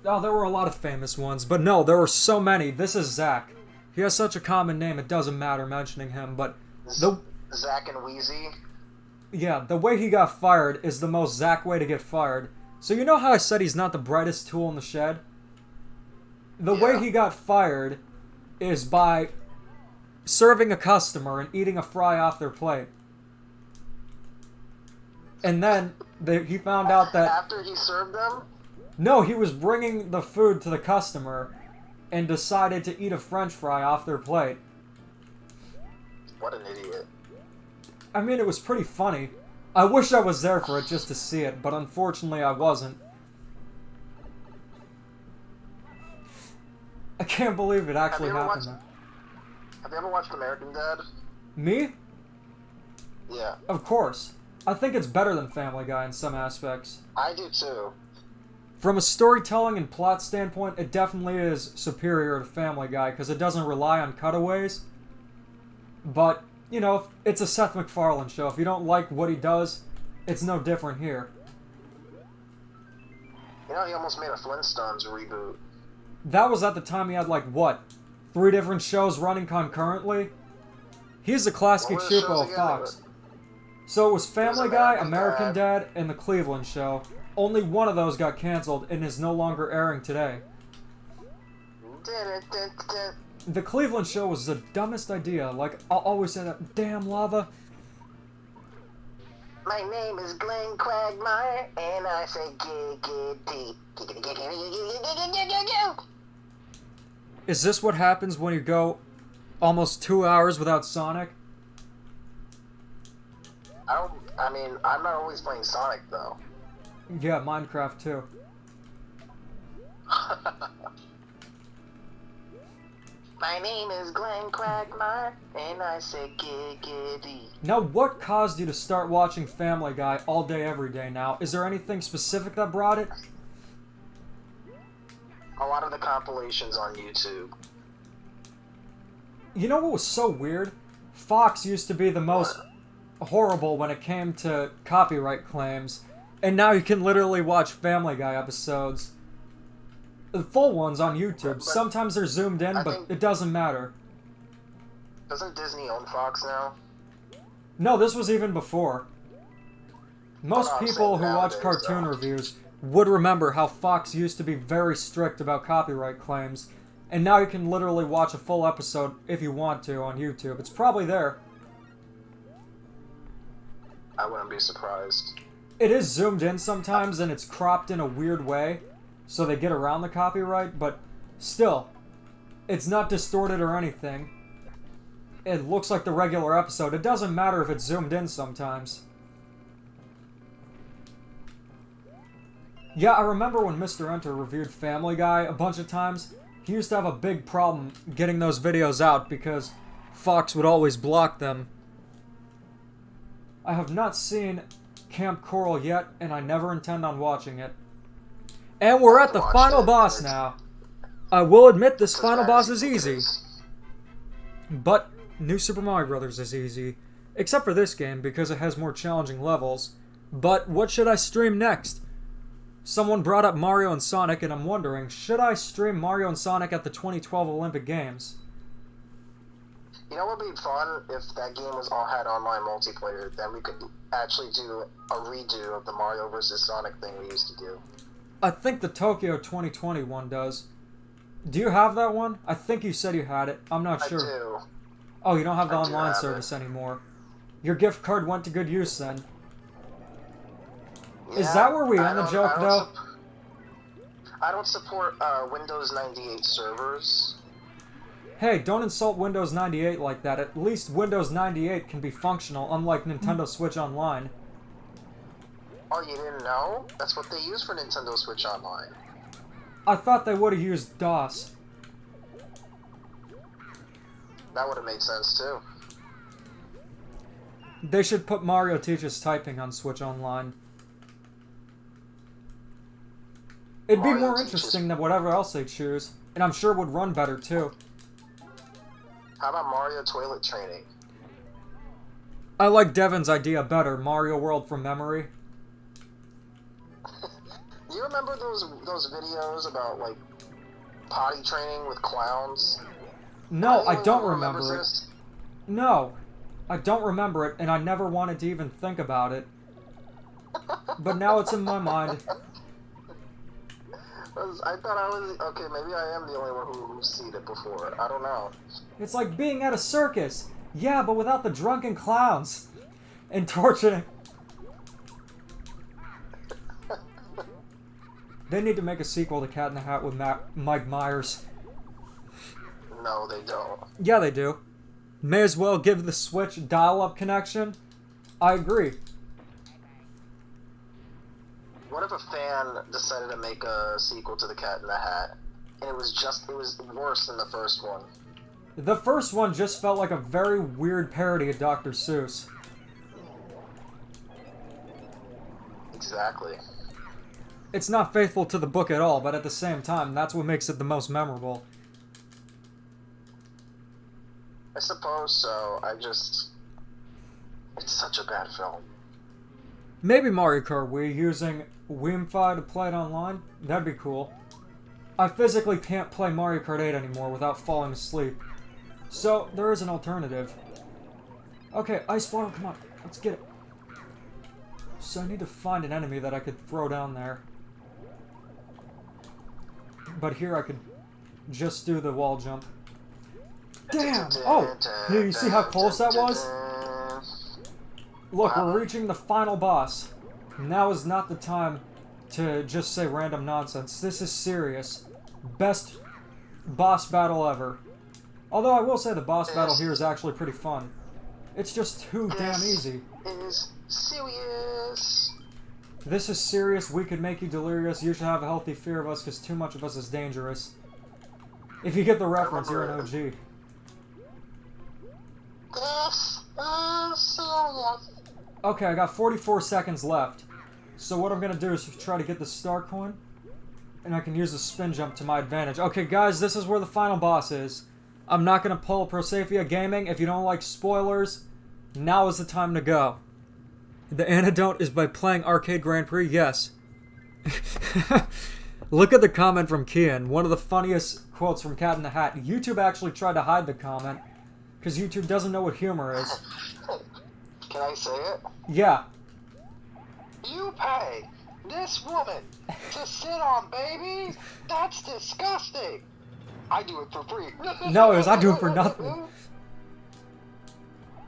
Oh, there were a lot of famous ones, but no, there were so many. This is Zach. He has such a common name, it doesn't matter mentioning him, but... Zach and Wheezy? Yeah, the way he got fired is the most Zach way to get fired. So you know how I said he's not the brightest tool in the shed? The way he got fired is by serving a customer and eating a fry off their plate. And then he found out that... After he served them? No, he was bringing the food to the customer and decided to eat a french fry off their plate. What an idiot. I mean, it was pretty funny. I wish I was there for it just to see it, but unfortunately I wasn't. I can't believe it actually happened. Have you ever watched American Dad? Me? Yeah. Of course. I think it's better than Family Guy in some aspects. I do too. From a storytelling and plot standpoint, it definitely is superior to Family Guy because it doesn't rely on cutaways. But, you know, it's a Seth MacFarlane show. If you don't like what he does, it's no different here. You know, he almost made a Flintstones reboot. That was at the time he had, like, what? 3 different shows running concurrently? He's a classic cheapo of Fox. So it was Family Guy, American Dad, and The Cleveland Show. Only one of those got canceled and is no longer airing today. The Cleveland Show was the dumbest idea. Like, I'll always say that, damn lava. My name is Glenn Quagmire, and I say giggity. Is this what happens when you go almost 2 hours without Sonic? I mean, I'm not always playing Sonic, though. Yeah, Minecraft too. My name is Glenn Quagmire, and I say giggity. Now, what caused you to start watching Family Guy all day, every day now? Is there anything specific that brought it? A lot of the compilations on YouTube. You know what was so weird? Fox used to be the most horrible when it came to copyright claims, and now you can literally watch Family Guy episodes. The full ones on YouTube. Sometimes they're zoomed in, but it doesn't matter. Doesn't Disney own Fox now? No, this was even before. Most people who watch cartoon reviews would remember how Fox used to be very strict about copyright claims, and now you can literally watch a full episode if you want to on YouTube. It's probably there. I wouldn't be surprised. It is zoomed in sometimes, and it's cropped in a weird way, so they get around the copyright, but still, it's not distorted or anything. It looks like the regular episode. It doesn't matter if it's zoomed in sometimes. Yeah, I remember when Mr. Enter reviewed Family Guy a bunch of times. He used to have a big problem getting those videos out because Fox would always block them. I have not seen Camp Coral yet, and I never intend on watching it. And we're at the final boss now. I will admit this final boss is easy. But New Super Mario Bros. Is easy. Except for this game, because it has more challenging levels. But what should I stream next? Someone brought up Mario and Sonic, and I'm wondering, should I stream Mario and Sonic at the 2012 Olympic Games? You know what would be fun if that game had online multiplayer? Then we could actually do a redo of the Mario vs. Sonic thing we used to do. I think the Tokyo 2020 one does. Do you have that one? I think you said you had it. I'm not sure. I do. Oh, you don't have the online service anymore. Your gift card went to good use then. Yeah, is that where we end the joke, though? I don't support Windows 98 servers. Hey, don't insult Windows 98 like that. At least Windows 98 can be functional, unlike Nintendo Switch Online. Oh, you didn't know? That's what they use for Nintendo Switch Online. I thought they would have used DOS. That would have made sense, too. They should put Mario Teaches Typing on Switch Online. It'd be more interesting than whatever else they choose, and I'm sure it would run better, too. How about Mario Toilet Training? I like Devin's idea better, Mario World from memory. You remember those videos about, like, potty training with clowns? No, I don't remember it. No, I don't remember it, and I never wanted to even think about it. But now it's in my mind. I thought I was... Okay, maybe I am the only one who's seen it before. I don't know. It's like being at a circus. Yeah, but without the drunken clowns. And torturing... They need to make a sequel to Cat in the Hat with Mike Myers. No, they don't. Yeah, they do. May as well give the Switch dial-up connection. I agree. What if a fan decided to make a sequel to the Cat in the Hat, and it was worse than the first one? The first one just felt like a very weird parody of Dr. Seuss. Exactly. it's not faithful to the book at all, but at the same time, that's what makes it the most memorable. I suppose so. It's such a bad film. Maybe Mario Kart Wii using Wiifi to play it online? That'd be cool. I physically can't play Mario Kart 8 anymore without falling asleep. So, there is an alternative. Okay, Ice Flower, come on. Let's get it. So I need to find an enemy that I could throw down there. But here I could just do the wall jump. Damn! Oh! You see how close that was? Look, we're reaching the final boss. Now is not the time to just say random nonsense. This is serious. Best boss battle ever. Although I will say the boss battle here is actually pretty fun. It's just too damn easy. Is serious. This is serious. We could make you delirious. You should have a healthy fear of us because too much of us is dangerous. If you get the reference, you're an OG. This is serious. Okay, I got 44 seconds left. So what I'm going to do is try to get the star coin. And I can use the spin jump to my advantage. Okay, guys, this is where the final boss is. I'm not going to pull Prosafia Gaming. If you don't like spoilers, now is the time to go. The antidote is by playing Arcade Grand Prix, yes. Look at the comment from Kian. One of the funniest quotes from Cat in the Hat. YouTube actually tried to hide the comment. Because YouTube doesn't know what humor is. Can I say it? Yeah. You pay this woman to sit on babies? That's disgusting. I do it for free. No, it was I do it for nothing.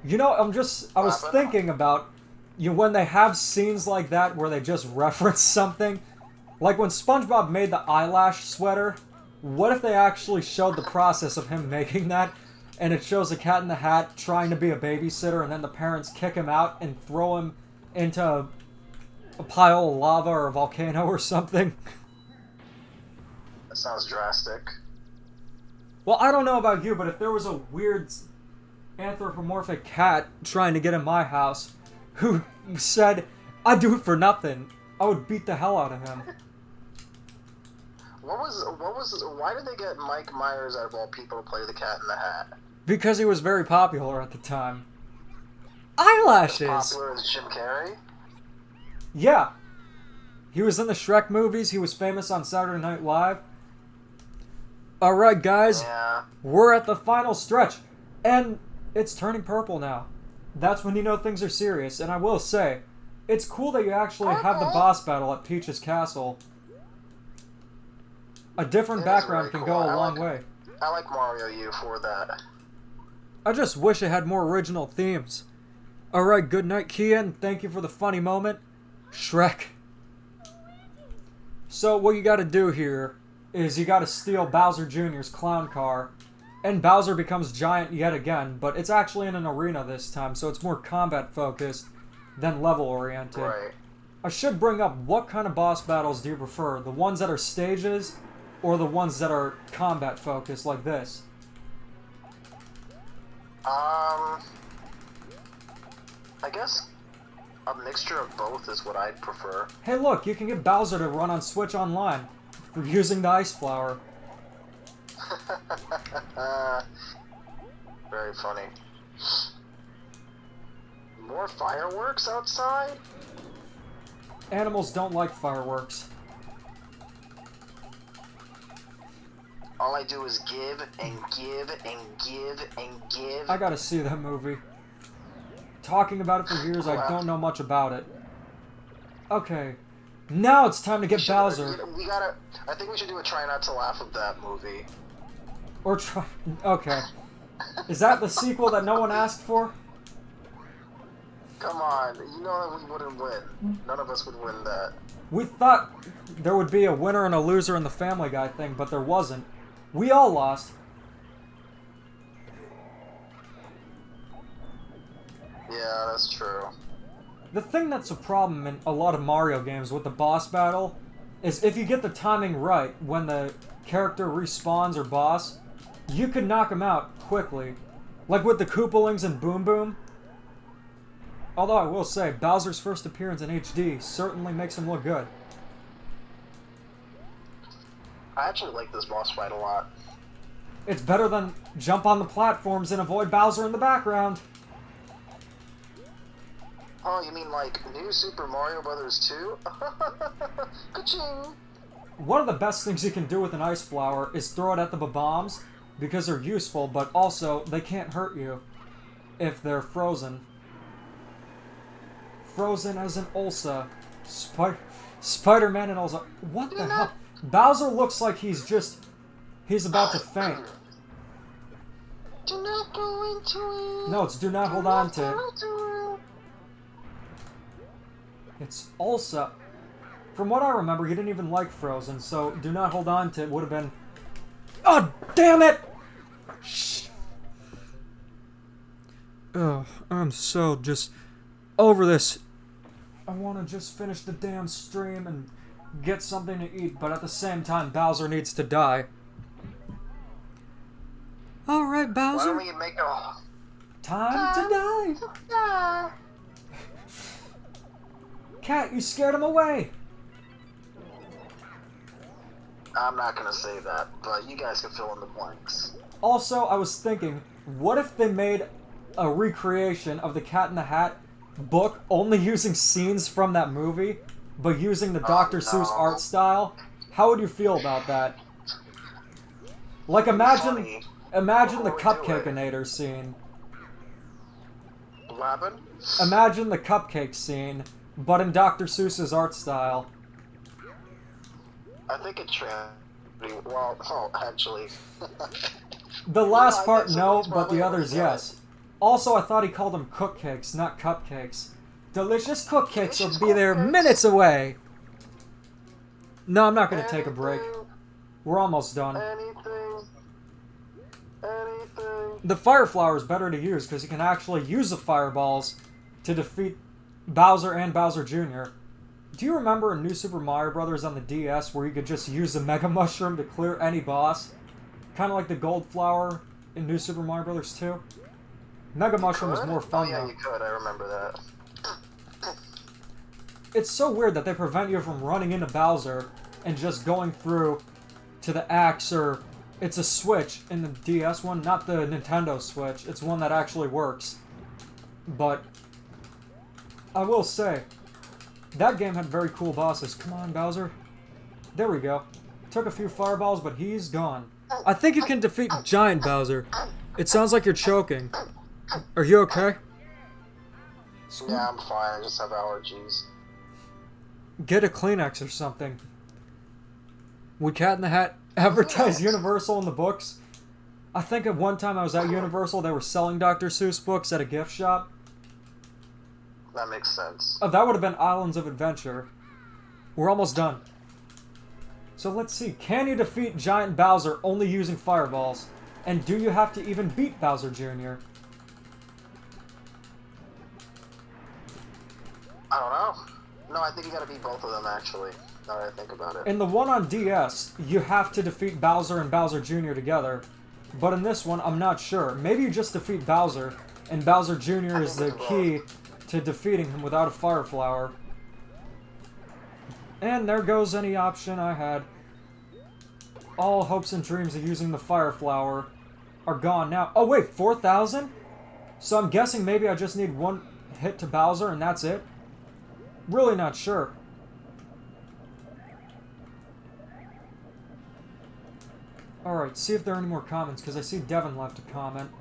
You know, I was thinking about, when they have scenes like that where they just reference something. Like when SpongeBob made the eyelash sweater, what if they actually showed the process of him making that? And it shows a Cat in the Hat trying to be a babysitter, and then the parents kick him out and throw him into a pile of lava or a volcano or something. That sounds drastic. Well, I don't know about you, but if there was a weird anthropomorphic cat trying to get in my house who said, I do it for nothing, I would beat the hell out of him. Why did they get Mike Myers out of all people to play the Cat in the Hat? Because he was very popular at the time. Eyelashes! As popular as Jim Carrey? Yeah. He was in the Shrek movies, he was famous on Saturday Night Live. Alright guys, Yeah. we're at the final stretch, and it's turning purple now. That's when you know things are serious, and I will say, it's cool that you actually have the boss battle at Peach's Castle. A different background can go a long way. I like Mario U for that. I just wish it had more original themes. Alright, good night, Kian. Thank you for the funny moment. Shrek. So, what you gotta do here is you gotta steal Bowser Jr.'s clown car. And Bowser becomes giant yet again, but it's actually in an arena this time, so it's more combat-focused than level-oriented. Right. I should bring up, what kind of boss battles do you prefer? The ones that are stages, or the ones that are combat-focused, like this? I guess a mixture of both is what I'd prefer. Hey look, you can get Bowser to run on Switch Online for using the Ice Flower. Very funny. More fireworks outside? Animals don't like fireworks. All I do is give and give and give and give. I gotta see that movie. Talking about it for years, I don't know much about it. Okay. Now it's time to get Bowser. I think we should do a try not to laugh of that movie. Or try... Okay. Is that the sequel that no one asked for? Come on, you know that we wouldn't win. None of us would win that. We thought there would be a winner and a loser in the Family Guy thing, but there wasn't. We all lost. Yeah, that's true. The thing that's a problem in a lot of Mario games with the boss battle is if you get the timing right when the character respawns or boss, you can knock him out quickly. Like with the Koopalings and Boom Boom. Although I will say, Bowser's first appearance in HD certainly makes him look good. I actually like this boss fight a lot. It's better than jump on the platforms and avoid Bowser in the background. Oh, you mean like New Super Mario Brothers 2? Ka-ching! One of the best things you can do with an ice flower is throw it at the bombs, because they're useful, but also they can't hurt you if they're frozen. Frozen as an Ulsa. Spider-Man and Ulsa. What the hell? Bowser looks like he's about to faint. Do not go into it. No, it's do not hold on to it. It's Ulsa. From what I remember, he didn't even like Frozen, so do not hold on to it would have been... Oh, damn it! Shh. Oh, I'm so just over this. I want to just finish the damn stream and get something to eat, but at the same time, Bowser needs to die. Alright, Bowser. Why don't we make a... Time to die! Cat, you scared him away! I'm not gonna say that, but you guys can fill in the blanks. Also, I was thinking, what if they made a recreation of the Cat in the Hat book only using scenes from that movie, but using the Dr. Seuss art style? How would you feel about that? Like, imagine the Cupcakeinator scene. Lappin'? Imagine the cupcake scene, but in Dr. Seuss's art style. I think it well, oh, actually. The last part, no, but the others, yes. Also, I thought he called them cookcakes, not cupcakes. Delicious cookcakes will be there minutes away. No, I'm not going to take a break. We're almost done. Anything. The fire flower is better to use because you can actually use the fireballs to defeat Bowser and Bowser Jr. Do you remember in New Super Mario Bros. On the DS where you could just use the Mega Mushroom to clear any boss? Kind of like the Gold Flower in New Super Mario Bros. 2? Mega Mushroom was more fun though. though. You could, I remember that. It's so weird that they prevent you from running into Bowser and just going through to the axe, or it's a switch in the DS one, not the Nintendo Switch. It's one that actually works. But I will say, that game had very cool bosses. Come on, Bowser. There we go. Took a few fireballs, but he's gone. I think you can defeat Giant Bowser. It sounds like you're choking. Are you okay? Yeah, I'm fine. I just have allergies. Get a Kleenex or something. Would Cat in the Hat advertise Universal in the books? I think at one time I was at Universal, they were selling Dr. Seuss books at a gift shop. That makes sense. Oh, that would have been Islands of Adventure. We're almost done. So let's see. Can you defeat Giant Bowser only using fireballs? And do you have to even beat Bowser Jr.? I don't know. No, I think you gotta beat both of them, actually, now that I think about it. In the one on DS, you have to defeat Bowser and Bowser Jr. together. But in this one, I'm not sure. Maybe you just defeat Bowser, and Bowser Jr. is the key to defeating him without a fire flower. And there goes any option I had. All hopes and dreams of using the fire flower are gone now. Oh wait, 4,000? So I'm guessing maybe I just need one hit to Bowser and that's it? Really not sure. Alright, see if there are any more comments, because I see Devin left a comment.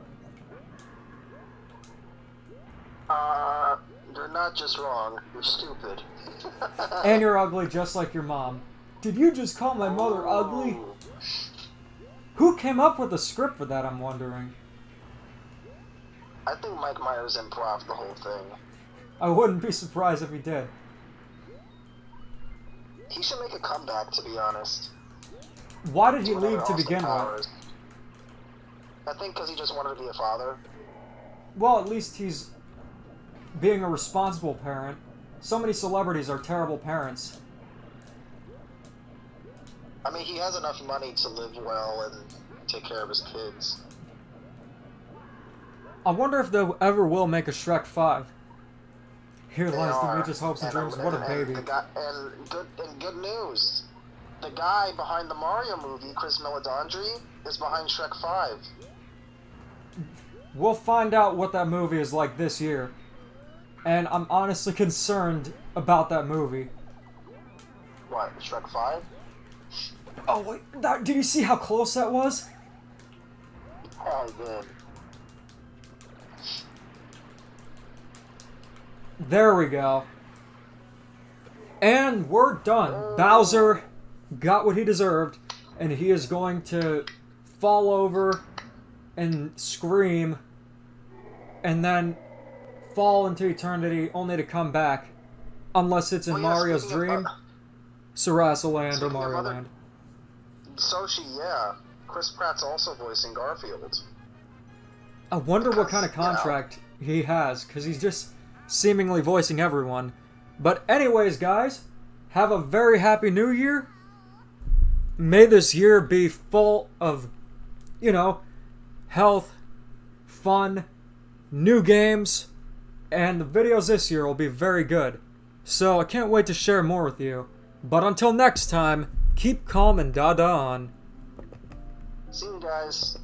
You're not just wrong, you're stupid. And you're ugly just like your mom. Did you just call my mother ugly? Who came up with the script for that, I'm wondering? I think Mike Myers improv the whole thing. I wouldn't be surprised if he did. He should make a comeback, to be honest. Why did he leave to begin with? I think because he just wanted to be a father. Well, at least he's being a responsible parent. So many celebrities are terrible parents. I mean, he has enough money to live well and take care of his kids. I wonder if they ever will make a Shrek 5. Here lies Demeech's hopes and dreams. What a baby. And good news. the guy behind the Mario movie, Chris Meledandri, is behind Shrek 5. We'll find out what that movie is like this year. And I'm honestly concerned about that movie. What, Shrek 5? Oh, wait, did you see how close that was? Oh, I did. There we go. And we're done. Bowser got what he deserved, and he is going to fall over and scream, and then fall into eternity, only to come back, unless it's in Mario's dream, Sarasa Land, or Mario Land. Sochi, yeah. Chris Pratt's also voicing Garfield. I wonder what kind of contract he has, because he's just seemingly voicing everyone. But anyways, guys, have a very happy new year. May this year be full of, health, fun, new games, and the videos this year will be very good. So I can't wait to share more with you. But until next time, keep calm and dada on. See you guys.